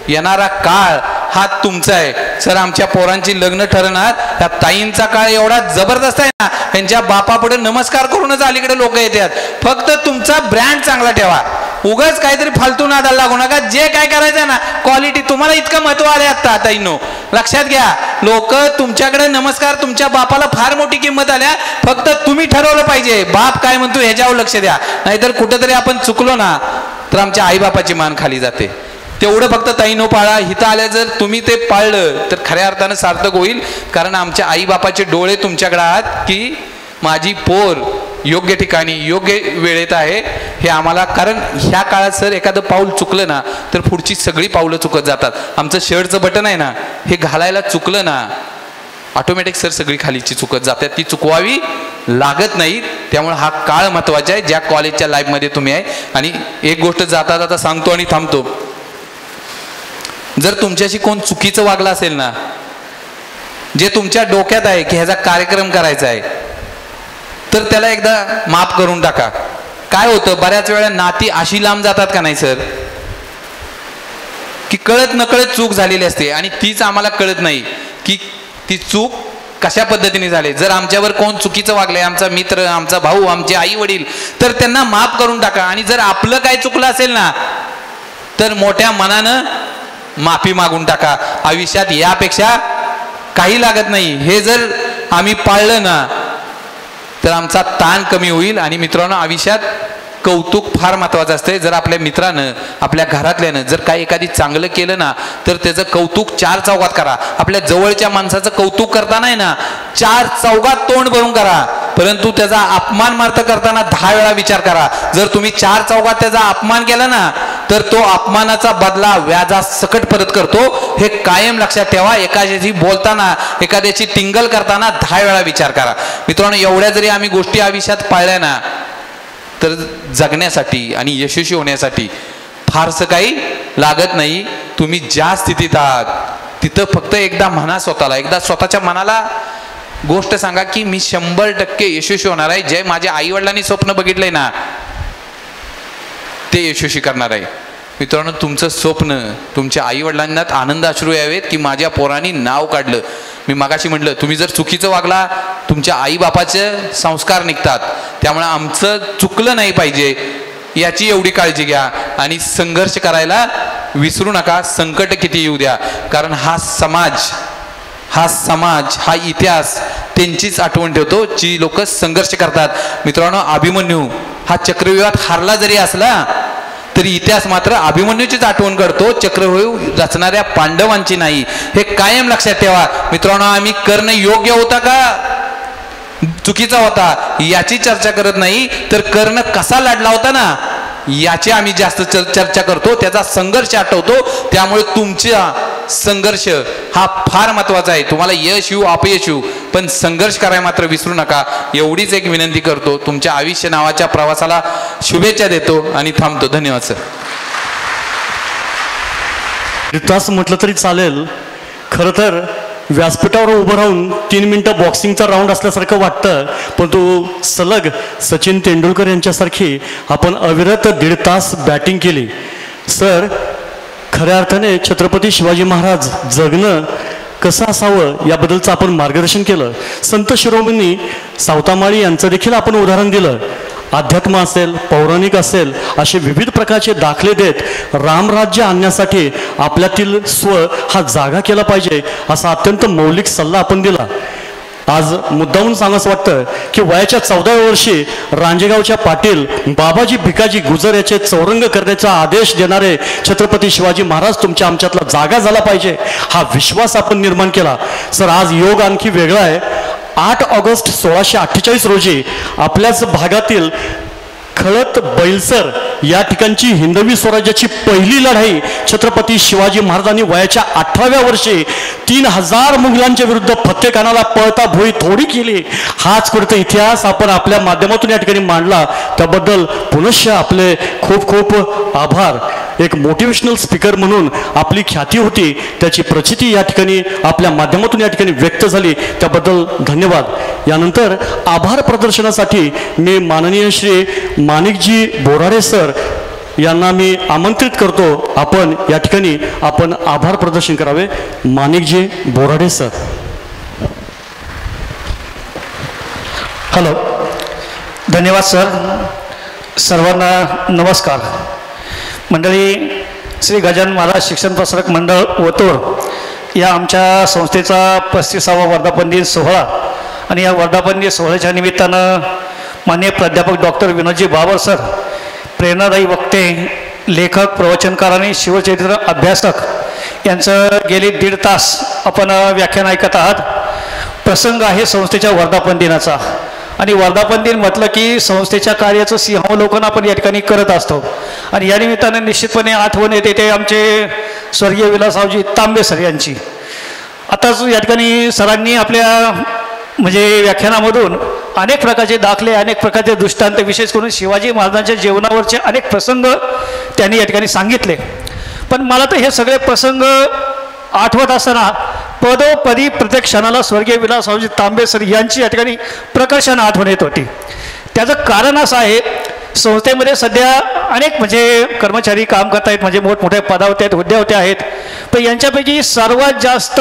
येणारा काळ हा तुमचा आहे. सर आमच्या पोरांची लग्न ठरणार, त्या ताईंचा काळ एवढा जबरदस्त आहे ना, त्यांच्या बापापुढे नमस्कार करूनच अलीकडे लोक येतात. फक्त तुमचा ब्रँड चांगला ठेवा, उगाच काहीतरी फालतू नादाला लागू नका. जे काय करायचं ना क्वालिटी, तुम्हाला इतकं महत्व आले आता ताईंनो, लक्षात घ्या. लोक तुमच्याकडे नमस्कार, तुमच्या बापाला फार मोठी किंमत आल्या, फक्त तुम्ही ठरवलं पाहिजे बाप काय म्हणतो ह्याच्यावर लक्ष द्या. नाहीतर कुठंतरी आपण चुकलो ना तर आमच्या आईबापाची मान खाली जाते. तेवढं फक्त ताईनो पाळा. इथं आल्या जर तुम्ही ते पाळलं तर खऱ्या अर्थानं सार्थक होईल, कारण आमच्या आईबापाचे डोळे तुमच्याकडे आहात की माझी पोर योग्य ठिकाणी योग्य वेळेत आहे हे आम्हाला. कारण ह्या काळात सर एखादं पाऊल चुकलं ना तर पुढची सगळी पावलं चुकत जातात. आमचं शेअरचं बटन आहे ना, हे घालायला चुकलं ना ऑटोमॅटिक सर सगळी खालीची चुकत जातात, ती चुकवावी लागत नाही. त्यामुळे हा काळ महत्वाचा आहे ज्या कॉलेजच्या लाईफमध्ये तुम्ही आहे. आणि एक गोष्ट जाता जाता सांगतो आणि थांबतो, जर तुमच्याशी कोण चुकीचं वागलं असेल ना, जे तुमच्या डोक्यात आहे की ह्याचा कार्यक्रम करायचा आहे, तर त्याला एकदा माफ करून टाका. काय होतं बऱ्याच वेळा नाती अशी लांब जातात का नाही सर, की कळत नकळत चूक झालेली असते आणि तीच आम्हाला कळत नाही की ती चूक कशा पद्धतीने झाली. जर आमच्यावर कोण चुकीचं वागलंय, आमचा मित्र, आमचा भाऊ, आमचे आई वडील, तर त्यांना माफ करून टाका. आणि जर आपलं काय चुकलं असेल ना तर मोठ्या मनानं माफी मागून टाका. आयुष्यात यापेक्षा काही लागत नाही. हे जर आम्ही पाळलं ना तर आमचा ताण कमी होईल. आणि मित्रांनो, आयुष्यात कौतुक फार महत्वाचं असते. जर आपल्या मित्रानं, आपल्या घरातल्यानं जर काही एखादी चांगलं केलं ना तर त्याचं कौतुक 4 चौघात करा. आपल्या जवळच्या माणसाचं कौतुक करताना आहे ना 4 चौघात तोंड भरून करा, परंतु त्याचा अपमान मार्थ करताना 10 वेळा विचार करा. जर तुम्ही 4 चौघात त्याचा अपमान केला ना तर तो अपमानाचा बदला व्याजा सकट परत करतो. हे कायम लक्षात ठेवा. एखाद्याशी बोलताना, एखाद्याची टिंगल करताना 10 वेळा विचार करा. मित्रांनो, एवढ्या जरी आम्ही गोष्टी आयुष्यात पाळल्या ना तर जगण्यासाठी आणि यशस्वी होण्यासाठी फारसं काही लागत नाही. तुम्ही ज्या स्थितीत आहात तिथं फक्त एकदा म्हणा स्वतःला, एकदा स्वतःच्या मनाला गोष्ट सांगा की मी 100% यशस्वी होणार आहे. जे माझ्या आई वडिलांनी स्वप्न बघितलंय ना ते यशस्वी करणार आहे. मित्रांनो, तुमचं स्वप्न, तुमच्या आई वडिलांना आनंद अश्रू यावेत की माझ्या पोरांनी नाव काढलं. मी मागाशी म्हटलं, तुम्ही जर चुकीचं वागला तुमच्या आईबापाचे संस्कार निघतात. त्यामुळे आमचं चुकलं नाही पाहिजे याची एवढी काळजी घ्या. आणि संघर्ष करायला विसरू नका, संकट किती येऊ द्या. कारण हा समाज, हा इतिहास त्यांचीच आठवण ठेवतो जी लोक संघर्ष करतात. मित्रांनो, अभिमन्यू हा चक्रव्यूहात हारला जरी असला तरी इतिहास मात्र अभिमन्यूचीच आठवण करतो, चक्रव्यूह रचणाऱ्या पांडवांची नाही. हे कायम लक्षात ठेवा. मित्रांनो, आम्ही कर्ण योग्य होता का चुकीचा होता याची चर्चा करत नाही, तर कर्ण कसा लढला होता ना याची आम्ही जास्त चर्चा करतो, त्याचा संघर्ष आठवतो. त्यामुळे तुमचा संघर्ष हा फार महत्वाचा आहे. तुम्हाला यश येऊ अपयश येऊ पण संघर्ष करायला मात्र विसरू नका. एवढीच एक विनंती करतो. तुमच्या आयुष्य नावाच्या प्रवासाला शुभेच्छा देतो आणि थांबतो. धन्यवाद सर.
तास म्हटलं तरी चालेल. खरं तर व्यासपीठावर उभं राहून 3 मिनिटं बॉक्सिंगचा राऊंड असल्यासारखं वाटतं, परंतु सलग सचिन तेंडुलकर यांच्यासारखी आपण अविरत 1.5 तास बॅटिंग केली. सर, खऱ्या अर्थाने छत्रपती शिवाजी महाराज जगणं कसं असावं याबद्दलचं आपण मार्गदर्शन केलं. संत शिरोमणी सावतामाळी यांचं देखील आपण उदाहरण दिलं. अध्यात्म असेल, पौराणिक असेल, असे विविध प्रकारचे दाखले देत रामराज्य आणण्यासाठी आपल्यातील स्व हा जागा केला पाहिजे असा अत्यंत मौलिक सल्ला आपण दिला. आज मुद्दामून सांगायचं वाटतं की वयाच्या 14व्या वर्षी रांजेगावच्या पाटील बाबाजी भिकाजी गुजर याचे चौरंग करण्याचा आदेश देणारे छत्रपती शिवाजी महाराज तुमच्या आमच्यातला जागा झाला पाहिजे हा विश्वास आपण निर्माण केला. सर, आज योग आणखी वेगळा आहे. 8 ऑगस्ट 1648 रोजी आपल्याच भागातील खळत बैलसर या ठिकाणची हिंदवी स्वराज्याची पहिली लढाई छत्रपती शिवाजी महाराजांनी वयाच्या 18व्या वर्षी 3000 मुघलांच्या विरुद्ध फत्तेखानाला पळता भोई थोडी केली, हाच कुठे इतिहास आपण आपल्या माध्यमातून या ठिकाणी मांडला. त्याबद्दल पुनश्च आपले खूप खूप आभार. एक मोटिवेशनल स्पीकर म्हणून आपली ख्याती होती, त्याची प्रचिती या ठिकाणी आपल्या माध्यमातून या ठिकाणी व्यक्त झाली, त्याबद्दल धन्यवाद. यानंतर आभार प्रदर्शनासाठी मी माननीय श्री माणिकजी बोराडे सर यांना मी आमंत्रित करतो. आपण या ठिकाणी आपण आभार प्रदर्शन करावे. माणिकजी बोराडे सर.
हॅलो, धन्यवाद सर. सर्वांना नमस्कार. मंडळी, श्री गजानन महाराज शिक्षण प्रसारक मंडळ ओतूर या आमच्या संस्थेचा 35वा वर्धापन दिन सोहळा आणि या वर्धापन दिन सोहळ्याच्या निमित्तानं माननीय प्राध्यापक डॉक्टर विनोदजी बाबर सर, प्रेरणादायी वक्ते, लेखक, प्रवचनकार आणि शिवचरित्र अभ्यासक यांचं गेली 1.5 तास आपण व्याख्यान ऐकत आहात. प्रसंग आहे संस्थेच्या वर्धापन दिनाचा आणि वर्धापन दिन म्हटलं की संस्थेच्या कार्याचं सिंहावलोकन आपण या ठिकाणी करत असतो आणि या निमित्तानं निश्चितपणे आठवण येते ते आमचे स्वर्गीय विलासरावजी तांबे सर यांची. आताच या ठिकाणी सरांनी आपल्या म्हणजे व्याख्यानामधून अनेक प्रकारचे दाखले, अनेक प्रकारचे दृष्टांत, विशेष करून शिवाजी महाराजांच्या जीवनावरचे अनेक प्रसंग त्यांनी या ठिकाणी सांगितले. पण मला तर हे सगळे प्रसंग आठवत असताना पदोपदी प्रत्येक क्षणाला स्वर्गीय विलासरावजी तांबे सर यांची या ठिकाणी प्रकर्षानं आठवण येत होती. त्याचं कारण असं आहे, संस्थेमध्ये सध्या अनेक म्हणजे कर्मचारी काम करत आहेत, म्हणजे मोठमोठ्या पदावरती आहेत, हुद्द्यावरती आहेत. पण यांच्यापैकी सर्वात जास्त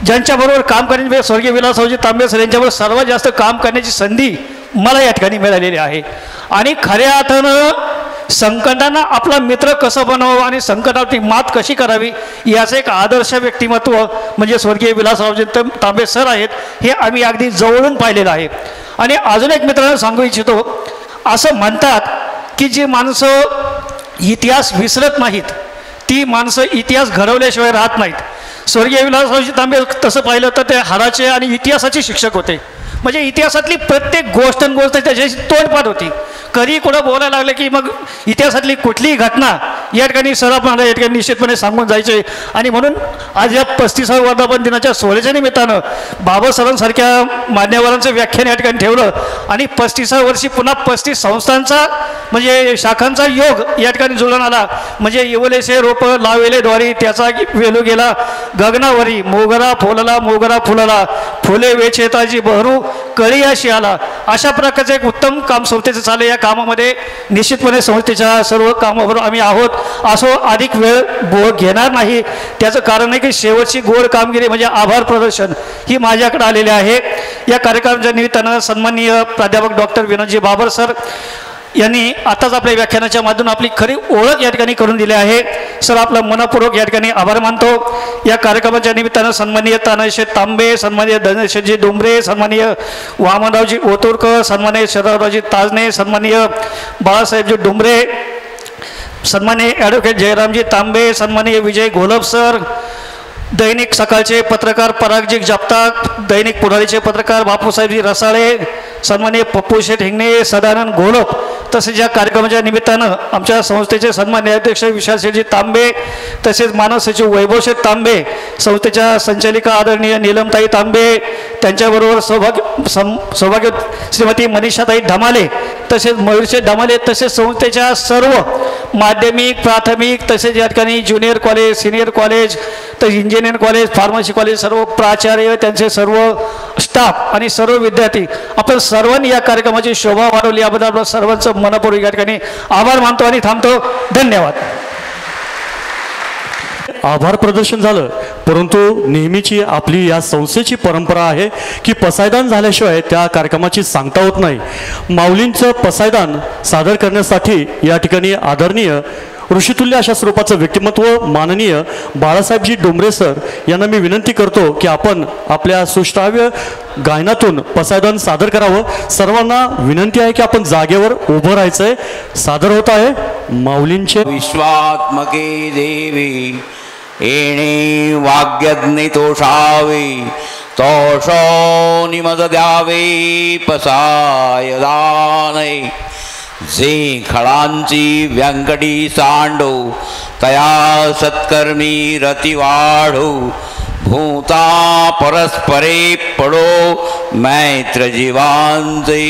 ज्यांच्याबरोबर काम करण्याची स्वर्गीय विलासरावजी तांबे सर यांच्याबरोबर सर्वात जास्त काम करण्याची संधी मला या ठिकाणी मिळालेली आहे. आणि खऱ्या अर्थानं संकटांना आपला मित्र कसं बनवावं आणि संकटावरती मात कशी करावी याचं एक आदर्श व्यक्तिमत्व म्हणजे स्वर्गीय विलासरावजी तांबे सर आहेत. हे आम्ही अगदी जवळून पाहिलेलं आहे. आणि अजून एक मित्रांनो सांगू इच्छितो, असं म्हणतात की जी माणसं इतिहास विसरत नाहीत ती माणसं इतिहास घडवल्याशिवाय राहत नाहीत. स्वर्गीय विलासरावजी तांबे तसं पाहिलं तर ते हाडाचे आणि इतिहासाचे शिक्षक होते. म्हणजे इतिहासातली प्रत्येक गोष्ट त्याच्याशी तोंडपाठ होती. कधी कुठं बोलायला लागलं की मग इतिहासातली कुठलीही घटना या ठिकाणी सर आपल्याला या ठिकाणी निश्चितपणे सांगून जायचे. आणि म्हणून आज या 35व्या वर्धापन दिनाच्या सोहळ्याच्या निमित्तानं बाबा सरांसारख्या मान्यवरांचं व्याख्यान या ठिकाणी ठेवलं आणि 35व्या वर्षी पुन्हा 35 संस्थांचा म्हणजे शाखांचा योग या ठिकाणी जुळून आला. म्हणजे येवलेसे रोप लावेले द्वारी त्याचा वेलू गेला गगनावरी, मोगरा फुलला फुले वेचेताजी बहरू कळी अशी आला. अशा प्रकारचं एक उत्तम काम संस्थेचं चाललं. या कामामध्ये निश्चितपणे संस्थेच्या सर्व कामाबरोबर आम्ही आहोत. असो अधिक वेळ घेणार नाही. त्याचं कारण आहे की शेवटची गोड कामगिरी म्हणजे आभार प्रदर्शन ही माझ्याकडे आलेली आहे. या कार्यक्रमाच्या निमित्तानं सन्माननीय प्राध्यापक डॉक्टर विनोदजी बाबर सर यांनी आताच आपल्या व्याख्यानाच्या माध्यमातून आपली खरी ओळख या ठिकाणी करून दिली आहे. सर आपला मनपूर्वक या ठिकाणी आभार मानतो. या कार्यक्रमाच्या निमित्तानं सन्माननीय तानाशेठ तांबे, सन्माननीय धनशेठजी डोंबरे, सन्माननीय वामनरावजी ओतूरकर, सन्माननीय शरदरावजी ताजने, सन्माननीय बाळासाहेबजी डोंबरे, सन्माननीय ॲडव्होकेट जयरामजी तांबे, सन्माननीय विजय घोलप सर, दैनिक सकाळचे पत्रकार परागजी जगताप, दैनिक पुढारीचे पत्रकार बापूसाहेबजी रसाळे, सन्माननीय पप्पू शेठ हिंगणे, सदानंद घोलप, तसेच या कार्यक्रमाच्या निमित्तानं आमच्या संस्थेचे सन्माननीय अध्यक्ष विशालशेठजी तांबे, तसेच मानव सचिव वैभवशेठ तांबे, संस्थेच्या संचालिका आदरणीय नीलमताई तांबे, त्यांच्याबरोबर सौभाग्य श्रीमती मनीषाताई धमाले, तसेच मयूरशेठ धमाले, तसेच संस्थेच्या सर्व माध्यमिक, प्राथमिक, तसेच या ठिकाणी ज्युनियर कॉलेज, सिनियर कॉलेज, तर इंजिनिअरिंग कॉलेज, फार्मसी कॉलेज, सर्व प्राचार्य, त्यांचे सर्व स्टाफ आणि सर्व विद्यार्थी, आपण सर्वांनी या कार्यक्रमाची शोभा वाढवली याबद्दल आपण सर्वांचं मनपूर्वक या ठिकाणी आभार मानतो आणि थांबतो. धन्यवाद.
आभार प्रदर्शन झालं, परंतु नेहमीची आपली या संस्थेची परंपरा आहे की पसायदान झाल्याशिवाय त्या कार्यक्रमाची सांगता होत नाही. माऊलींचं पसायदान सादर करण्यासाठी या ठिकाणी आदरणीय ऋषितुल्य अशा स्वरूपाचं व्यक्तिमत्व माननीय बाळासाहेबजी डोंबरे सर यांना मी विनंती करतो की आपण आपल्या सुश्राव्य गायनातून पसायदान सादर करावं. सर्वांना विनंती आहे की आपण जागेवर उभं राहायचंय. सादर होत आहे माऊलींचे
विश्वात्मके देवी येणे वाग्यज्ञ तोषावे तोषो निमद द्यावे पसायदाने जे खळांची व्यंकटी सांडो तया सत्कर्मी रती वाढो भूता परस्परे पडो मैत्र जीवांचे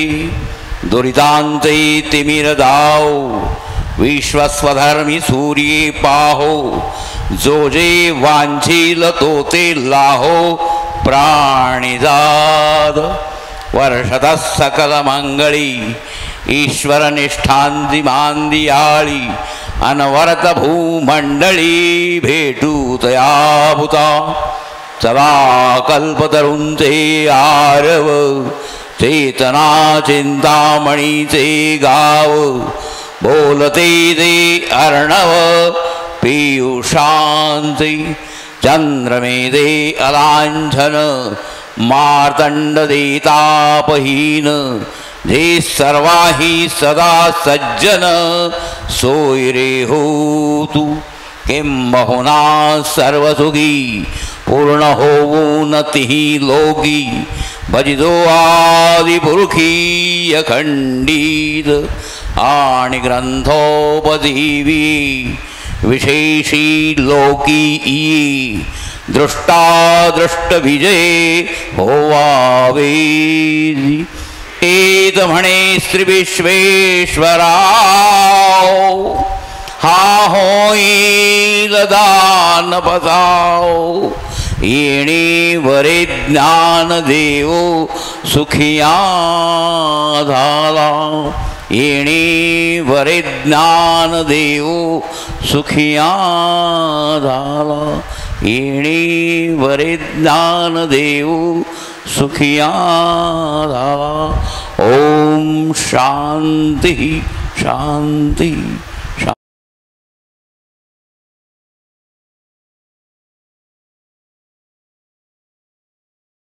दुरितांचे तिमिर दाव विश्वस्वधर्मी सूर्ये पाहो जो जे वांछील तो ते लाहो प्राणिजाद वर्षतः सकल मंगळी ईश्वर निष्ठांती मांदियाळी अनवरत भूमंडळी भेटू तयाभूता सदा कल्पतरुंचे आरव चेतना चिंतामणीचे गाव बोलते ते अर्णव पीयूषांचे चंद्रमेदे अलांछन मार्तंड देतापहीन जे सर्वाही सदा सज्जन सोय रे हो तू किंबहुना सर्वसुखी पूर्ण होऊन तिही लोकी भजितो आदिपुरुषी अखंडित आणि ग्रंथोपजीवी विशेषी लोकी दृष्टादृष्ट विजय होवावे एत म्हणे श्री विश्वेश्वराव हा होईल दान बजाव येणे वरे ज्ञान देव सुखिया झाला येणे वरे ज्ञान देव सुखिया झाला येणे वरे ज्ञान देव सुखिया झाला ओम शांती शांती